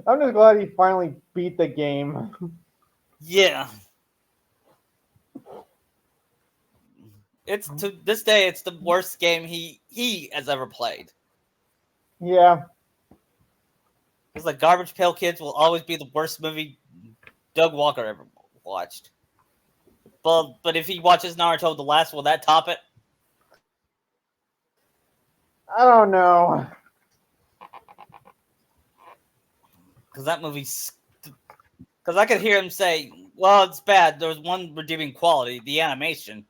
I'm just glad he finally beat the game. Yeah. It's to this day, it's the worst game he has ever played. Yeah, It's like Garbage Pail Kids will always be the worst movie Doug Walker ever watched. But if he watches Naruto, the last, will that top it? I don't know. Because that movie's. Because I could hear him say, "Well, it's bad. There was one redeeming quality: the animation."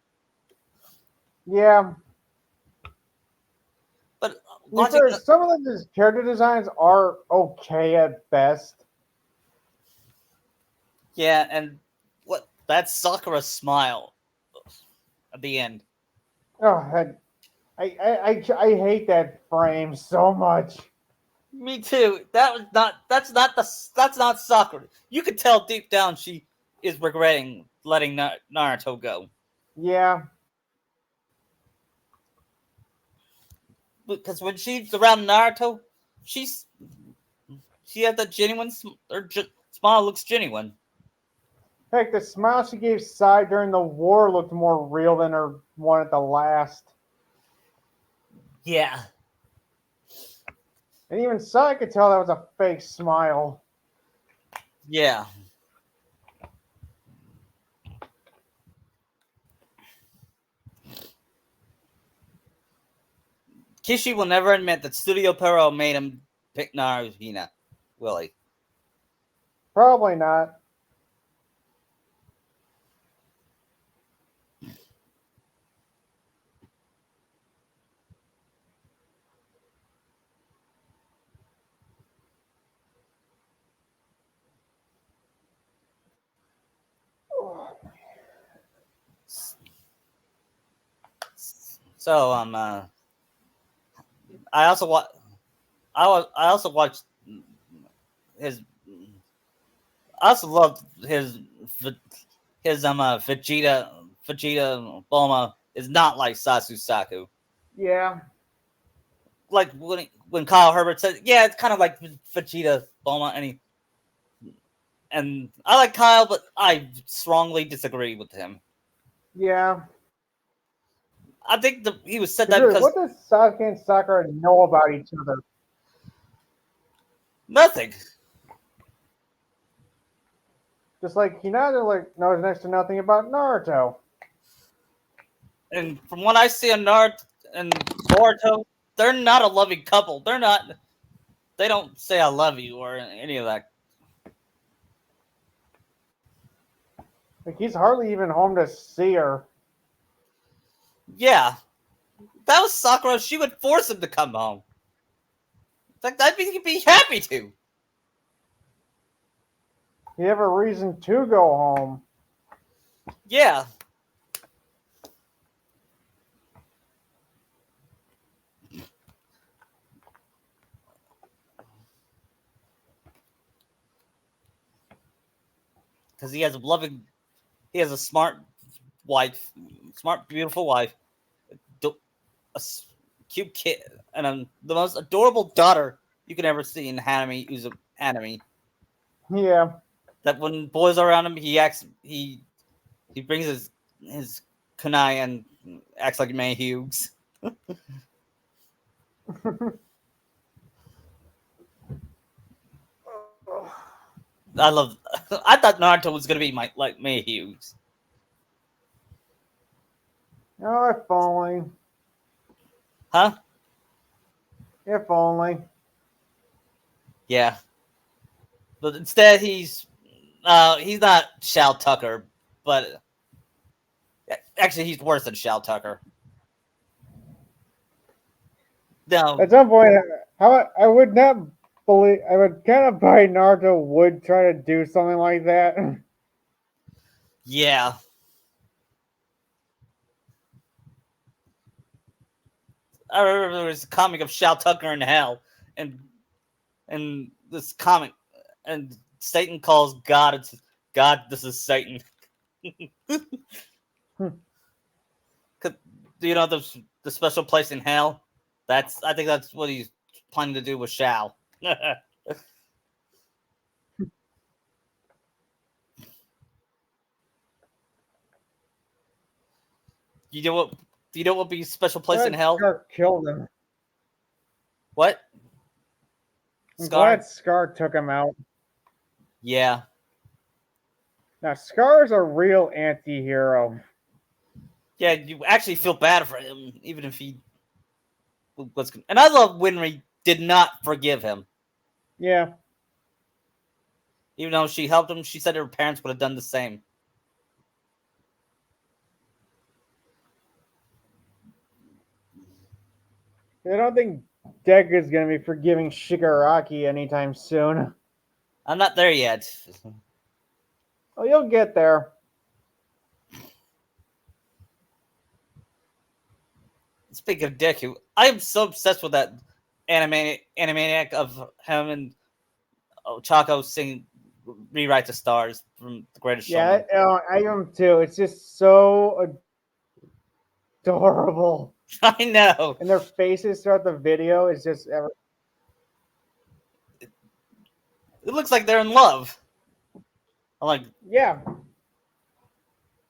Yeah, But to be watching, fair, some of his character designs are okay at best. yeah, and what that Sakura smile at the end. Oh, I hate that frame so much. Me too. That was not. That's not the. That's not Sakura. You could tell deep down she is regretting letting Naruto go, Yeah, because when she's around Naruto, she's she has that genuine. Her smile looks genuine. heck, the smile she gave Sai during the war looked more real than her one at the last. Yeah. And even Sai could tell that was a fake smile. Yeah. Kishi will never admit that Studio Pierrot made him pick Naruhina. Will he? Probably not. So I also I also watched his. I also loved his Vegeta Bulma is not like Sasu. Yeah, Like when Kyle Herbert said, yeah, it's kind of like Vegeta Bulma, and I like Kyle, but I strongly disagree with him. yeah. I think he was said Because that really, because what does Sasuke and Sakura know about each other? nothing. Just like Hinata knows next to nothing about Naruto. And from what I see on Naruto and Boruto, they're not a loving couple. They're not. They don't say "I love you" or any of that. Like he's hardly even home to see her. Yeah, that was Sakura. She would force him to come home. It's like he'd be happy to. You have a reason to go home. Yeah, because he has a loving. He has a smart wife, smart, beautiful wife, a cute kid, and the most adorable daughter you can ever see in anime. Who's an anime Yeah. that when boys are around him, he brings his kunai and acts like May Hughes. I love. I thought Naruto was gonna be like May Hughes, Oh, if only. huh? If only. Yeah, but instead he's not Shao Tucker, but actually he's worse than Shao Tucker. No, At some point, How I would not believe I would kind of buy Naruto would try to do something like that. Yeah. I remember there was a comic of Shao Tucker in hell, and this comic, and Satan calls God. It's God. This is Satan. Do you know the special place in hell? I think that's what he's planning to do with Shao. you know what? Do you know what would be special place in Glad hell? Scar killed him. What? I'm Scar? glad Scar took him out. Yeah. Now Scar's a real anti-hero. Yeah, you actually feel bad for him, even if he was. And I love Winry did not forgive him. Yeah. Even though she helped him, she said her parents would have done the same. I don't think Deku's gonna be forgiving Shigaraki anytime soon. I'm not there yet. Oh, you'll get there. Speaking of Deku, I am so obsessed with that animaniac of him and Chaco singing "Rewrite the Stars" from The Greatest Yeah, Showman. I am too. It's just so adorable. I know. And their faces throughout the video is just It looks like they're in love. I like yeah.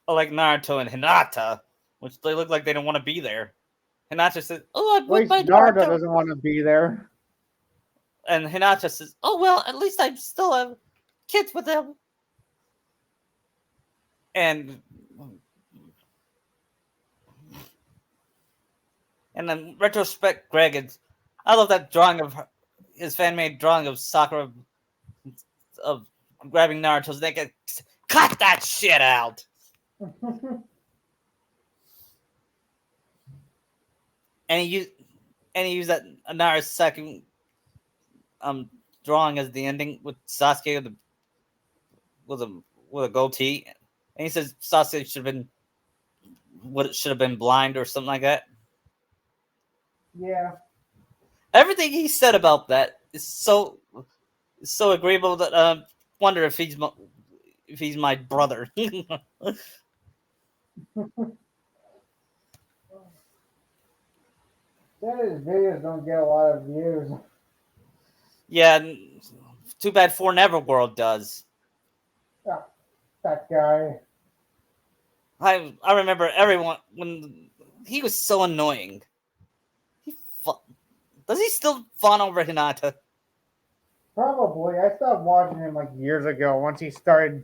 I like Naruto and Hinata, which they look like they don't want to be there. Hinata says, "Oh, I'm At with least my Naruto Naruto," doesn't want to be there. and Hinata says, "Oh well, at least I still have kids with him." And then retrospect, Greg, I love that drawing of his fan made drawing of Sakura of grabbing Naruto's neck. And, cut that shit out. And he used that Naruto's second um drawing as the ending with Sasuke with with a with a goatee, and he says Sasuke should have been what it should have been blind or something like that. Yeah. Everything he said about that is so agreeable that wonder if he's my brother. That his videos don't get a lot of views. Yeah, too bad For Neverworld does. Ah, that guy. I remember everyone when he was so annoying. He does he still fawn over Hinata? Probably. I stopped watching him like years ago once he started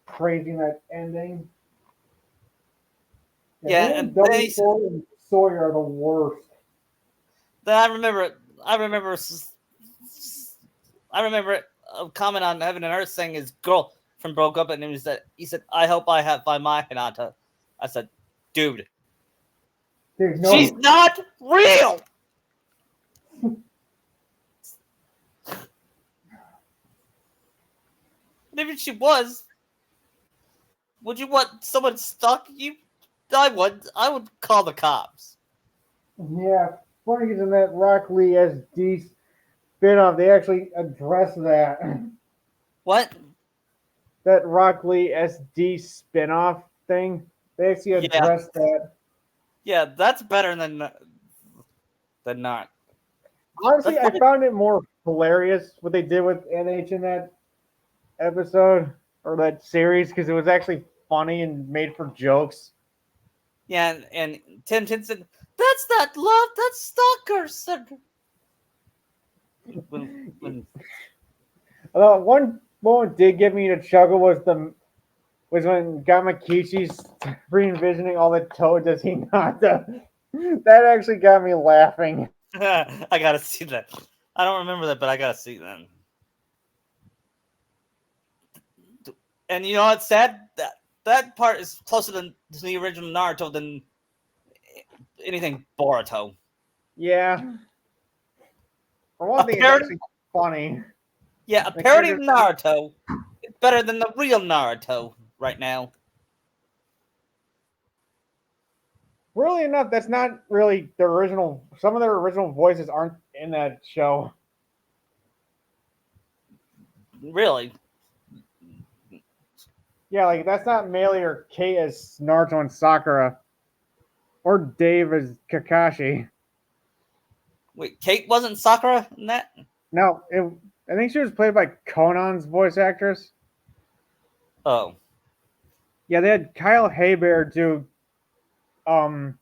praising that ending. Yeah, Yeah, him and and Double Sword and Sawyer are the worst. then I remember I remember a comment on Heaven and Earth saying his girlfriend broke up, and he said, "I hope I have by my Hinata." I said, "Dude, There's she's no. not real." And even if she was, would you want someone stalking you? I would. I would call the cops. Yeah, funny because in that Rock Lee SD spinoff, they actually address that. What? That Rock Lee SD spinoff thing, they actually Yeah, address that. yeah. That's better than not. Honestly, That's I probably found it more hilarious what they did with NH in that episode or that series because it was actually funny and made for jokes. yeah. And Tintin said, "That's not love. That's stalker." Said when Although one moment did get me to chuckle was when Gamakishi's re-envisioning all the toads as he not. That actually got me laughing. I gotta see that. I don't remember that, but I gotta see that. And you know what's sad? That part is closer to the original Naruto than anything Boruto. Yeah, For one A thing, it's parody, actually funny. yeah, a The parody of character, Naruto is better than the real Naruto right now. really enough, that's not really the original. Some of their original voices aren't in that show. Really, Yeah, like that's not Melee or Kate as Naruto and Sakura, or Dave as Kakashi. wait, Kate wasn't Sakura in that? No, I think she was played by Conan's voice actress. Oh, Yeah, they had Kyle Haybear do um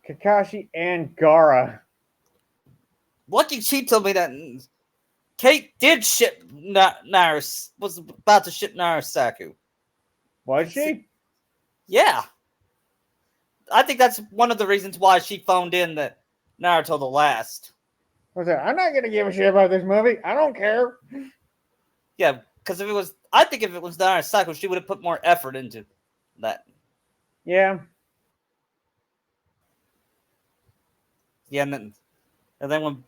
Kakashi and Gara. lucky she told me that Kate did ship Naris, was about to ship Narasaku. Was she? Yeah, I think that's one of the reasons why she phoned in the Naruto the Last. Was it? I'm not gonna give a shit about this movie. I don't care. Yeah, because if it was, I think if it was Narasaku, she would have put more effort into that. Yeah. Yeah, and then when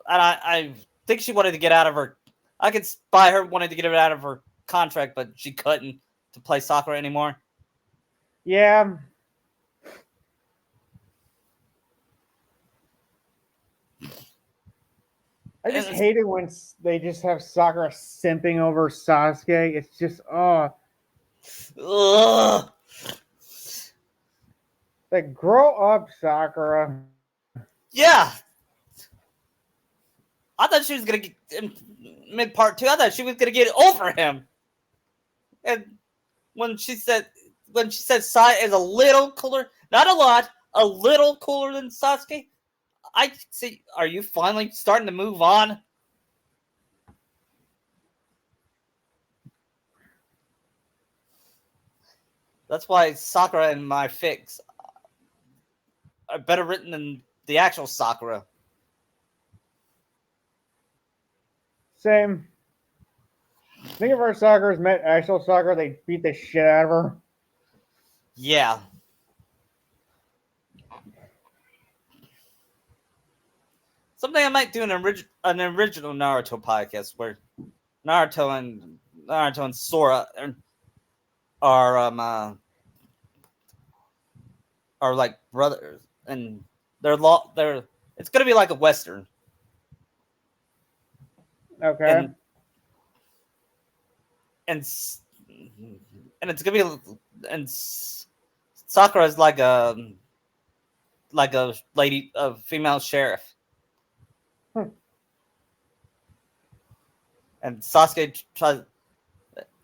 I think she wanted to get out of her. I could buy her wanting to get it out of her contract, but she couldn't to play Sakura anymore. Yeah. I just And hate it when they just have Sakura simping over Sasuke. It's just, ugh. like, grow up, Sakura. Yeah, I thought she was gonna get in mid part two. I thought she was gonna get over him, and when she said Sai is a little cooler, not a lot, a little cooler than Sasuke. I see. Are you finally starting to move on? That's why Sakura and my fix are better written than the actual Sakura. Same. Think if our Sakura's met actual Sakura, they beat the shit out of her. Yeah. Someday I might do an original Naruto podcast where Naruto and Sora are are like brothers, and they're it's gonna be like a western, Okay. and and and it's gonna be and Sakura is like a lady, a female sheriff, Hmm. and Sasuke tries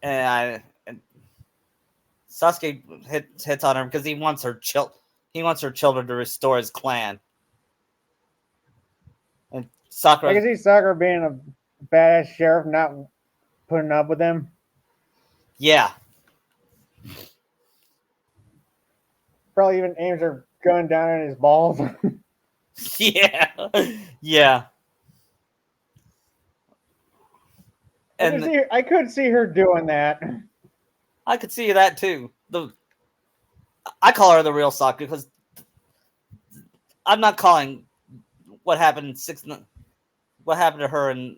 and Sasuke hits on her because he wants her children to restore his clan, and I Sakura, can see Sakura being a badass sheriff, not putting up with him. yeah, Probably even aims her gun down at his balls. yeah, yeah, and I could see her doing that. I could see that too. I call her the real Sakura because I'm not calling what happened what happened to her in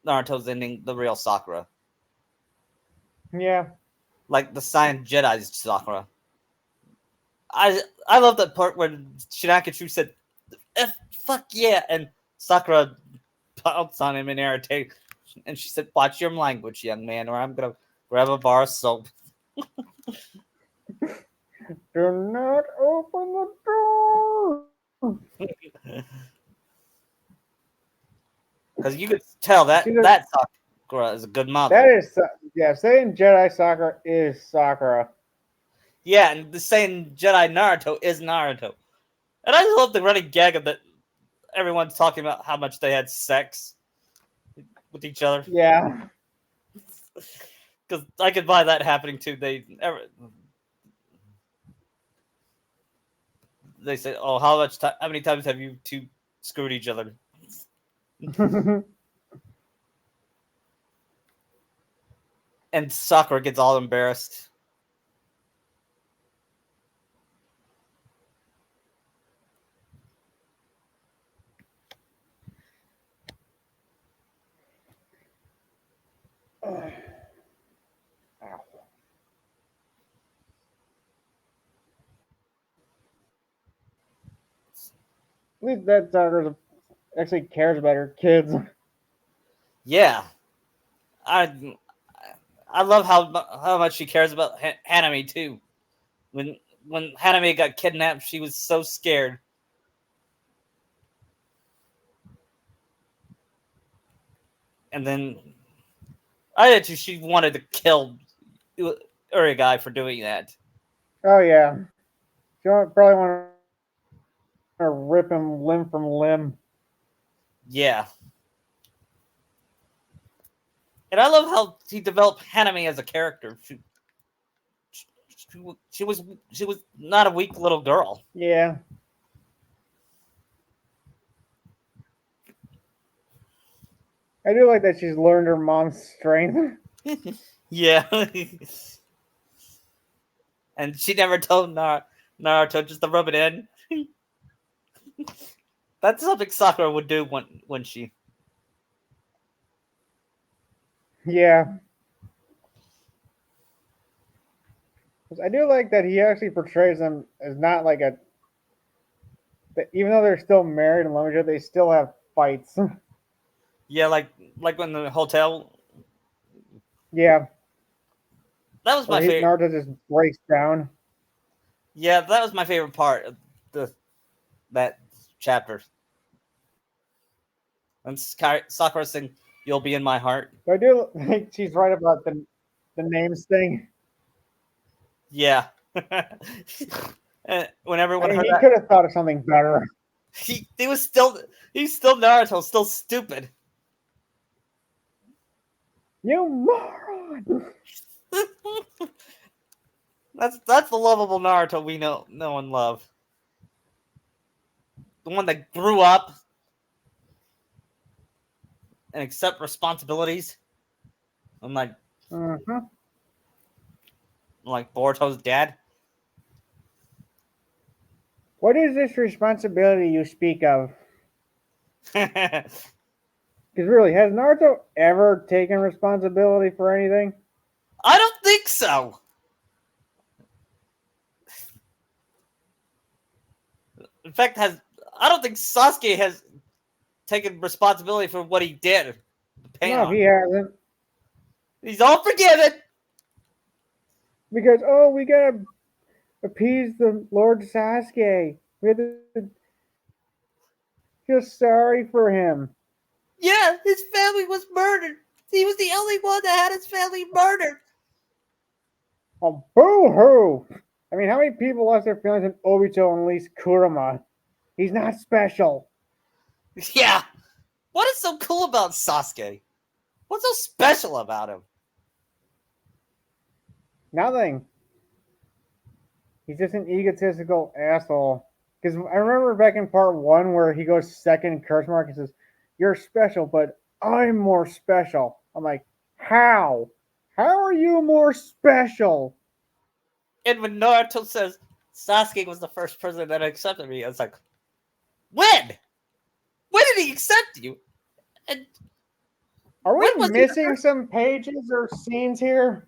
Naruto's ending the real Sakura, Yeah. like the Saiyan Jedi's Sakura. I love that part when Shinakachu said, fuck yeah," and Sakura pounced on him in irritation, and she said, "Watch your language, young man, or I'm gonna grab a bar of soap." Do not open the door. Because you could tell See, that Sakura is a good that mother. is, yeah, saying Jedi Sakura is Sakura. Yeah, and the saying Jedi Naruto is Naruto. And I love the running gag of that everyone's talking about how much they had sex with each other. Yeah. Because I could buy that happening too. They say, "Oh, how many times have you two screwed each other?" And Sakura gets all embarrassed. At least that daughter actually cares about her kids. Yeah, I I love how much she cares about Hanami too. When when Hanami got kidnapped, she was so scared, and then I bet you she wanted to kill Urigai for doing that. Oh yeah, she probably want to rip him limb from limb. Yeah, and I love how he developed Hanami as a character. She was she was not a weak little girl. Yeah, I do like that she's learned her mom's strength. Yeah, and she never told Naruto just to rub it in. That's something Sakura would do when she. Yeah, I do like that he actually portrays them as not like a. That even though they're still married and love each other, they still have fights. Yeah, like when the hotel. Yeah, That was my where favorite. Naruto just breaks down. Yeah, that was my favorite part of the that chapter. And Sakura saying, "You'll be in my heart." But I do think she's right about the names thing. Yeah. And when I everyone mean, heard he that, could have thought of something better. he was still he's still Naruto, still stupid. You moron! That's the lovable Naruto we know and love. The one that grew up and accept responsibilities, unlike Uh-huh. like Boruto's dad. What is this responsibility you speak of? I Because really, has Naruto ever taken responsibility for anything? don't think so. In fact, has I don't think Sasuke has taken responsibility for what he did. The pain No, on. he hasn't. He's all forgiven. Because oh, we gotta appease the Lord Sasuke. We have to feel sorry for him. Yeah, his family was murdered. He was the only one that had his family murdered. Oh, boo hoo! I mean, how many people lost their feelings in Obito and at least Kurama? He's not special. Yeah. What is so cool about Sasuke? What's so special about him? Nothing. He's just an egotistical asshole. Because I remember back in part one where he goes second in curse mark and says, "You're special, but I'm more special." I'm like, how? How are you more special? And when Naruto says Sasuke was the first person that accepted me, I was like, when? When did he accept you? And Are when we was he the missing first? some pages or scenes here?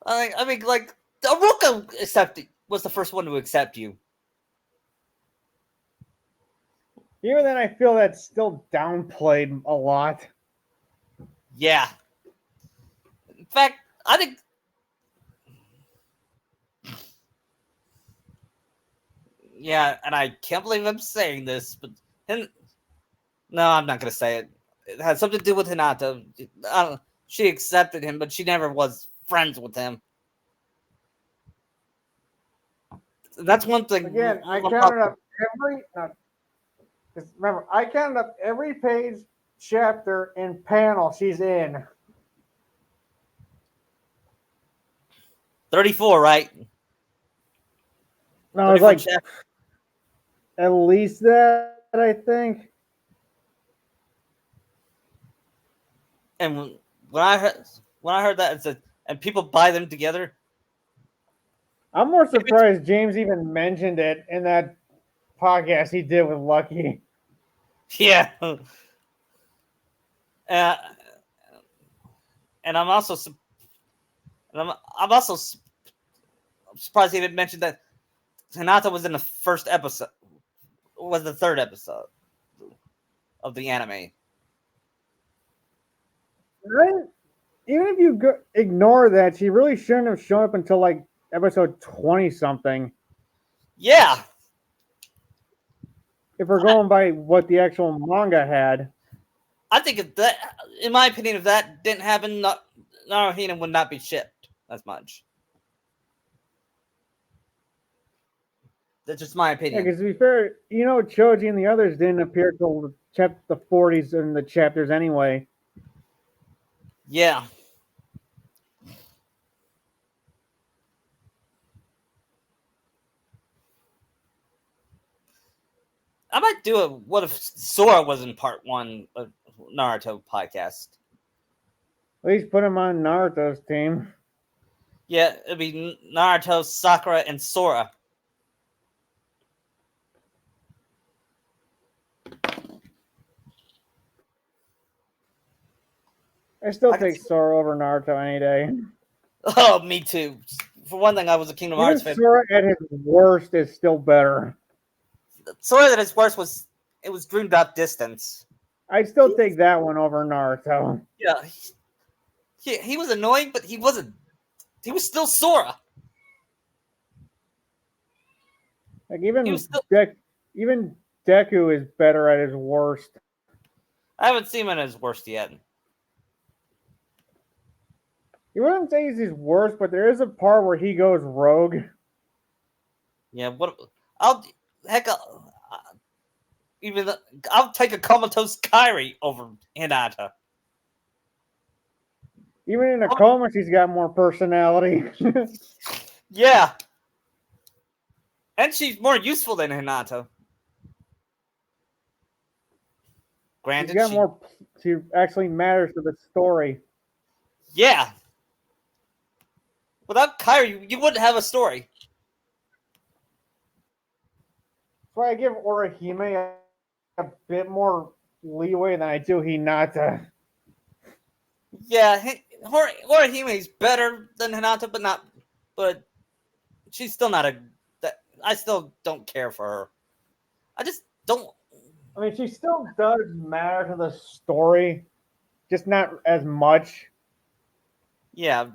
I mean, like Aruka accepted was the first one to accept you. Even then, I feel that's still downplayed a lot. Yeah. In fact, I think. Yeah, and I can't believe I'm saying this, but no, I'm not gonna say it. It had something to do with Hinata. She accepted him, but she never was friends with him. That's one thing. Again, I counted up every. Remember, I counted up every page, chapter, and panel she's in. 34, right? No, it's 34 like chapters. at least that, I think. And when I heard that, it said, and people buy them together. I'm more Maybe it's, surprised James even mentioned it in that podcast he did with Lucky. yeah. Uh, and I'm also surprised he didn't mention that Hinata was in the first episode. Was the third episode of the anime. Right? Even if you ignore that, she really shouldn't have shown up until like episode 20 something. Yeah. If we're going by what the actual manga had. I think if that, in my opinion, if that didn't happen, Naruhina would not be shipped as much. That's just my Yeah, opinion. because to be fair, Choji and the others didn't appear till the 40s in the chapters anyway. Yeah. I might do a what if Sora was in part 1 of Naruto podcast. At least put him on Naruto's team. Yeah, it'd be Naruto, Sakura, and Sora. I still take Sora over Naruto any day. Oh, me too. For one thing, I was a Kingdom Hearts fan. Sora at his worst is still better. Sora at his worst was Dreamed Up Distance. I'd still take that one over Naruto. Yeah, he was annoying, but he wasn't. He was still Sora. Like even Deku is better at his worst. I haven't seen him at his worst yet. You wouldn't say he's his worst, but there is a part where he goes rogue. Yeah, I'll take a comatose Kairi over Hinata. Even in a coma, she's got more personality. Yeah. And she's more useful than Hinata. Granted, she actually matters to the story. Yeah. Without Kairi, you wouldn't have a story. That's why I give Orihime a bit more leeway than I do Hinata. Yeah, Orihime is better than Hinata, but she's still not I still don't care for her. I just don't. I mean, she still does matter to the story, just not as much. Yeah.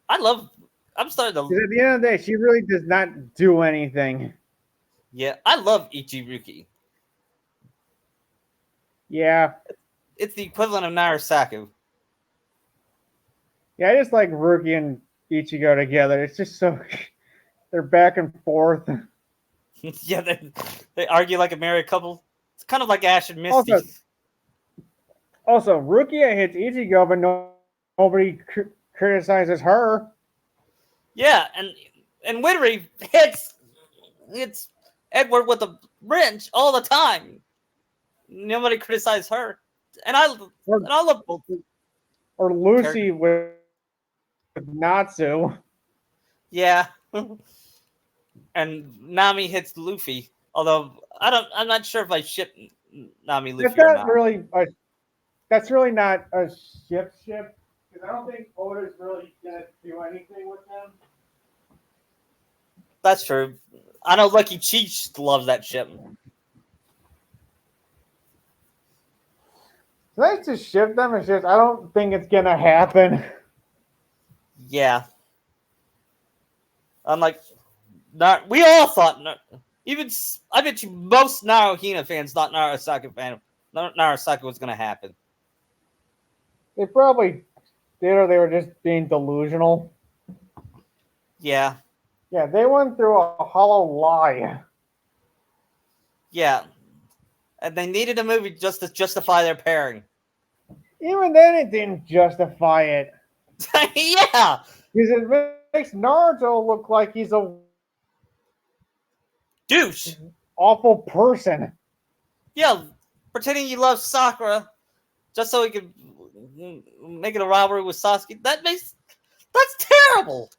I'm starting to. Because at the end of the day, she really does not do anything. Yeah, I love Ichiruki. Yeah. It's the equivalent of Narasaku. Yeah, I just like Ruki and Ichigo together. It's just so they're back and forth. Yeah, they argue like a married couple. It's kind of like Ash and Misty. Also Rukia hits Ichigo, but nobody criticizes her. Yeah, and Winry hits Edward with a wrench all the time. Nobody criticizes her, and I love both. Or Lucy with Natsu. Yeah, and Nami hits Luffy. Although I'm not sure if I ship Nami Luffy or not. That's really not a ship. Because I don't think Oda's really gonna do anything with them. That's true. I know Lucky Cheech loves that ship. It's nice to ship them. It's just I don't think it's gonna happen. Yeah. I'm like, we all thought, even I bet you most Naruhina fans thought Narasaki was gonna happen. They probably did, or they were just being delusional. Yeah. Yeah, they went through a hollow lie. Yeah. And they needed a movie just to justify their pairing. Even then, it didn't justify it. Yeah. Because it makes Naruto look like he's a douche. Awful person. Yeah. Pretending he loves Sakura just so he could make it a rivalry with Sasuke. That's terrible.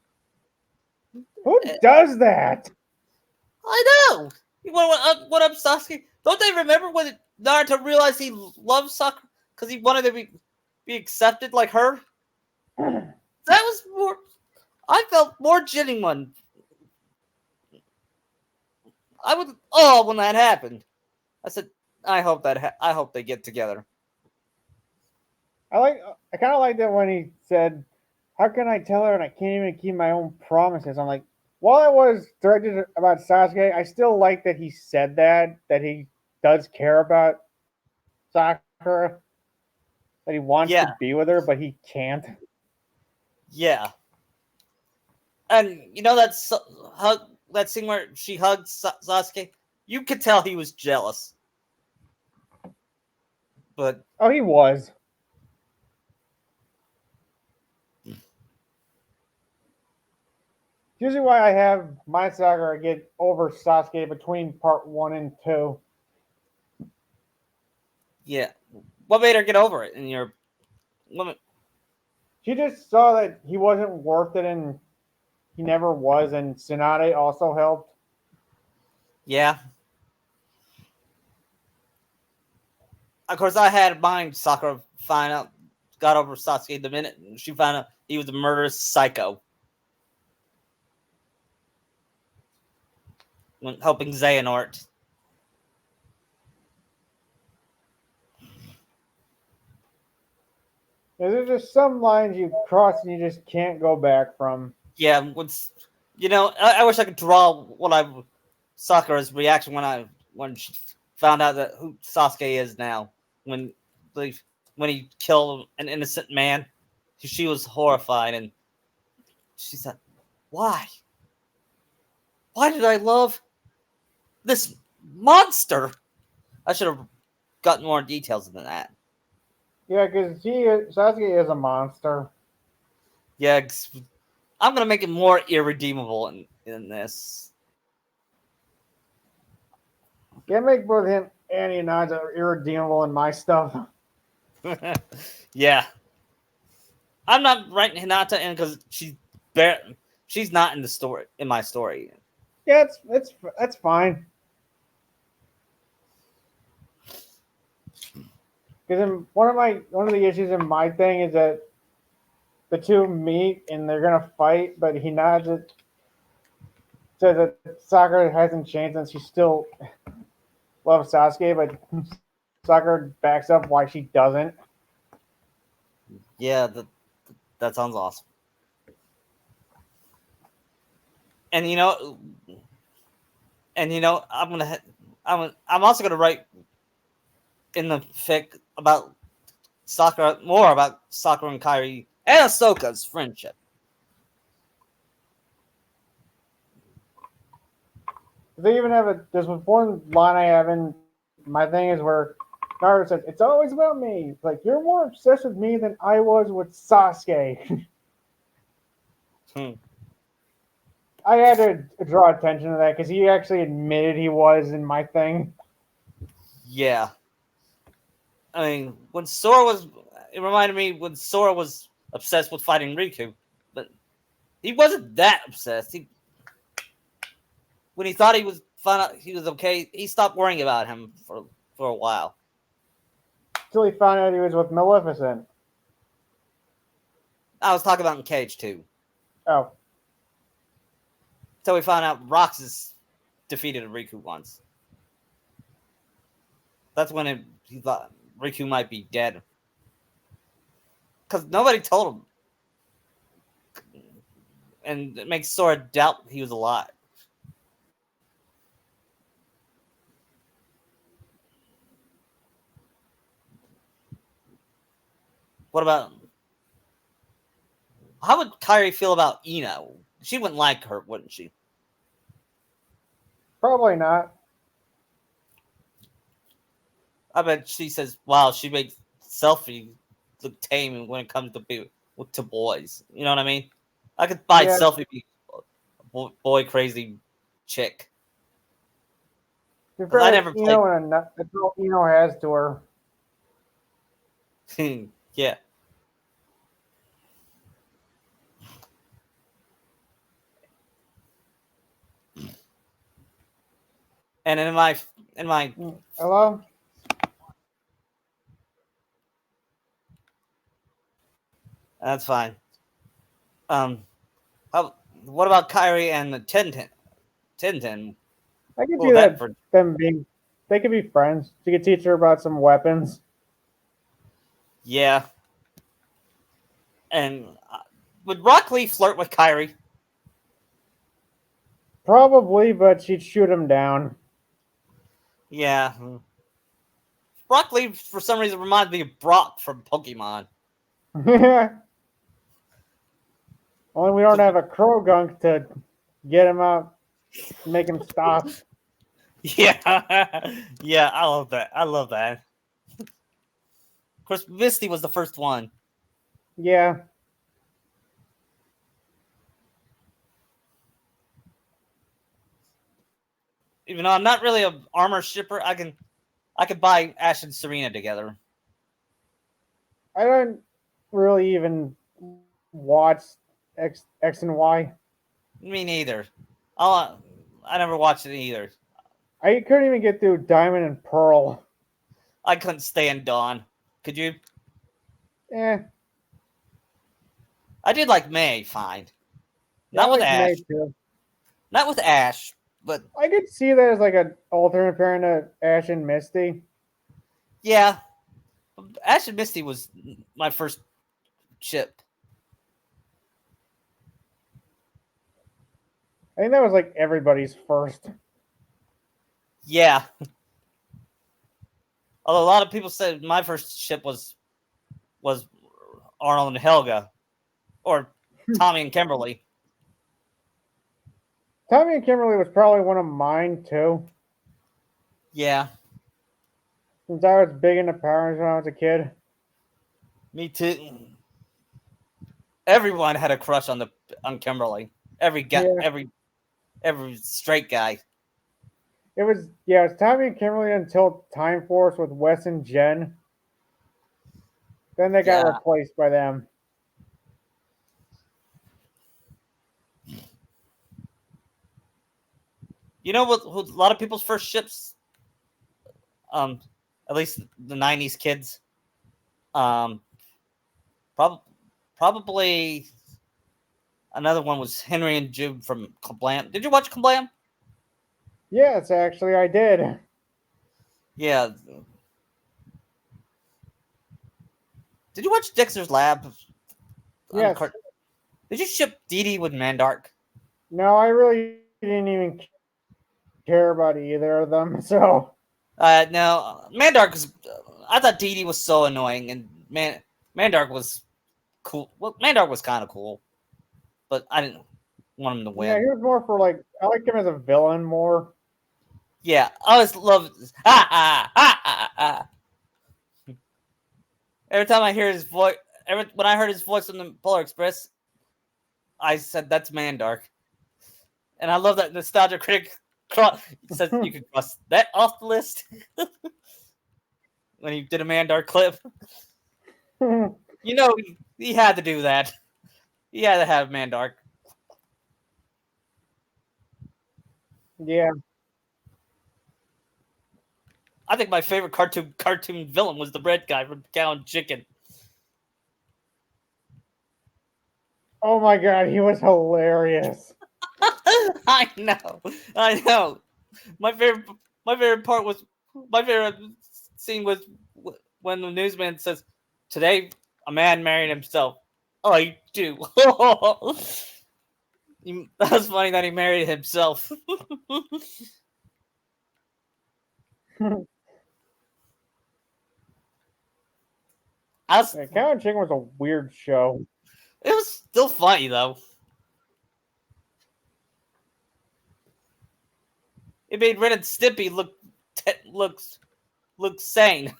Who does that? I know. What up, Sasuke? Don't they remember when Naruto realized he loved Sakura because he wanted to be be accepted like her. That was more. I felt more genuine. I would. Oh, when that happened, I said, I hope I hope they get together. I kind of liked it when he said, "How can I tell her and I can't even keep my own promises?" I'm like, while I was directed about Sasuke, I still like that he said that he does care about Sakura, that he wants to Yeah, be with her, but he can't. yeah. And you know hug that scene where she hugged Sasuke. You could tell he was jealous, but Oh, he was. Usually, why I have my Sakura get over Sasuke between part one and two. yeah. What made her get over it? In your woman? She just saw that he wasn't worth it, and he never was. And Tsunade also helped. Yeah. Of course, I had mine. Sakura got over Sasuke the minute she found out he was a murderous psycho. When helping Xehanort. There's just some lines you cross and you just can't go back from. Yeah, I wish I could draw Sakura's reaction when she found out that who Sasuke is now. When like when he killed an innocent man, she was horrified and she said, "Why? Why did I love this monster?" I should have gotten more details than that. Yeah, because Sasuke is a monster. Yeah, I'm gonna make it more irredeemable in this. Can't make both him and Inaza irredeemable in my stuff. Yeah, I'm not writing Hinata in because she's not in the story in my story. Yeah, that's fine. Because one of the issues in my thing is that the two meet and they're gonna fight, but Hinata says that Sakura hasn't changed and she still loves Sasuke, but Sakura backs up why she doesn't. Yeah, that sounds awesome. And I'm also gonna write in the fic about more about Sakura and Kairi and Ahsoka's friendship. They even have there's one line I have in my thing is where Naruto says, "It's always about me." It's like, you're more obsessed with me than I was with Sasuke. Hmm. I had to draw attention to that because he actually admitted he was in my thing. Yeah, I mean it reminded me when Sora was obsessed with fighting Riku, but he wasn't that obsessed. When he thought he was found out he was okay, he stopped worrying about him for a while. Till he found out he was with Maleficent. I was talking about in KH2. Oh, So we found out Roxas defeated Riku once. That's when he thought Riku might be dead. Because nobody told him. And it makes Sora doubt he was alive. What about... How would Kairi feel about Ino? She wouldn't like her, wouldn't she? probably not. I bet she says, wow, she makes Selfie look tame when it comes to boys. You know what I mean? I could buy Yeah, Selfie be boy crazy chick. to be Because I fair, never played... that's all Eno has to her. Yeah. And in my Hello? That's fine. Um, what about Kyrie and the Tintin? Tintin. I could Well, see that that for them being, they could be friends. She could teach her about some weapons. yeah. And would Rock Lee flirt with Kyrie? Probably, but she'd shoot him down. Yeah. Rock Lee, for some reason, reminds me of Brock from Pokemon. Only we don't have a crow gunk to get him out, make him stop. Yeah, yeah, I love that. I love that. Of course, Misty was the first one. Yeah, Even though I'm not really a armor shipper, I could buy Ash and Serena together. I don't really even watch X and Y. Me neither. I never watched it either. I couldn't even get through Diamond and Pearl. I couldn't stand Dawn. Could you? Eh, I did like May, fine. yeah, I Not with like May Ash. too. Not with Ash, but I could see that as like an alternate parent to Ash and Misty. yeah. Ash and Misty was my first ship. I think that was like everybody's first. Yeah. Although a lot of people said my first ship was Arnold and Helga, or Tommy and Kimberly. Tommy and Kimberly was probably one of mine too, Yeah, since I was big into Power Rangers when I was a kid. me too. Everyone had a crush on Kimberly. Every guy, Yeah, every straight guy. it was Tommy and Kimberly until Time Force with Wes and Jen. Then they got Yeah, replaced by them. you know what? Who, a lot of people's first ships, um, at least the '90s kids, um, probably another one was Henry and Jude from Kablam. Did you watch Kablam? Yes, actually, I did. Yeah. Did you watch Dexter's Lab? On Yes. Did you ship Dee Dee with Mandark? No, I really didn't even care about either of them. So No, Mandark was. I thought Dee Dee was so annoying, and Mandark was cool. Well, Mandark was kind of cool, but I didn't want him to yeah, win. he was more for like I liked him as a villain more. Yeah, I always love. Ha ha ha ha ha. Every time I hear his voice, when I heard his voice on the Polar Express, I said that's Mandark, and I love that nostalgia critic says you could cross that off the list when he did a Mandark clip. You know, he had to do that. He had to have Mandark. Yeah. I think my favorite cartoon villain was the red guy from Cow and Chicken. Oh my god, he was hilarious. I know, I know. My favorite, my favorite part was my favorite scene was when the newsman says, "Today, a man married himself." I do. That was funny that he married himself. I was, Yeah, Cow and Chicken was a weird show. it was still funny though. It made Ren and Stimpy look sane.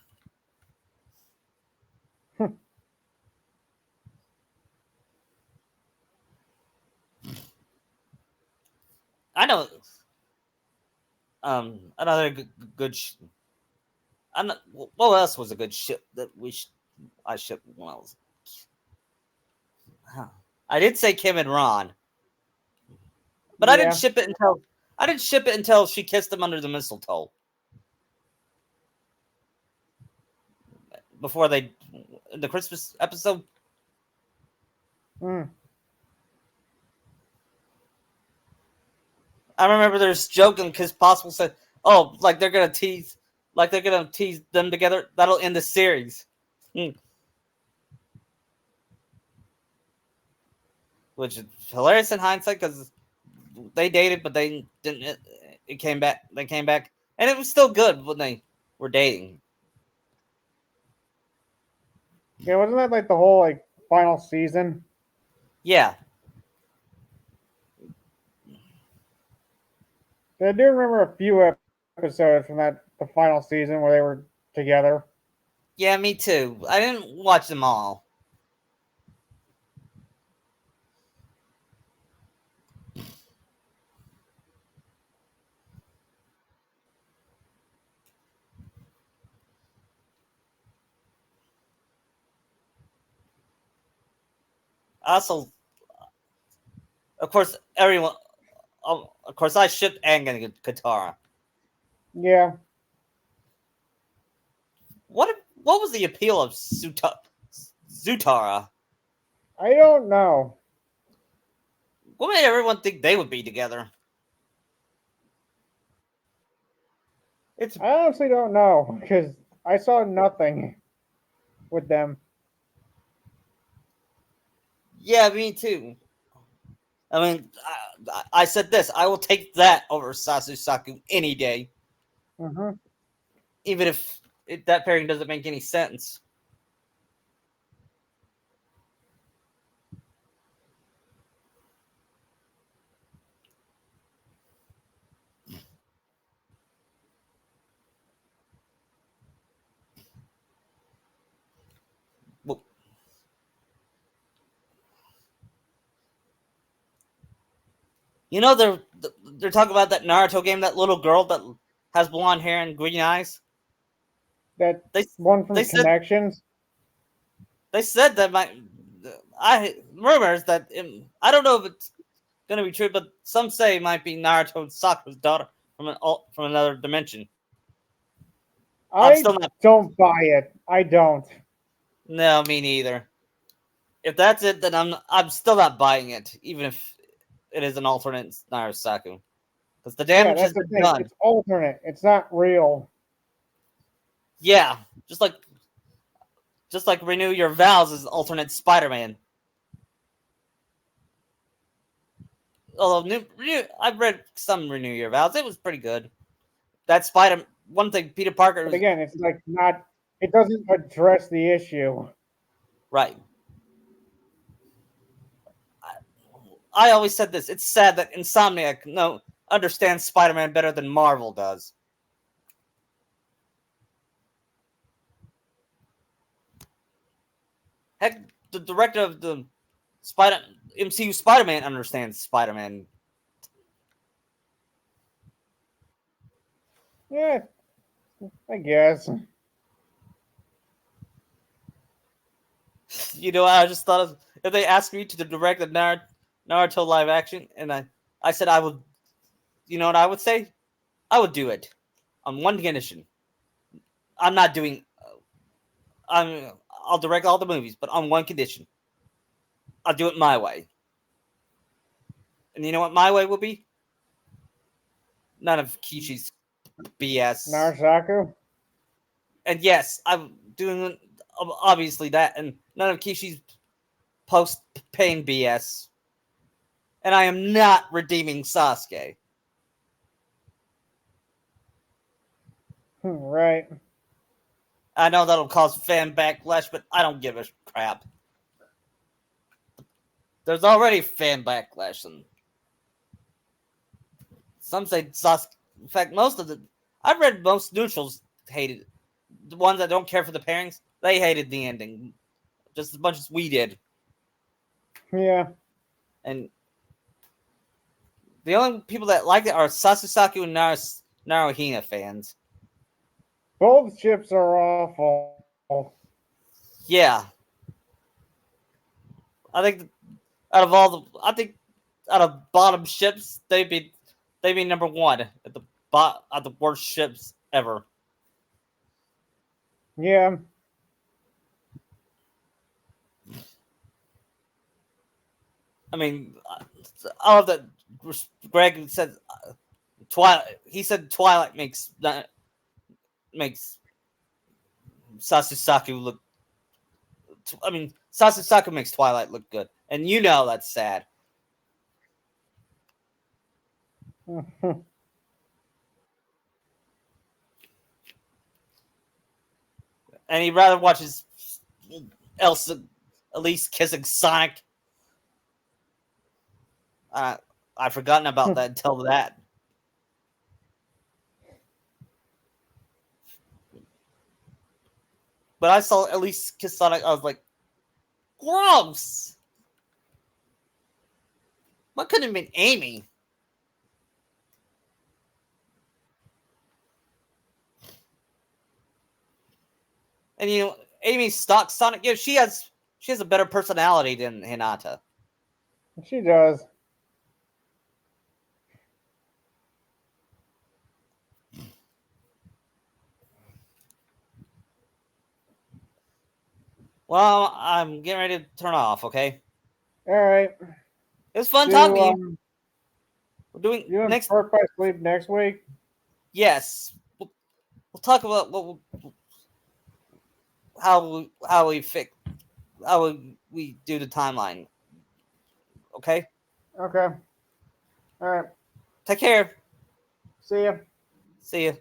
I know. Another good. I'm not, what else was a good ship that I shipped when I was. Huh. I did say Kim and Ron, but Yeah. I didn't ship it until she kissed him under the mistletoe. Before they, the Christmas episode. Mm. I remember there's joking because Possible said, "Oh, like they're gonna tease them together. That'll end the series," Hmm. Which is hilarious in hindsight because they dated, but they didn't. It came back. They came back, and it was still good when they were dating. Yeah, wasn't that like the whole like final season? Yeah, I do remember a few episodes from that the final season where they were together. yeah, me too. I didn't watch them all. Also, of course, everyone. Of course, I shipped Aang and Katara. Yeah, What was the appeal of Zutara? I don't know. What made everyone think they would be together? It's I honestly don't know because I saw nothing with them. Yeah, me too. I mean, I said this. I will take that over Sasusaku any day, Hmm. even if that pairing doesn't make any sense. Well, you know they're talking about that Naruto game. That little girl that has blonde hair and green eyes. That They one they from said Connections. they said that my I rumors that I don't know if it's gonna be true, but some say it might be Naruto and Sakura's daughter from another dimension. I'm I still not. don't buy it. I don't. No, me neither. If that's it, then I'm still not buying it, even if it is an alternate Narusaku, because the Yeah, damage that's has the been thing. done. It's alternate. It's not real. Yeah, just like Renew Your Vows is alternate Spider-Man. Although I've read some Renew Your Vows, it was pretty good. That Spider one thing Peter Parker But was again, it's like not. It doesn't address the issue. right. I always said this. It's sad that Insomniac no understands Spider-Man better than Marvel does. Heck, the director of the Spider MCU Spider-Man understands Spider-Man. Yeah, I guess. You know, I just thought of if they asked me to direct the Naruto live action, and I said I would. You know what I would say? I would do it on one condition. I'm not doing. I'll direct all the movies, but on one condition. I'll do it my way. And you know what my way will be? None of Kishi's BS. Narasaku. And yes, I'm doing obviously that, and none of Kishi's post pain BS. And I am not redeeming Sasuke. Right. I know that'll cause fan backlash, but I don't give a crap. There's already fan backlash, and some say Sasuke. In fact, most of the I've read most neutrals hated the ones that don't care for the pairings. They hated the ending just as much as we did, Yeah. and the only people that like it are Sasusaku and Naruhina fans. Both ships are awful. Yeah, I think out of all I think out of bottom ships, they'd be number one at at the worst ships ever. Yeah. I mean, all of that. Greg said Twilight. He said Twilight makes Sasusaku look. I mean, Sasusaku makes Twilight look good, and you know that's sad. And he'd rather watch his Elsa Elise kissing Sonic. I've forgotten about that until that. But I saw Elise kiss Sonic. I was like, gross. What could have been Amy? And you know, Amy stalks Sonic. Yeah, she has a better personality than Hinata. She does. Well, I'm getting ready to turn off. Okay. All right. It was fun talking to you. We're doing You and next. Pork by Sleep next week. Yes, we'll talk about how we do the timeline. Okay. Okay. All right. Take care. See ya. See ya.